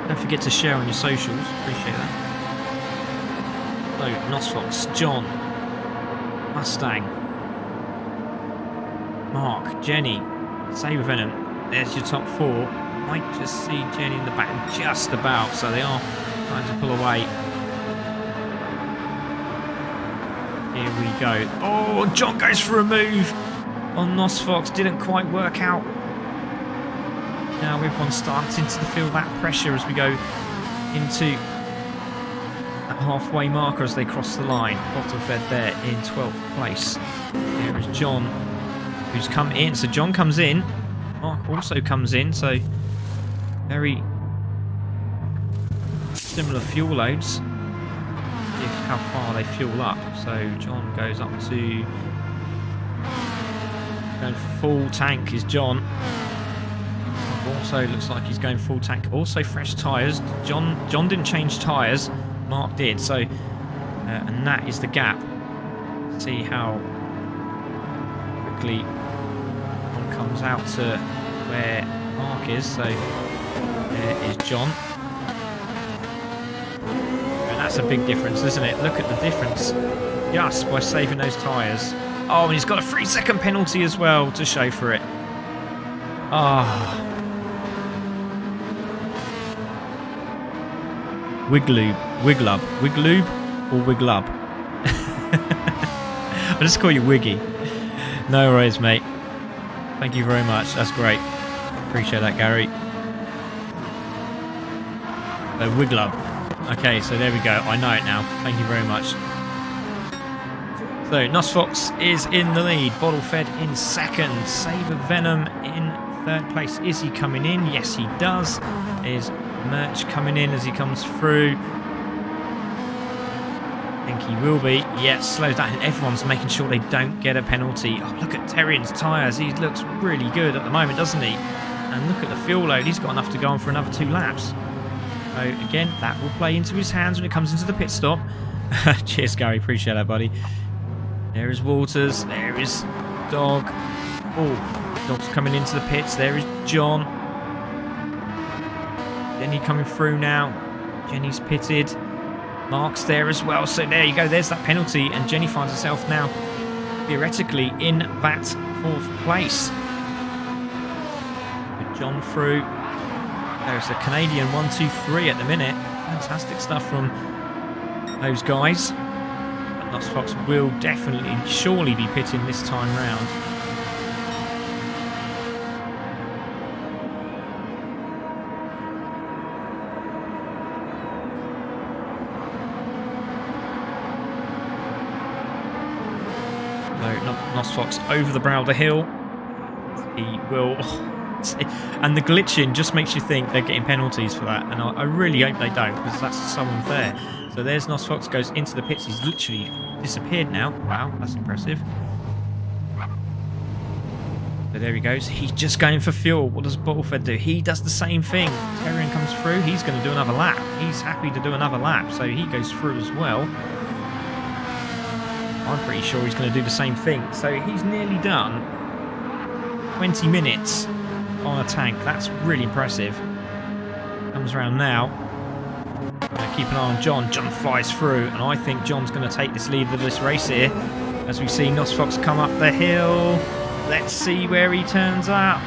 Don't forget to share on your socials. Appreciate that. So, Nosfox, John, Mustang, Mark, Jenny, Saber Venom. There's your top 4. Might just see Jenny in the back just about, so they are trying to pull away. Here we go. Oh, John goes for a move on Nosfox. Didn't quite work out. Now everyone's starting to feel that pressure as we go into that halfway marker as they cross the line. Bottlefed there in 12th place. There is John, who's come in. So John comes in. Mark also comes in. So very similar fuel loads. How far they fuel up. So John goes up to going full tank is John. Also looks like he's going full tank. Also fresh tyres. John didn't change tyres. Mark did. So and that is the gap. See how quickly one comes out to where Mark is. So there is John. That's a big difference, isn't it? Look at the difference just by saving those tyres. Oh, and he's got a 3-second penalty as well to show for it. Ah. Wigloob or Wiglub? I'll just call you Wiggy. No worries, mate. Thank you very much. That's great. Appreciate that, Gary. Wiglub. Okay, so there we go. I know it now. Thank you very much. So, Nosfox is in the lead. Bottlefed in second. Saber Venom in third place. Is he coming in? Yes, he does. Is Merch coming in as he comes through? I think he will be. Yeah, slows down. Everyone's making sure they don't get a penalty. Oh, look at Terrian's tyres. He looks really good at the moment, doesn't he? And look at the fuel load. He's got enough to go on for another 2 laps. So, again, that will play into his hands when it comes into the pit stop. Cheers, Gary. Appreciate that, buddy. There is Walters. There is Dog. Oh, Dog's coming into the pits. There is John. Jenny coming through now. Jenny's pitted. Mark's there as well. So there you go. There's that penalty. And Jenny finds herself now theoretically in that 4th place. With John through. There's a Canadian 1, 2, 3 at the minute. Fantastic stuff from those guys. But Nosfox will definitely, surely be pitting this time round. Nosfox over the brow of the hill. He will. And the glitching just makes you think they're getting penalties for that. And I really hope they don't, because that's so unfair. So there's Nosfox, goes into the pits. He's literally disappeared now. Wow, that's impressive. So there he goes. He's just going for fuel. What does Bottlefed do? He does the same thing. Terrian comes through. He's going to do another lap. He's happy to do another lap. So he goes through as well. I'm pretty sure he's going to do the same thing. So he's nearly done 20 minutes on a tank. That's really impressive. Comes around now. Keep an eye on John. John flies through, and I think John's going to take this lead of this race here. As we see Nosfox come up the hill. Let's see where he turns out.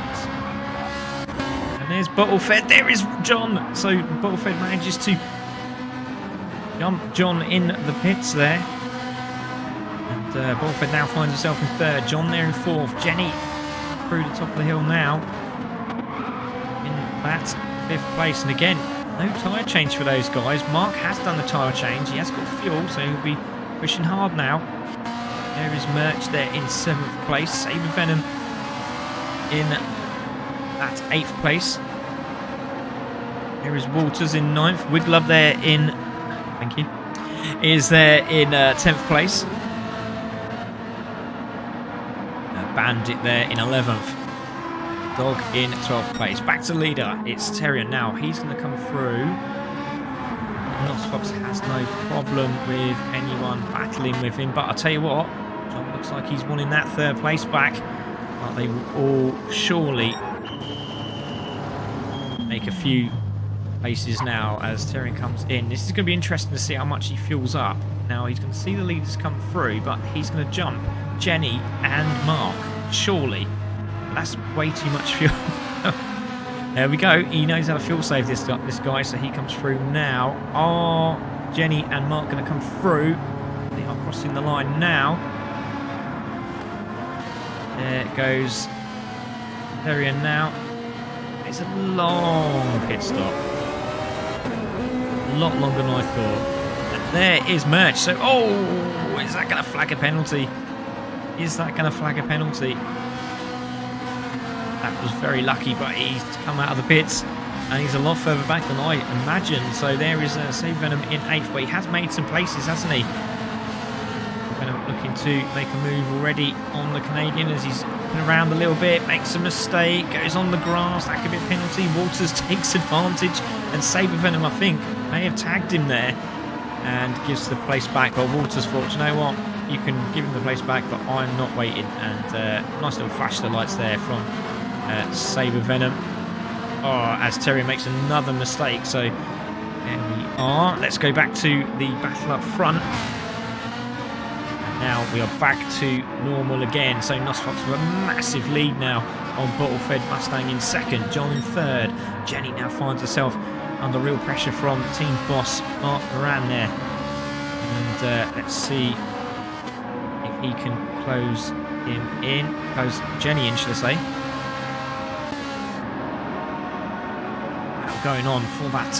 And there's Bottlefed. There is John. So Bottlefed manages to jump John in the pits there. Bottlefed now finds herself in 3rd. John there in 4th. Jenny through the top of the hill now. In that 5th place. And again, no tyre change for those guys. Mark has done the tyre change. He has got fuel, so he'll be pushing hard now. There is Merch there in 7th place. Saber Venom in that 8th place. There is Walters in 9th. Wiglub there in... Thank you. Is there in 10th place. Bandit there in 11th. Dog in 12th place. Back to leader. It's Terrian now. He's going to come through. Nosfox has no problem with anyone battling with him. But I'll tell you what, John looks like he's wanting that 3rd place back. But they will all surely make a few places now as Terrian comes in. This is going to be interesting to see how much he fuels up. Now he's going to see the leaders come through, but he's going to jump Jenny and Mark, surely. That's way too much fuel. There we go. He knows how to fuel save this guy, so he comes through now. Are Jenny and Mark going to come through? They are crossing the line now. There it goes. Terrian now. It's a long pit stop. A lot longer than I thought. And there is Merch. So, oh, is that going to flag a penalty? Is that going to flag a penalty? That was very lucky, but he's come out of the pits and he's a lot further back than I imagined. So there is Saber Venom in 8th, but he has made some places, hasn't he? Venom looking to make a move already on the Canadian as he's looking around a little bit, makes a mistake, goes on the grass. That could be a penalty. Walters takes advantage, and Saber Venom, I think, may have tagged him there and gives the place back. But Walters thought, you know what? You can give him the place back, but I'm not waiting. And nice little flash of lights there from Saber Venom. Oh, as Terrian makes another mistake. So there we are. Let's go back to the battle up front. And now we are back to normal again. So Nosfox with a massive lead now on Bottlefed Mustang in 2nd. John in 3rd. Jenny now finds herself under real pressure from team boss Mark Moran there. And let's see if he can close him in. Close Jenny in, should I say. Battle going on for that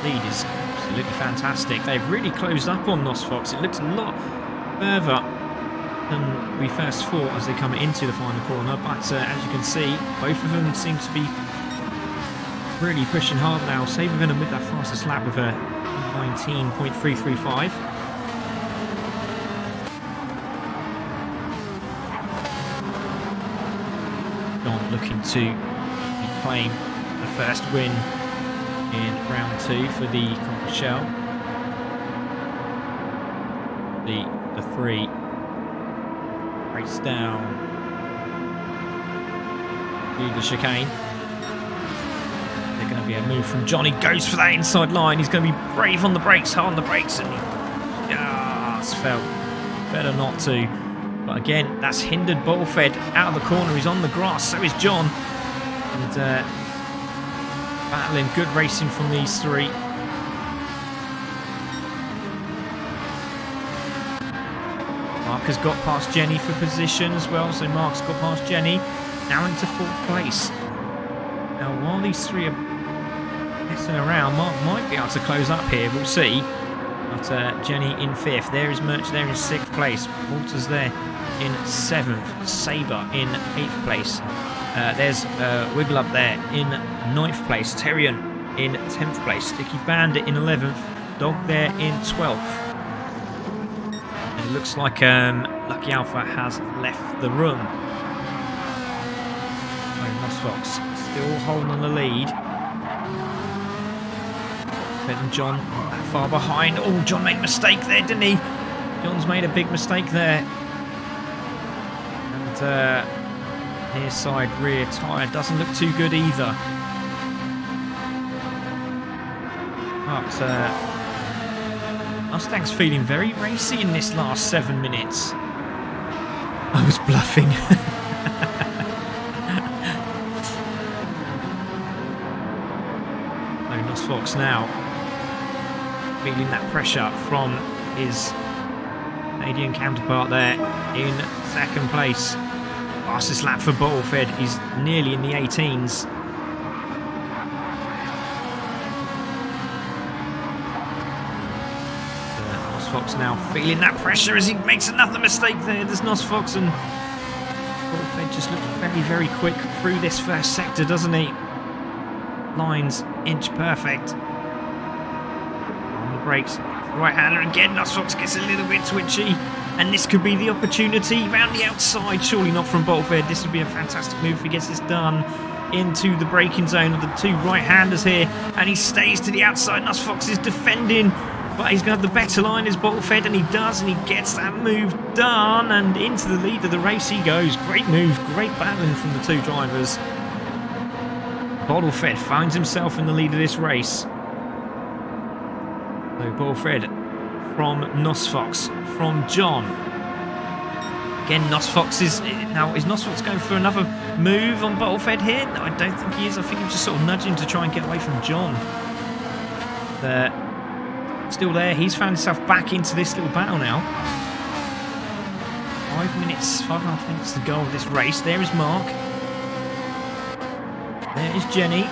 lead is absolutely fantastic. They've really closed up on Nosfox. It looks a lot further than we first thought as they come into the final corner, but as you can see, both of them seem to be really pushing hard now. Sabre Venom with that fastest lap with a 19.335. John looking to reclaim the first win in round 2 for the COPPA Shell. The 3 race down to the chicane. They're going to be a move from John. He goes for that inside line. He's going to be brave on the brakes, hard on the brakes, and he just felt better not to. But again, that's hindered Bottlefed out of the corner. He's on the grass, so is John. And battling, good racing from these 3. Mark has got past Jenny for position as well, so Mark's got past Jenny, now into 4th place. Now, while these 3 are messing around, Mark might be able to close up here, we'll see. But Jenny in 5th, there is Merch there in 6th place, Walters there in 7th, Sabre in 8th place. There's Wiggle Up there in 9th place, Terrian in 10th place, Sticky Bandit in 11th, Dog there in 12th. And it looks like Lucky Alpha has left the room. So Nosfox still holding on the lead. Fed and John not that far behind. Oh, John made a mistake there, didn't he? John's made a big mistake there. And near side rear tyre doesn't look too good either. But Mustang's feeling very racy in this last 7 minutes. I was bluffing. No, Nosfox now feeling that pressure from his Canadian counterpart there in 2nd place. Fastest lap for Bottlefed, he's nearly in the 18s. Nosfox now feeling that pressure as he makes another mistake there. There's Nosfox, and Bottlefed just looks very, very quick through this first sector, doesn't he? Lines inch perfect. On the brakes, right hander again. Nosfox gets a little bit twitchy. And this could be the opportunity round the outside. Surely not from Bottlefed. This would be a fantastic move if he gets this done into the braking zone of the 2 right-handers here. And he stays to the outside. Nosfox is defending, but he's going to have the better line as Bottlefed, and he does, and he gets that move done. And into the lead of the race he goes. Great move, great battling from the 2 drivers. Bottlefed finds himself in the lead of this race. So Bottlefed from Nosfox, from John. Again, Nosfox is Nosfox going for another move on Bottlefed here? No, I don't think he is. I think he's just sort of nudging to try and get away from John. Still there. He's found himself back into this little battle now. 5.5 minutes to go of this race. There is Mark. There is Jenny.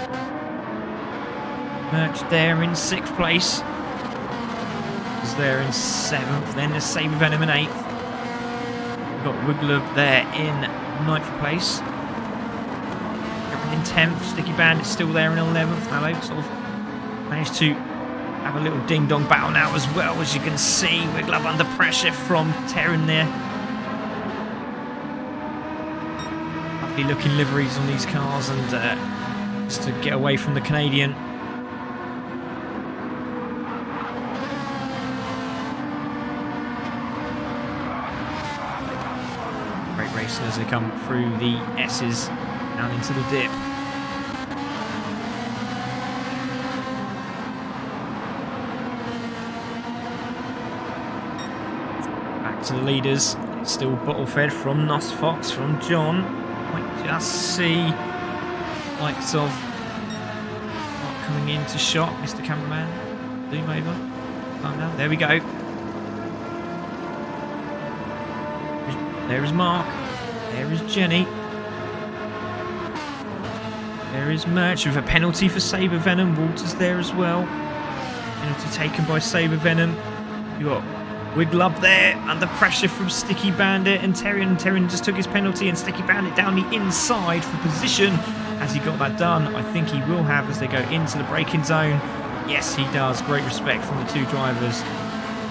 Merch there in 6th place. There in 7th, then there's Sabre Venom in 8th. We've got Wiggler there in 9th place. In 10th, Sticky Bandit still there in 11th. Now they've sort of managed to have a little ding-dong battle now as well, as you can see. Wiggler under pressure from Terran there. Lovely looking liveries on these cars, and just to get away from the Canadian. Racing as they come through the S's down into the dip. Back to the leaders. It's still Bottlefed from Nosfox, from John. Might just see likes of not coming into shot, Mr. Cameraman. Zoom over. Calm down. There we go. There is Mark. There is Jenny. There is Merch with a penalty for Sabre Venom. Walters there as well. Penalty taken by Sabre Venom. You got Wiglub there under pressure from Sticky Bandit and Terrian. Terrian just took his penalty and Sticky Bandit down the inside for position. Has he got that done? I think he will have as they go into the braking zone. Yes, he does. Great respect from the two drivers.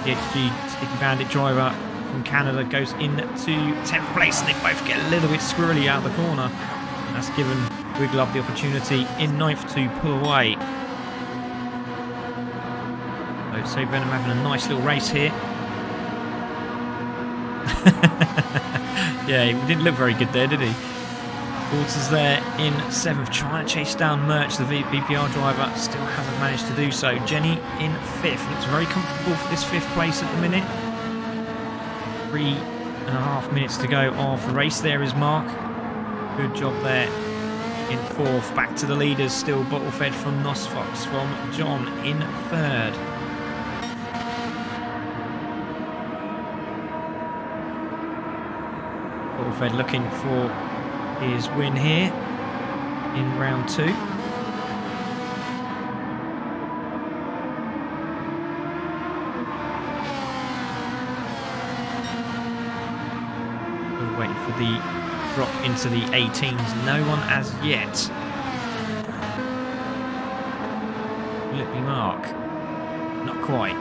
The HG Sticky Bandit driver from Canada goes into 10th place, and they both get a little bit squirrely out of the corner. And that's given Wiglub the opportunity in 9th to pull away. So Venom having a nice little race here. Yeah, he didn't look very good there, did he? Walters there in 7th, trying to chase down Merch, the VPR driver. Still hasn't managed to do so. Jenny in 5th. Looks very comfortable for this 5th place at the minute. 3.5 minutes to go of the race. There is Mark. Good job there in 4th. Back to the leaders. Still bottle fed from Nosfox, from John in 3rd. Bottle fed looking for his win here in round 2. We're waiting for the drop into the 18s. No one as yet. Will it be Mark? Not quite.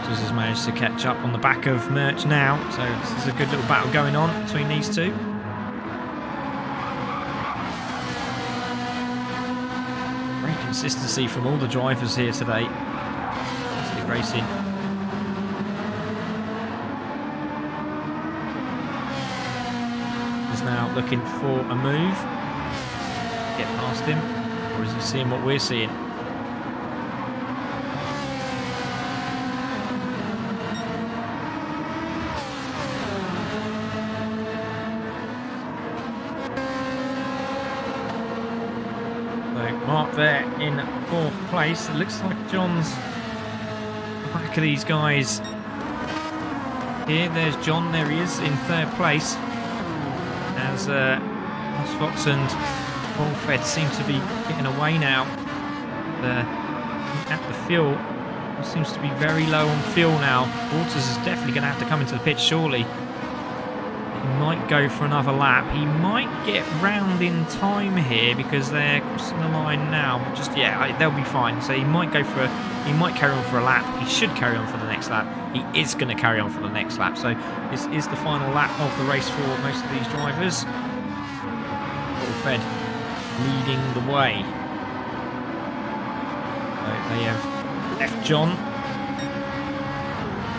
Has managed to catch up on the back of Merch now, so this is a good little battle going on between these two. Great consistency from all the drivers here today. Fantastic racing. Is now looking for a move. Get past him, or is he seeing what we're seeing? Mark there in 4th place. It looks like John's back of these guys here. There's John, there he is in 3rd place. As Fox and Wolfed seem to be getting away now. At the fuel, it seems to be very low on fuel now. Walters is definitely going to have to come into the pit shortly. He might go for another lap. He might get round in time here because they're crossing the line now. But just they'll be fine. So he might go for he might carry on for a lap. He should carry on for the next lap. He is going to carry on for the next lap. So this is the final lap of the race for most of these drivers. Fed leading the way. So they have left John,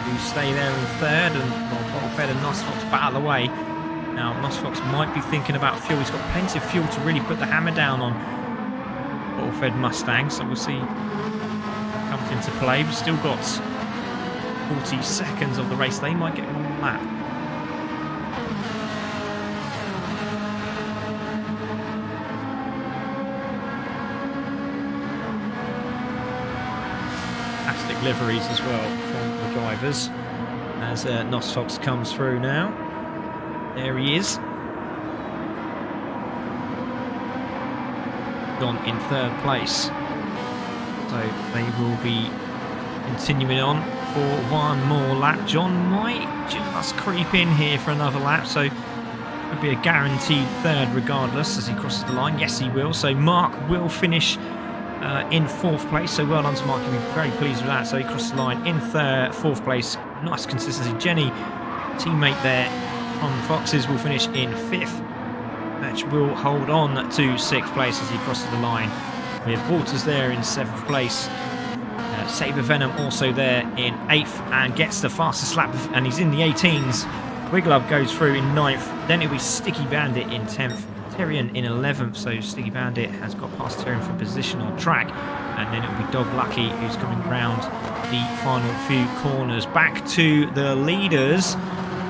who stay there in 3rd, and Bottlefed and Nosfox battle away. Now Nosfox might be thinking about fuel. He's got plenty of fuel to really put the hammer down on Bottlefed Mustang, so we'll see what comes into play. We've still got 40 seconds of the race. They might get one lap. Fantastic liveries as well from the drivers as Nosfox comes through now. There he is. Gone in 3rd place. So they will be continuing on for one more lap. John might just creep in here for another lap, so it'll be a guaranteed 3rd regardless as he crosses the line. Yes, he will. So Mark will finish in 4th place, so well done to Mark. He'll be very pleased with that. So he crossed the line in 4th place. Nice consistency. Jenny, teammate there from the Foxes, will finish in 5th. Match will hold on to 6th place as he crosses the line, with Walters there in 7th place. Sabre Venom also there in 8th and gets the fastest lap, and he's in the 18s. Wiglub goes through in 9th. Then it'll be Sticky Bandit in 10th. Terrian in 11th, so Sticky Bandit has got past Terrian for position on track, and then it'll be Dog Lucky who's coming round the final few corners. Back to the leaders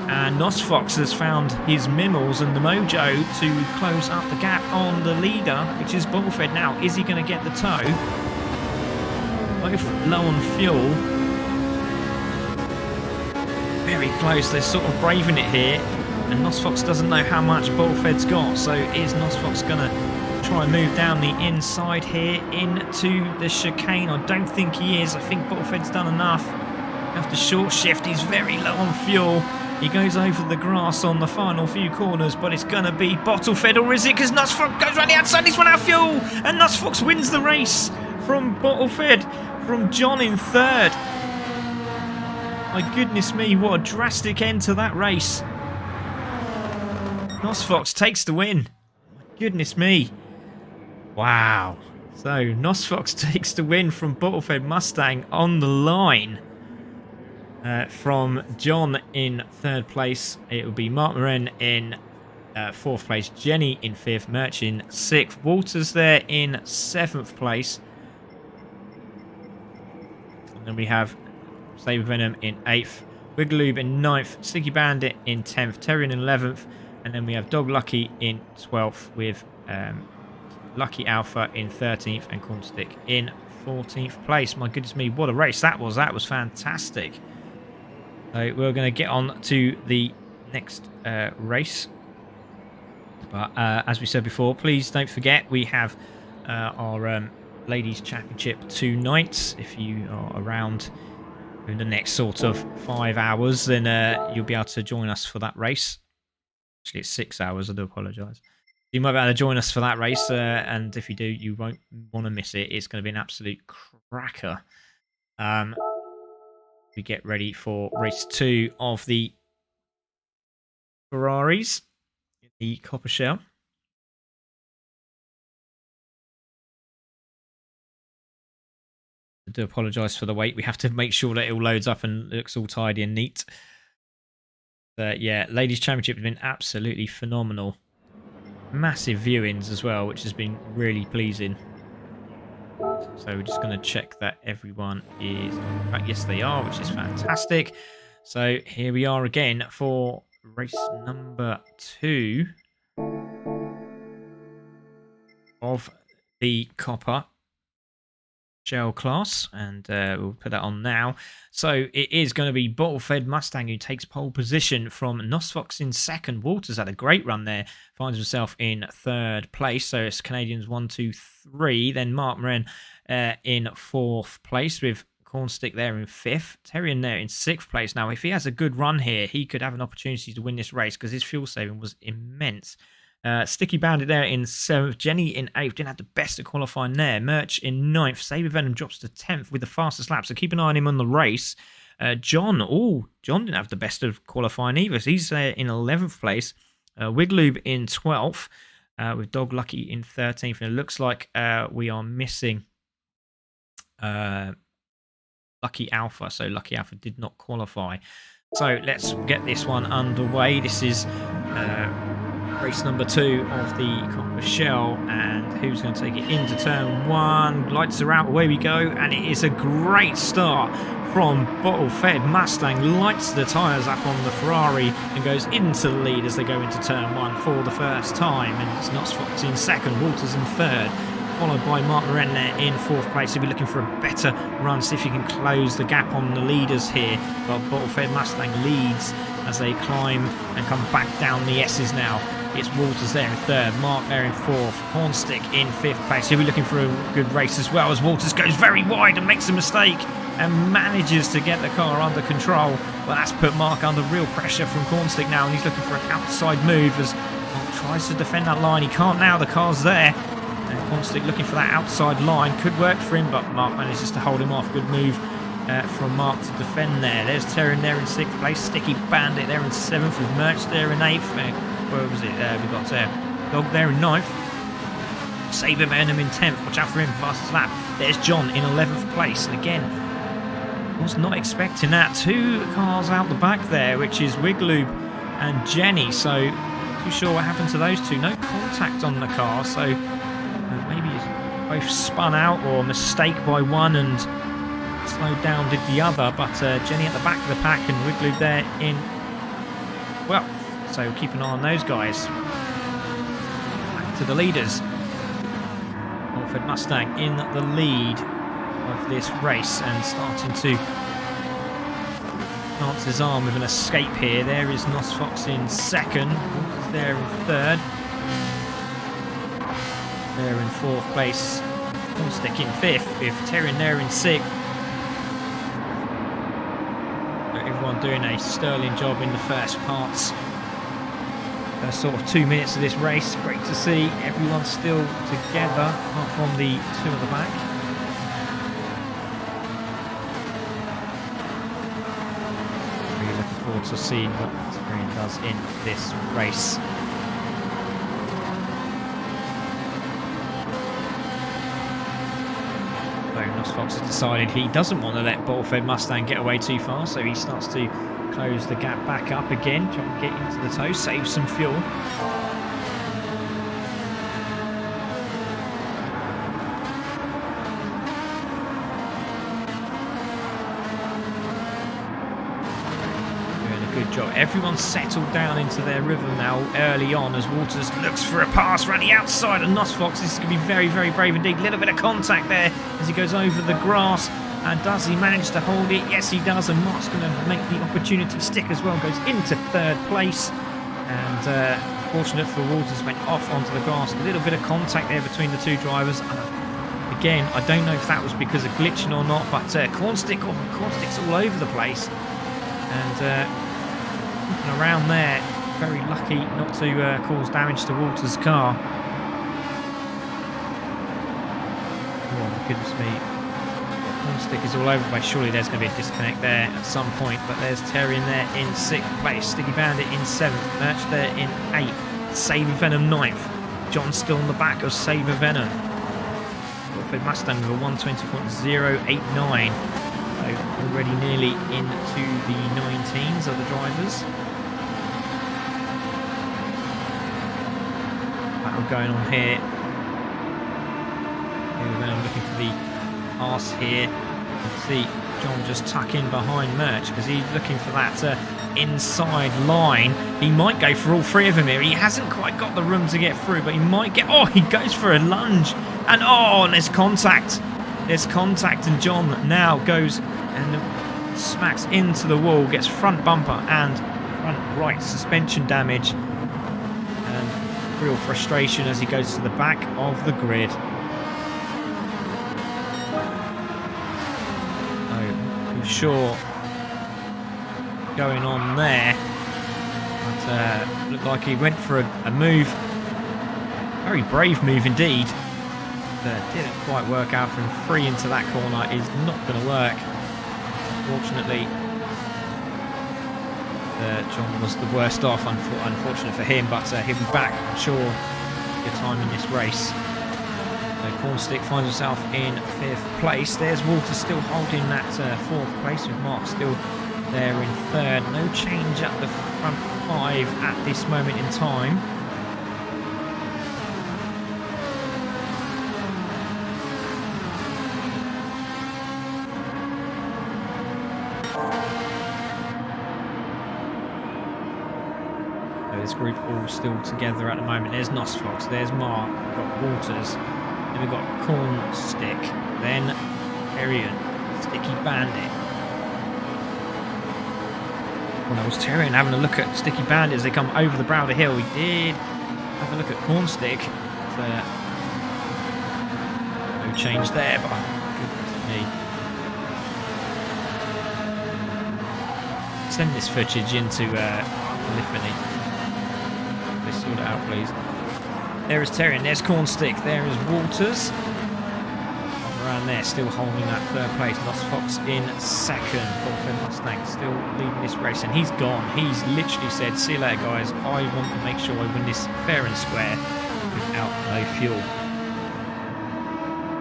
And Nosfox has found his Mimmels and the mojo to close up the gap on the leader, which is Bottlefed now. Is he going to get the toe? Both low on fuel. Very close. They're sort of braving it here. And Nosfox doesn't know how much Bottlefed's got. So is Nosfox going to try and move down the inside here into the chicane? I don't think he is. I think Bottlefed's done enough. After short shift, he's very low on fuel. He goes over the grass on the final few corners, but it's going to be Bottlefed, or is it? Because Nosfox goes around the outside, he's run out of fuel, and Nosfox wins the race from Bottlefed, from John in third. My goodness me, what a drastic end to that race. Nosfox takes the win. My goodness me. Wow. So Nosfox takes the win from Bottlefed Mustang on the line. From John in third place, it will be Mark Moran in fourth place, Jenny in fifth, Merch in sixth, Walters there in seventh place. And then we have Saber Venom in eighth, Wigloob in ninth, Sticky Bandit in 10th, Terrian in 11th, and then we have Dog Lucky in 12th with Lucky Alpha in 13th and Cornstick in 14th place. My goodness me, what a race that was. That was fantastic. So we're going to get on to the next race. But as we said before, please don't forget we have our Ladies Championship tonight. If you are around in the next sort of 5 hours, then you'll be able to join us for that race. Actually, it's 6 hours. I do apologise. You might be able to join us for that race, and if you do, you won't want to miss it. It's going to be an absolute cracker. We get ready for race 2 of the Ferraris, the Coppa Shell. I do apologise for the wait. We have to make sure that it all loads up and looks all tidy and neat. Yeah, Ladies Championship has been absolutely phenomenal. Massive viewings as well, which has been really pleasing. So we're just going to check that everyone is on track. Yes, they are, which is fantastic. So here we are again for race number 2 of the Coppa Shell class, and we'll put that on now. So it is going to be Bottlefed Mustang who takes pole position from Nosfox in second. Walters had a great run there, finds himself in third place. So it's Canadians 1, 2, 3. Then Mark Moran in fourth place with Cornstick there in fifth. Terrian there in sixth place. Now, if he has a good run here, he could have an opportunity to win this race because his fuel saving was immense. Sticky Bandit there in 7th, Jenny in 8th, didn't have the best of qualifying there. Merch in 9th, Saber Venom drops to 10th with the fastest lap, so keep an eye on him on the race. John didn't have the best of qualifying either, so he's in 11th place. Wigloob in 12th, with Dog Lucky in 13th, and it looks like we are missing Lucky Alpha, so Lucky Alpha did not qualify. So let's get this one underway. This is race number 2 of the Coppa Shell, and who's going to take it into turn 1? Lights are out, away we go, and it is a great start from Bottlefed Mustang. Lights the tyres up on the Ferrari and goes into the lead as they go into turn 1 for the first time. And it's Nosfox in second, Walters in third, followed by Mark Moran there in fourth place. He'll be looking for a better run, see if he can close the gap on the leaders here. But Bottlefed Mustang leads as they climb and come back down the S's now. It's Walters there in third, Mark there in fourth, Cornstick in fifth place. He'll be looking for a good race as well as Walters goes very wide and makes a mistake and manages to get the car under control. Well, that's put Mark under real pressure from Cornstick now, and he's looking for an outside move as Mark tries to defend that line. He can't now, the car's there. And Cornstick looking for that outside line. Could work for him, but Mark manages to hold him off. Good move from Mark to defend there. There's Terran there in 6th place. Sticky Bandit there in 7th with Merch there in 8th. Where was it? We've got Dog there in 9th. Saber Venom in 10th. Watch out for him, fastest lap. There's John in 11th place. And again, was not expecting that. 2 cars out the back there, which is Wigloob and Jenny. So, not too sure what happened to those two. No contact on the car. So, maybe both spun out or mistake by one and slowed down did the other. But Jenny at the back of the pack and Wigloob there in 12th. So keep an eye on those guys. Back to the leaders. Alfred Mustang in the lead of this race and starting to chance his arm with an escape here. There is Nos Fox in second. Walters there in third. There in fourth place. Stick in fifth with Terrian there in sixth. Everyone doing a sterling job in the first parts. First sort of 2 minutes of this race. Great to see everyone still together apart from the two at the back. Really looking forward to seeing what Terrian does in this race. Nos Fox has decided he doesn't want to let Bottlefed Mustang get away too far, so he starts to close the gap back up again, trying to get into the toe, save some fuel. Doing a good job. Everyone's settled down into their rhythm now early on as Walters looks for a pass around the outside of Nos Fox. This is going to be very, very brave indeed. A little bit of contact there as he goes over the grass. And does he manage to hold it? Yes, he does. And Mark's going to make the opportunity stick as well. Goes into third place. And fortunate for Walters, went off onto the grass. A little bit of contact there between the two drivers. Again, I don't know if that was because of glitching or not, but Cornstick's all over the place. And around there, very lucky not to cause damage to Walters' car. Oh, goodness me. Stick is all over the place. Surely there's going to be a disconnect there at some point, but there's Terrian there in 6th place, Sticky Bandit in 7th, Merch there in 8th, Saber Venom 9th, John still on the back of Saber Venom. Alfred Mustang with a 120.089, so already nearly into the 19s of the drivers. Battle going on here. Venom looking for the pass here. See John just tuck in behind Merch because he's looking for that inside line. He might go for all three of them here. He hasn't quite got the room to get through, but he might get... Oh, he goes for a lunge. And and there's contact. There's contact, and John now goes and smacks into the wall, gets front bumper and front right suspension damage. And real frustration as he goes to the back of the grid. Sure going on there, but looked like he went for a move, very brave move indeed. Didn't quite work out from free into that corner. Is not going to work, unfortunately. John was the worst off, unfortunate for him, but he'll be back, I'm sure, good time in this race. Cornstick finds himself in 5th place. There's Walter still holding that 4th place, with Mark still there in 3rd. No change at the front 5 at this moment in time. So this group all still together at the moment. There's Nos Fox, there's Mark, we've got Walters. Then we've got Cornstick, then Terrian, Sticky Bandit. Well, that was Terrian having a look at Sticky Bandit as they come over the brow of the hill. We did have a look at Cornstick. No change there, but goodness me. Send this footage into Polyphony. Please sort it out, please. There is Terrian, there's Cornstick, there is Walters. Around there, still holding that 3rd place. Nos Fox in 2nd. Bottlefed Mustang still leading this race, and he's gone. He's literally said, see you later, guys. I want to make sure I win this fair and square without no fuel.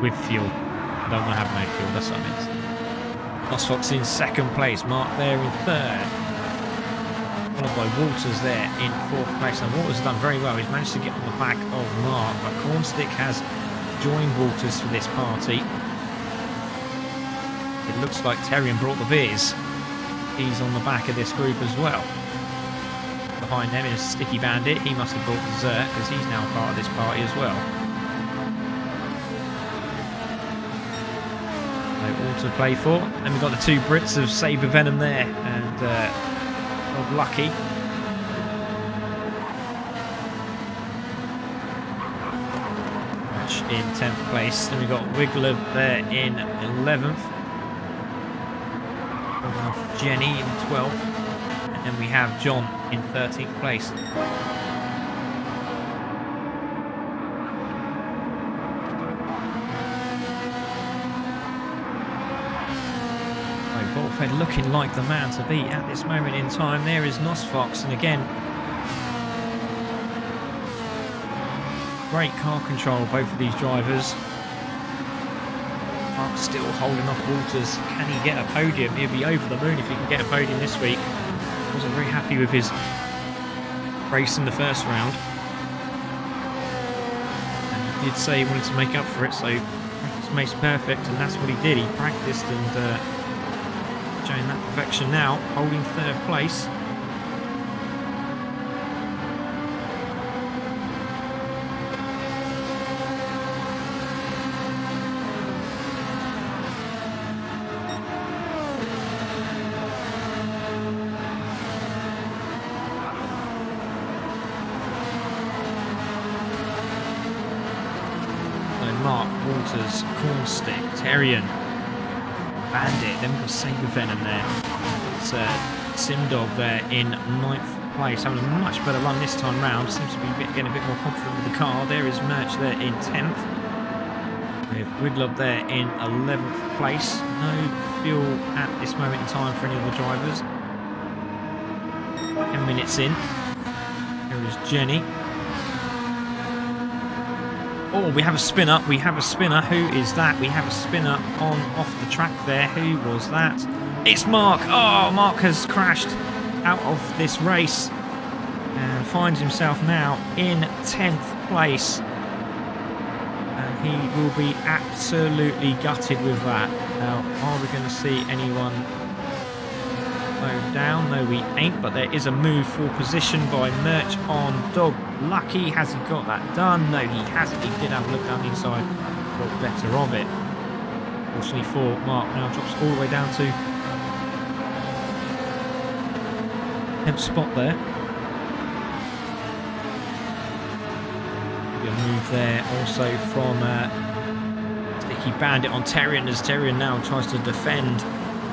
With fuel. I don't want to have no fuel, that's what I meant. Nos Fox in 2nd place. Mark there in 3rd. Followed by Walters there in 4th place. And Walters has done very well. He's managed to get on the back of Mark, but Cornstick has joined Walters for this party. It looks like Terrian brought the beers. He's on the back of this group as well. behind them is Sticky Bandit. He must have brought dessert because he's now part of this party as well. So all to play for. And we've got the two Brits of Saber Venom there and Bob Lucky. In 10th place. Then we've got Wiggler there in 11th. Jenny in 12th. And then we have John in 13th place. So Boltfed looking like the man to beat at this moment in time. There is Nosfox, and again, great car control, both of these drivers. Mark's still holding off Walters. Can he get a podium? He'll be over the moon if he can get a podium this week. Wasn't very happy with his race in the first round. And he did say he wanted to make up for it, so practice makes perfect, and that's what he did. He practiced and showing that perfection now, holding 3rd place. Mark, Walters, Cornstick, Terrian, Bandit, then we've got Saber Venom there. It's Simdog there in 9th place, having a much better run this time round. Seems to be getting a bit more confident with the car. There is Merch there in 10th. We have Wiglub there in 11th place. No fuel at this moment in time for any of the drivers. 10 minutes in. There is Jenny. Oh, we have a spinner. We have a spinner. Who is that? We have a spinner on off the track there. Who was that? It's Mark. Oh, Mark has crashed out of this race and finds himself now in 10th place. And he will be absolutely gutted with that. Now, are we going to see anyone slow down? No, we ain't. But there is a move for position by Merch on Dog Lucky. Has he got that done? No, he hasn't. He did have a look down the inside, got better of it. Fortunately for Mark, now drops all the way down to 10th spot there. Maybe a move there also from Sticky Bandit on Terrian, as Terrian now tries to defend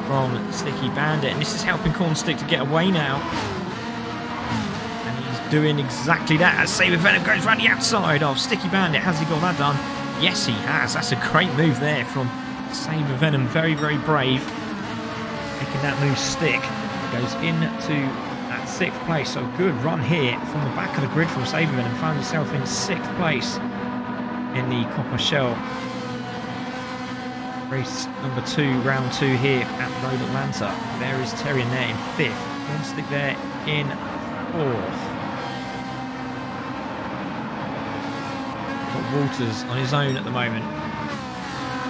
from Sticky Bandit, and this is helping Cornstick to get away now. Doing exactly that as Saber Venom goes around the outside of Sticky Bandit. Has he got that done? Yes, he has. That's a great move there from Saber Venom. Very, very brave. Making that move stick. Goes into that 6th place. So good run here from the back of the grid from Saber Venom. Found himself in 6th place in the Coppa Shell race number 2, round 2 here at Road Atlanta. There is Terrian there in 5th. Cornstick there in 4th. Walters on his own at the moment.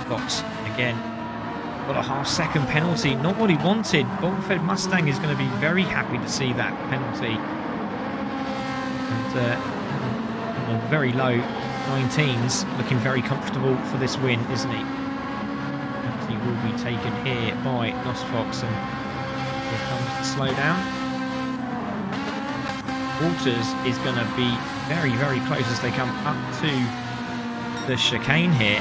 Fox again got a half-second penalty, not what he wanted. Boltfed Mustang is going to be very happy to see that penalty. And on very low 19s, looking very comfortable for this win, isn't he? Penalty will be taken here by Nosfox, and here comes the slowdown. Walters is going to be very, very close as they come up to the chicane here.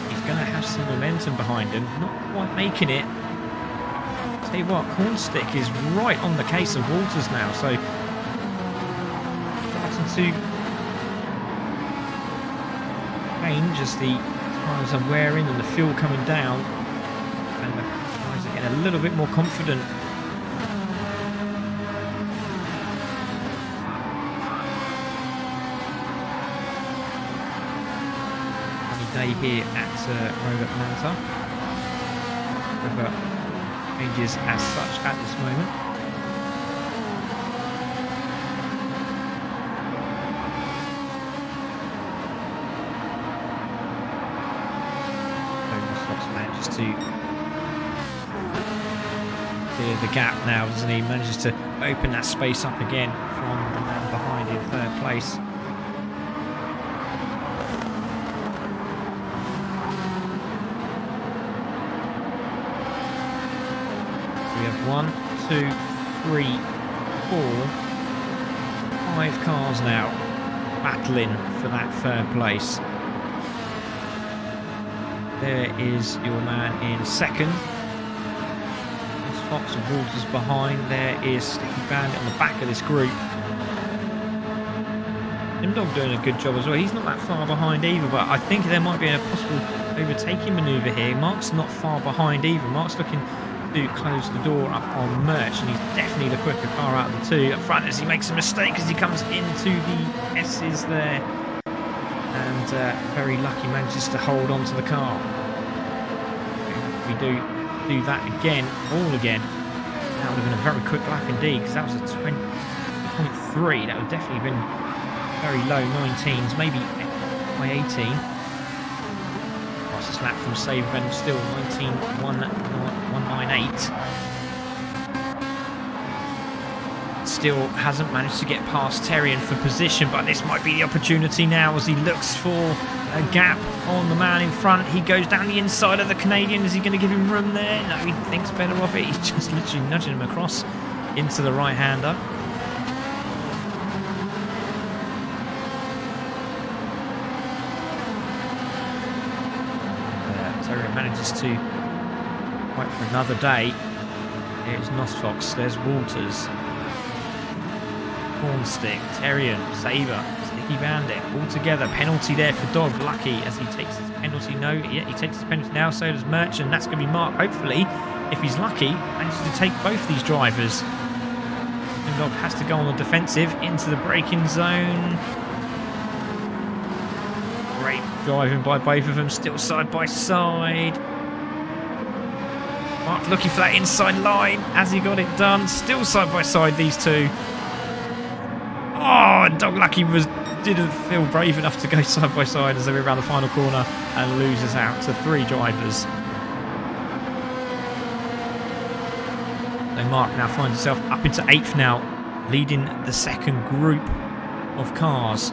He's going to have some momentum behind him, not quite making it. Tell you what, Cornstick is right on the case of Walters now, so starting to change as the tyres are wearing and the fuel coming down, and the guys are getting a little bit more confident. Day here at Road Atlanta. Weather changes as such at this moment. So Fox manages to clear of the gap now, doesn't he? Manages to open that space up again from the man behind in third place. We have 1, 2, 3, 4, 5 cars now battling for that third place. There is your man in second. There's Fox and Walters behind. There is Sticky Bandit on the back of this group. Nimdog doing a good job as well. He's not that far behind either, but I think there might be a possible overtaking manoeuvre here. Mark's not far behind either. Mark's looking to close the door up on Merch, and he's definitely the quicker car out of the two. Up front as he makes a mistake as he comes into the S's there. And very lucky manages to hold on to the car. If we do that again, all again, that would have been a very quick lap indeed, because that was a 20.3. That would have definitely been very low 19s, maybe by 18. Fastest lap from Saber Venom still 19.198. Still hasn't managed to get past Terrian for position, but this might be the opportunity now as he looks for a gap on the man in front. He goes down the inside of the Canadian. Is he going to give him room there? No, he thinks better of it. He's just literally nudging him across into the right-hander. Terrian manages to fight for another day. Here's Nosfox, there's Walters. Cornstick, Terrian, Saber, Sticky Bandit, all together. Penalty there for Dog. Lucky as he takes his penalty. No, yeah, he takes his penalty now. So does Merch, and that's going to be Mark. Hopefully, if he's lucky, manages to take both these drivers. And Dog has to go on the defensive into the braking zone. Great driving by both of them. Still side by side. Mark looking for that inside line. Has he got it done? Still side by side, these two. Oh, Dog Lucky didn't feel brave enough to go side by side as they were around the final corner and loses out to 3 drivers. So Mark now finds himself up into 8th now, leading the second group of cars.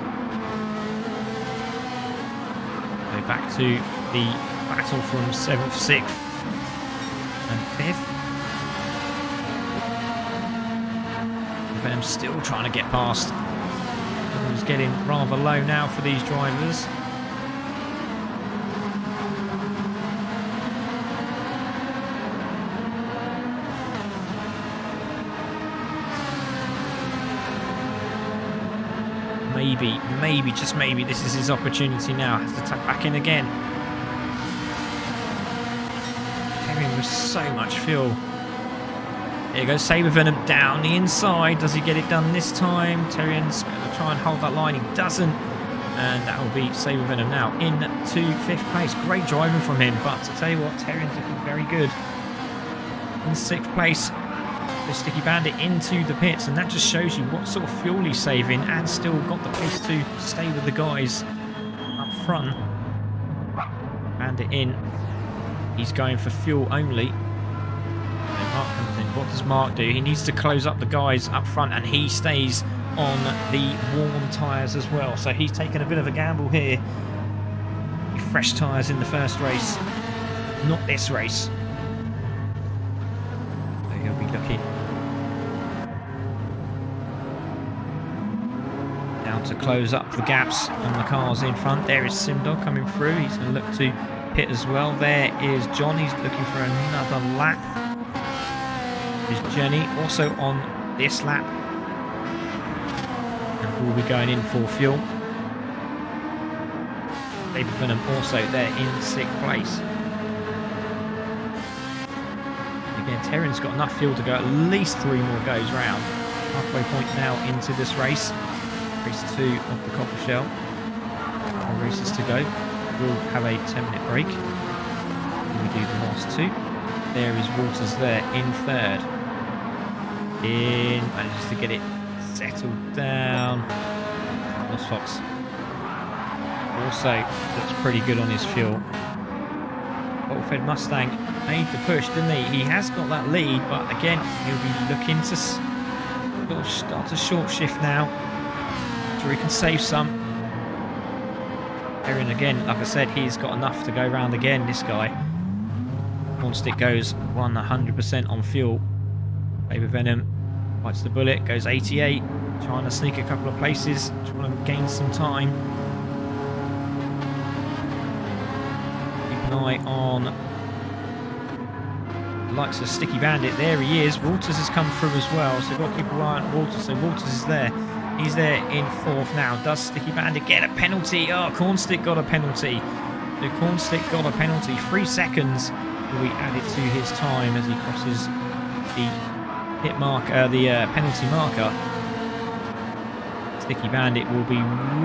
So back to the battle from 7th, 6th and 5th. Venom still trying to get past. It's getting rather low now for these drivers. Maybe, just maybe, this is his opportunity now. Has to tuck back in again. Giving with so much fuel. Here goes Saber Venom down the inside. Does he get it done this time? Terrian's going to try and hold that line. He doesn't. And that will be Saber Venom now into 5th place. Great driving from him. But to tell you what, Terrian's looking very good. In 6th place, the Sticky Bandit into the pits. And that just shows you what sort of fuel he's saving and still got the pace to stay with the guys up front. Bandit in. He's going for fuel only. Mark comes in. What does Mark do? He needs to close up the guys up front, and he stays on the warm tyres as well. So he's taken a bit of a gamble here. Fresh tyres in the first race, not this race. So he'll be looking now to close up the gaps on the cars in front. There is Simdog coming through. He's going to look to pit as well. There is John. He's looking for another lap. Is Jenny also on this lap, and will be going in for fuel. Saber Venom also there in 6th place. Again, Terrian's got enough fuel to go at least 3 more goes round. Halfway point now into this race. Race 2 of the Copper Shell. 4 races to go. We'll have a 10-minute break. We do the last 2. There is Walters there in 3rd. Manages to get it settled down. Lost Fox also looks pretty good on his fuel. Bottle-fed Mustang made the push, didn't he? He has got that lead, but again, he'll be looking to sort of start a short shift now. So he can save some. Aaron again, like I said, he's got enough to go round again, this guy. Cornstick goes 100% on fuel. Saber Venom bites the bullet, goes 88, trying to sneak a couple of places, trying to gain some time. Keep an eye on the likes of Sticky Bandit. There he is. Walters has come through as well, so we've got to keep an eye on Walters. So Walters is there. He's there in 4th now. Does Sticky Bandit get a penalty? Oh, Cornstick got a penalty. So Cornstick got a penalty. 3 seconds will be added to his time as he crosses the hit marker, the penalty marker. Sticky Bandit will be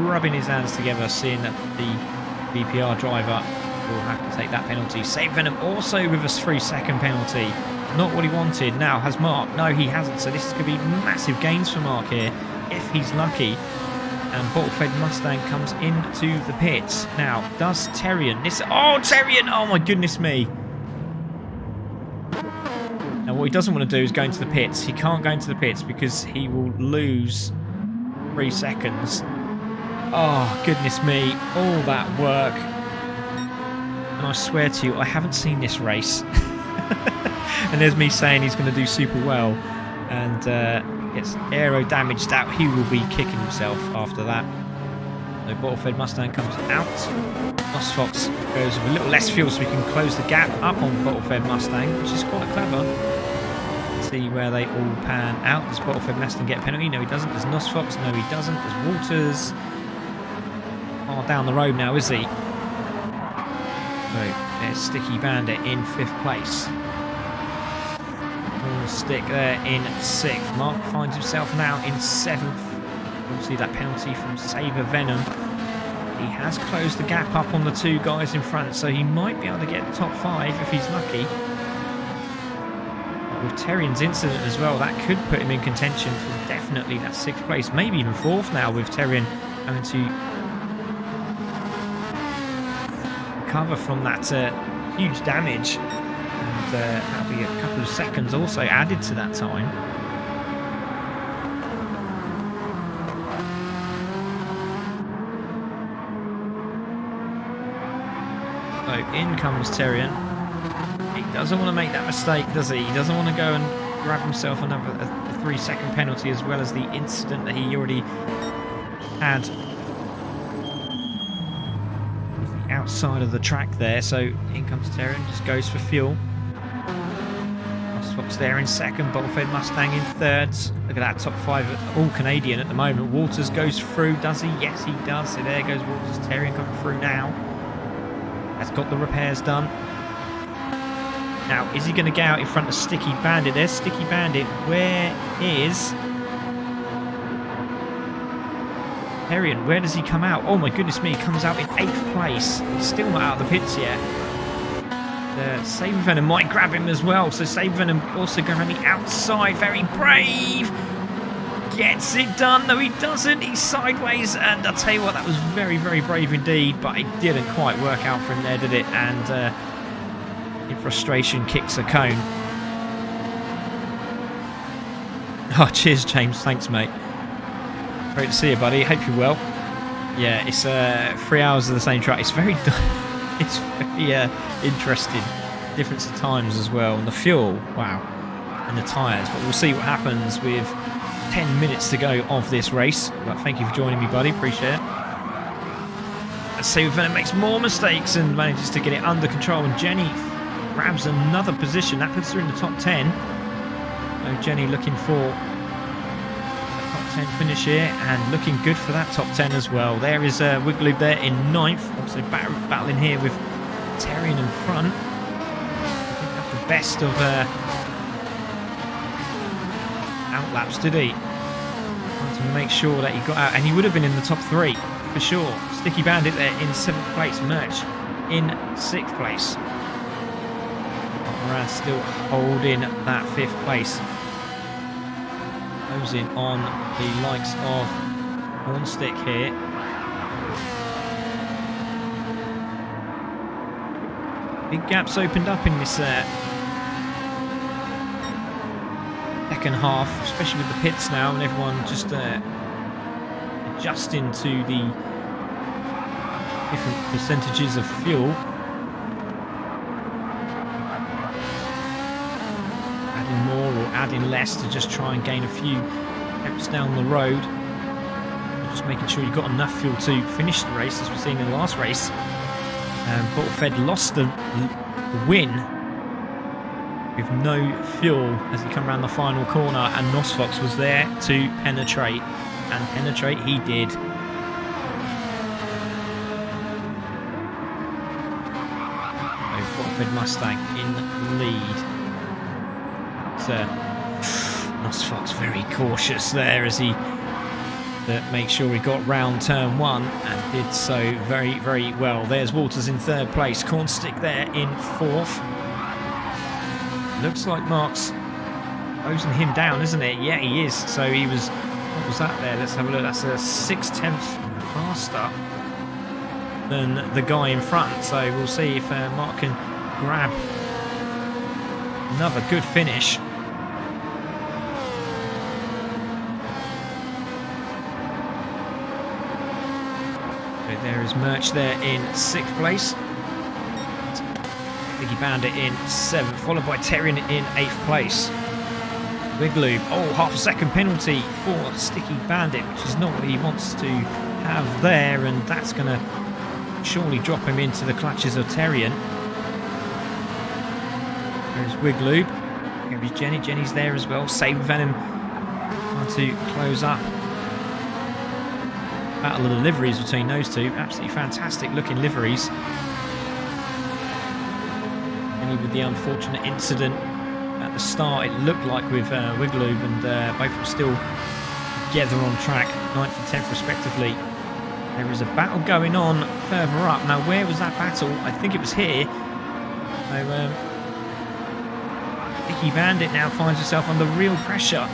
rubbing his hands together, seeing that the VPR driver will have to take that penalty. Saber Venom also with a 3-second penalty. Not what he wanted. Now, has Mark? No, he hasn't. So this is going to be massive gains for Mark here, if he's lucky. And Bottle-fed Mustang comes into the pits. Now, does Terrian? Oh, Terrian! Oh my goodness me! Now, what he doesn't want to do is go into the pits. He can't go into the pits because he will lose 3 seconds. Oh, goodness me. All that work. And I swear to you, I haven't seen this race. And there's me saying he's going to do super well. And gets aero damaged out. He will be kicking himself after that. So Bottle-fed Mustang comes out. Nos Fox goes with a little less fuel so we can close the gap up on Bottle-fed Mustang, which is quite clever. Let's see where they all pan out. Does Bottle-fed Mustang get a penalty? No, he doesn't. Does Nos Fox? No, he doesn't. Does Walters? Oh, down the road now, is he? So there's Sticky Bandit in 5th place. Stick there in 6th. Mark finds himself now in 7th. We'll see that penalty from Saber Venom. He has closed the gap up on the 2 guys in front, so he might be able to get the top 5 if he's lucky. But with Terrian's incident as well, that could put him in contention for definitely that 6th place, maybe even 4th now, with Terrian having to recover from that huge damage. That'll be a couple of seconds also added to that time. So in comes Terrian. He doesn't want to make that mistake, does he? He doesn't want to go and grab himself another 3-second penalty, as well as the incident that he already had outside of the track there. So in comes Terrian, just goes for fuel. Fox there in 2nd, Bottle-fed Mustang in 3rd. Look at that top 5, all Canadian at the moment. Walters goes through, does he? Yes, he does. So there goes Walters. Terrian coming through now. Has got the repairs done. Now, is he going to get out in front of Sticky Bandit? There's Sticky Bandit. Where is Terrian? Where does he come out? Oh my goodness me, he comes out in 8th place. He's still not out of the pits yet. Saber Venom might grab him as well, so Saber Venom also going around the outside, very brave, gets it done. No, he doesn't, he's sideways, and I'll tell you what, that was very, very brave indeed, but it didn't quite work out for him there, did it? And in frustration kicks a cone. Oh, cheers James, thanks mate, great to see you buddy, hope you're well. Yeah, it's 3 hours of the same track. It's very it's very interesting. Difference of times as well. And the fuel, wow. And the tyres. But we'll see what happens with 10 minutes to go of this race. But thank you for joining me, buddy. Appreciate it. Let's see if Venom makes more mistakes and manages to get it under control. And Jenny grabs another position. That puts her in the top 10. So Jenny looking for top 10 finish here, and looking good for that top 10 as well. There is Wiggly there in 9th, also battling here with Terrian in front. I think that's the best of outlaps, did he? Trying to make sure that he got out, and he would have been in the top 3 for sure. Sticky Bandit there in 7th place, Merch in 6th place. Moran still holding that 5th place. Closing on the likes of Hornstick here. Big gaps opened up in this second half, especially with the pits now and everyone just adjusting to the different percentages of fuel. Adding more or adding less to just try and gain a few steps down the road. Just making sure you've got enough fuel to finish the race, as we've seen in the last race. Bottlefed lost the win with no fuel as he come around the final corner, and Nosfox was there to penetrate, and penetrate he did. Bottlefed Mustang in lead. Nosfox very cautious there as he make sure he got round turn 1 and did so very, very well. There's Walters in 3rd place, Cornstick there in 4th. Looks like Mark's closing him down, isn't it? Yeah, he is. So he was, what was that there? Let's have a look. That's a 6/10 faster than the guy in front. So we'll see if Mark can grab another good finish. There is Merch there in 6th place. Biggie Bandit in 7th, followed by Terrian in 8th place. Wigloop, half a second penalty for Sticky Bandit, which is not what he wants to have there, and that's going to surely drop him into the clutches of Terrian. There's Wigloop. There's Jenny. Jenny's there as well. Saber Venom trying to close up. Battle of the liveries between those two. Absolutely fantastic looking liveries. And with the unfortunate incident at the start, it looked like with Wigloop, and both were still together on track, 9th and 10th respectively. There is a battle going on further up. Now, where was that battle? I think it was here. So, Sticky Bandit now finds herself under real pressure.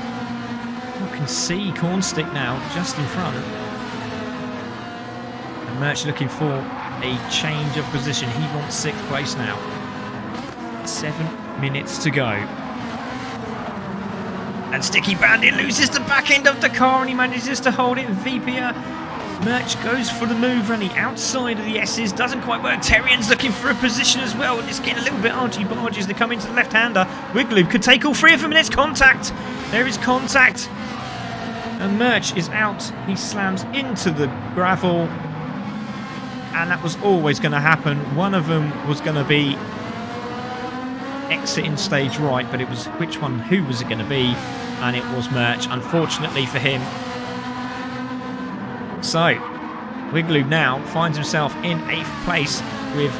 You can see Cornstick now just in front. Merch looking for a change of position. He wants 6th place now. 7 minutes to go. And Sticky Bandit loses the back end of the car, and he manages to hold it. Vipia Merch goes for the move on the outside of the S's. Doesn't quite work. Terrian's looking for a position as well, and it's getting a little bit argy-bargy as they come into the left-hander. Wigloop could take all 3 of them, and it's contact. There is contact. And Merch is out. He slams into the gravel. And that was always going to happen. One of them was going to be exiting stage right, but it was who was it going to be? And it was Merch, unfortunately for him. So, Wigloop now finds himself in 8th place with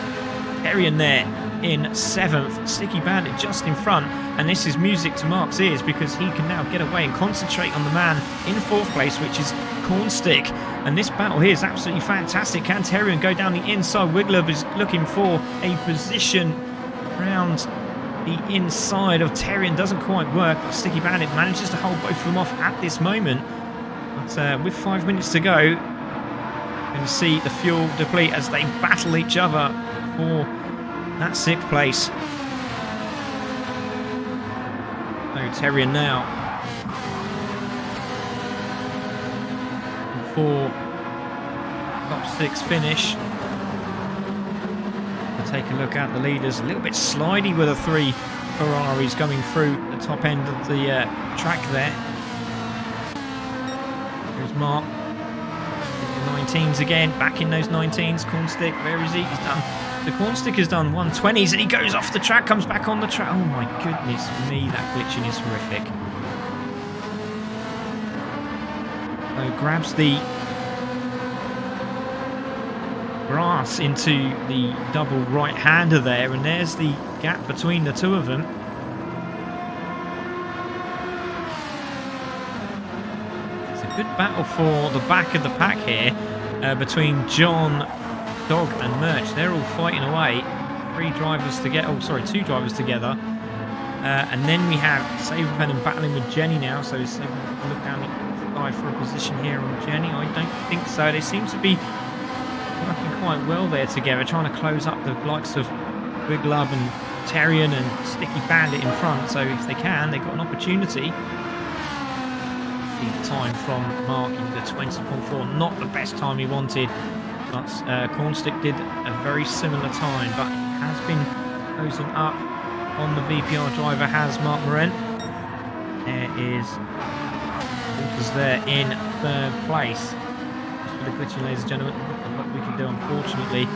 Terrian there in 7th. Sticky Bandit just in front, and this is music to Mark's ears because he can now get away and concentrate on the man in 4th place, which is Cornstick. And this battle here is absolutely fantastic. Can Terrian go down the inside? Wigloop is looking for a position around the inside of Terrian. Doesn't quite work, but Sticky Bandit manages to hold both of them off at this moment. But with 5 minutes to go, you can see the fuel deplete as they battle each other for that 6th place. So Terrian now for top 6 finish. We'll take a look at the leaders. A little bit slidey with the 3 Ferraris coming through the top end of the track there. There's Mark. 19s again, back in those 19s. Cornstick, where is he? He's done. The Cornstick has done 120s and he goes off the track, comes back on the track. Oh my goodness me, that glitching is horrific. So grabs the grass into the double right-hander there, and there's the gap between the two of them. It's a good battle for the back of the pack here between John, Dog and Merch. They're all fighting away. 2 drivers together. And then we have Sabervenom battling with Jenny now. So Sabervenom look down the side for a position here on Jenny. I don't think so. They seem to be working quite well there together, trying to close up the likes of Wiglub and Terrian and Sticky Bandit in front, so if they can, they've got an opportunity. The time from Mark in the 20.4, not the best time he wanted, but Cornstick did a very similar time, but he has been closing up on the VPR driver, has Mark Moren. There is Walters there in 3rd place. Just for the glitching, ladies and gentlemen, not what we can do, unfortunately.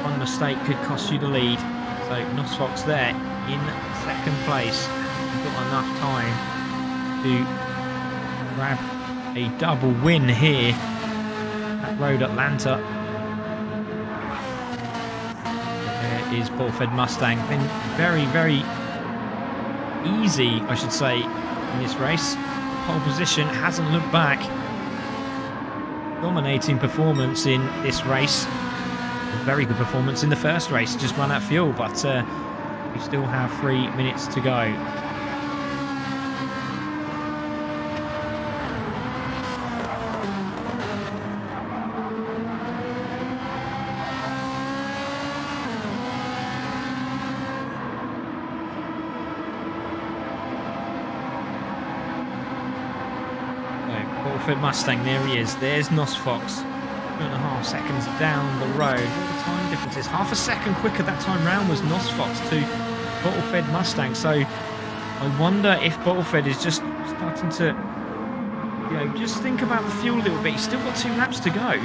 One mistake could cost you the lead. So Nosfox there in 2nd place. We've got enough time to grab a double win here at Road Atlanta. There is Bullfed Mustang. Been very, very easy, I should say, in this race. Pole position, hasn't looked back. Dominating performance in this race. A very good performance in the first race, just run out of fuel, but we still have 3 minutes to go. Bullfed Mustang, there he is. There's Nosfox. 2.5 seconds down the road. What the time difference is? Half a second quicker that time round was Nosfox to Bottlefed Mustang. So I wonder if Bottlefed is just starting to, you know, just think about the fuel a little bit. He's still got 2 laps to go.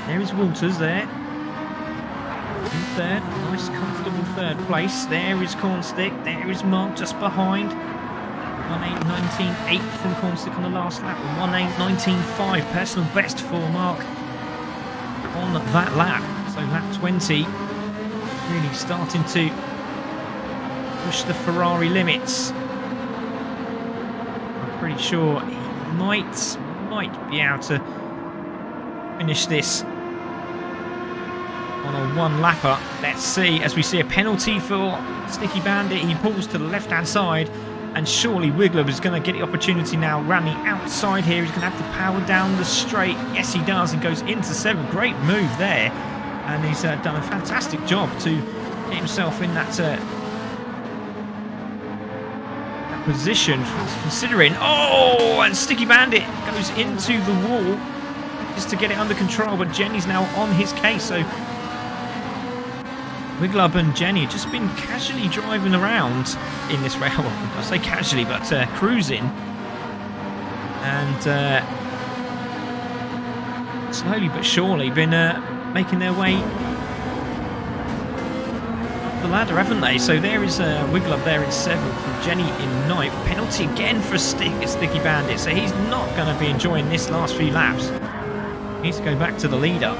There is Walters there in 3rd, nice comfortable 3rd place. There is Cornstick. There is Mark just behind. 1:8.19.8 from Cornstick on the last lap, and 1:8.19.5 personal best for Mark on that lap. So lap 20, really starting to push the Ferrari limits. I'm pretty sure he might be able to finish this on a 1-lapper. Let's see, as we see a penalty for Sticky Bandit. He pulls to the left-hand side. And surely Wiglub is going to get the opportunity now, around the outside here. He's going to have to power down the straight. Yes, he does, and goes into 7th. Great move there. And he's done a fantastic job to get himself in that, that position. Considering, oh, and Sticky Bandit goes into the wall just to get it under control. But Jenny's now on his case. So Wiglub and Jenny just been casually driving around in this race. Well, I say casually, but cruising. And slowly but surely been making their way up the ladder, haven't they? So there is Wiglub there in 7th, and Jenny in 9th. Penalty again for Sticky Bandit. So he's not going to be enjoying this last few laps. He needs to go back to the leader.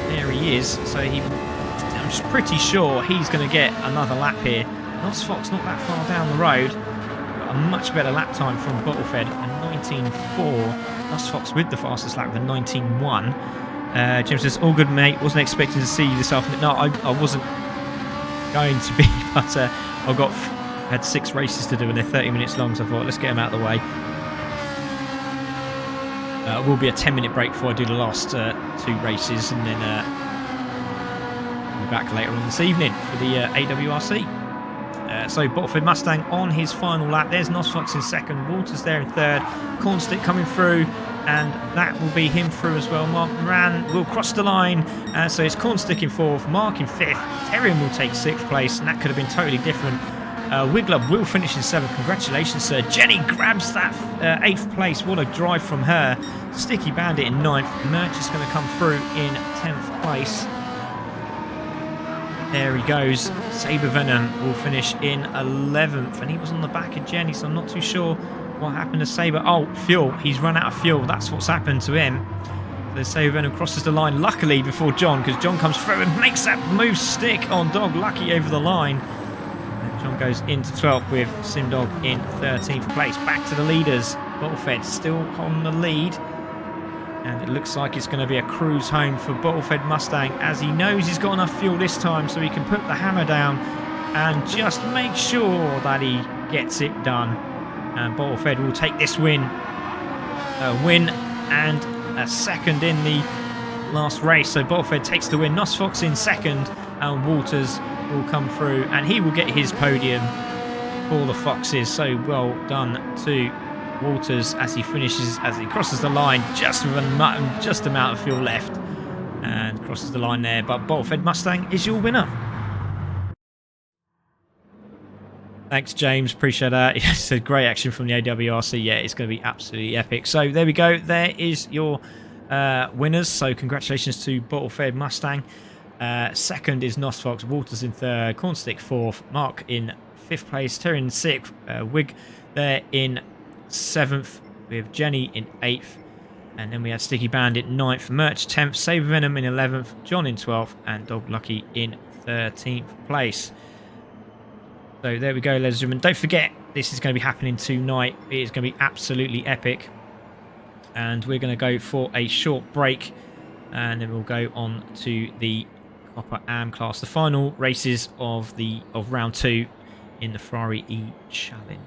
There he is. So I'm pretty sure he's going to get another lap here. Nosfox not that far down the road. Got a much better lap time from Bottlefed, a 19.4. Nosfox with the fastest lap of a 19.1. Jim says, all good, mate. Wasn't expecting to see you this afternoon. No, I wasn't going to be, but I had 6 races to do and they're 30 minutes long, so I thought, let's get them out of the way. It will be a 10-minute break before I do the last 2 races, and then back later on this evening for the AWRC. So Bottlefed Mustang on his final lap. There's Nosfox in 2nd, Walters there in 3rd, Cornstick coming through, and that will be him through as well. Mark Moran will cross the line, so it's Cornstick in 4th, Mark in 5th, Terrian will take 6th place, and that could have been totally different. Wiglub will finish in 7th. Congratulations, sir. Jenny grabs that 8th place. What a drive from her. Sticky Bandit in 9th. Merch is going to come through in 10th place. There he goes. Saber Venom will finish in 11th, and he was on the back of Jenny, so I'm not too sure what happened to Saber. Oh, fuel. He's run out of fuel. That's what's happened to him. So Saber Venom crosses the line, luckily, before John, because John comes through and makes that move stick on Dog. Lucky over the line. And John goes into 12th with Simdog in 13th place. Back to the leaders. Bottlefed still on the lead. And it looks like it's going to be a cruise home for Bottlefed Mustang, as he knows he's got enough fuel this time, so he can put the hammer down and just make sure that he gets it done. And Bottlefed will take this win. A win and a 2nd in the last race. So Bottleford takes the win. Nosfox in second, and Walters will come through, and he will get his podium for the Foxes. So well done to Walters as he crosses the line just with just amount of fuel left, and crosses the line there. But Bottleford Mustang is your winner. Thanks, James. Appreciate that. It's a great action from the AWRC. Yeah, it's going to be absolutely epic. So there we go. There is your winners. So congratulations to Bottleford Mustang. Second is Nosfox. Walters in third. Cornstick fourth. Mark in fifth place. Terry in sixth. Wig there in seventh. We have Jenny in eighth. And then we had Sticky Bandit ninth. Merch 10th. Saber Venom in 11th. John in 12th. And Dog Lucky in 13th place. So there we go, ladies and gentlemen. Don't forget, this is going to be happening tonight. It is going to be absolutely epic. And we're going to go for a short break. And then we'll go on to the COPPA AM class. The final races of round 2 in the Ferrari eCHALLENGE.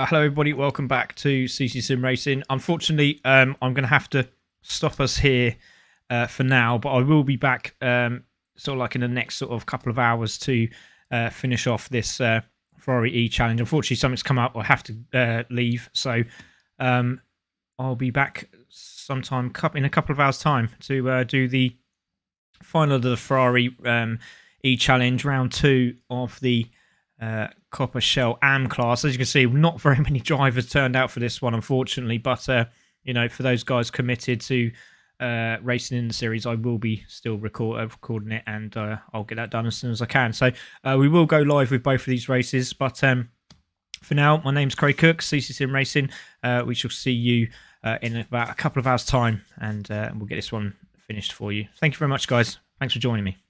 Hello everybody, welcome back to CC Sim Racing. Unfortunately, I'm going to have to stop us here for now, but I will be back sort of like in the next sort of couple of hours to finish off this Ferrari eChallenge. Unfortunately, something's come up, I have to leave, so I'll be back sometime in a couple of hours' time to do the final of the Ferrari eChallenge, round 2 of the COPPA Shell AM class. As you can see, not very many drivers turned out for this one, unfortunately, but you know, for those guys committed to racing in the series, I will be still recording it, and I'll get that done as soon as I can. So we will go live with both of these races, but for now, my name's Craig Cook, CC Sim Racing. We shall see you in about a couple of hours' time, and we'll get this one finished for you. Thank you very much, guys. Thanks for joining me.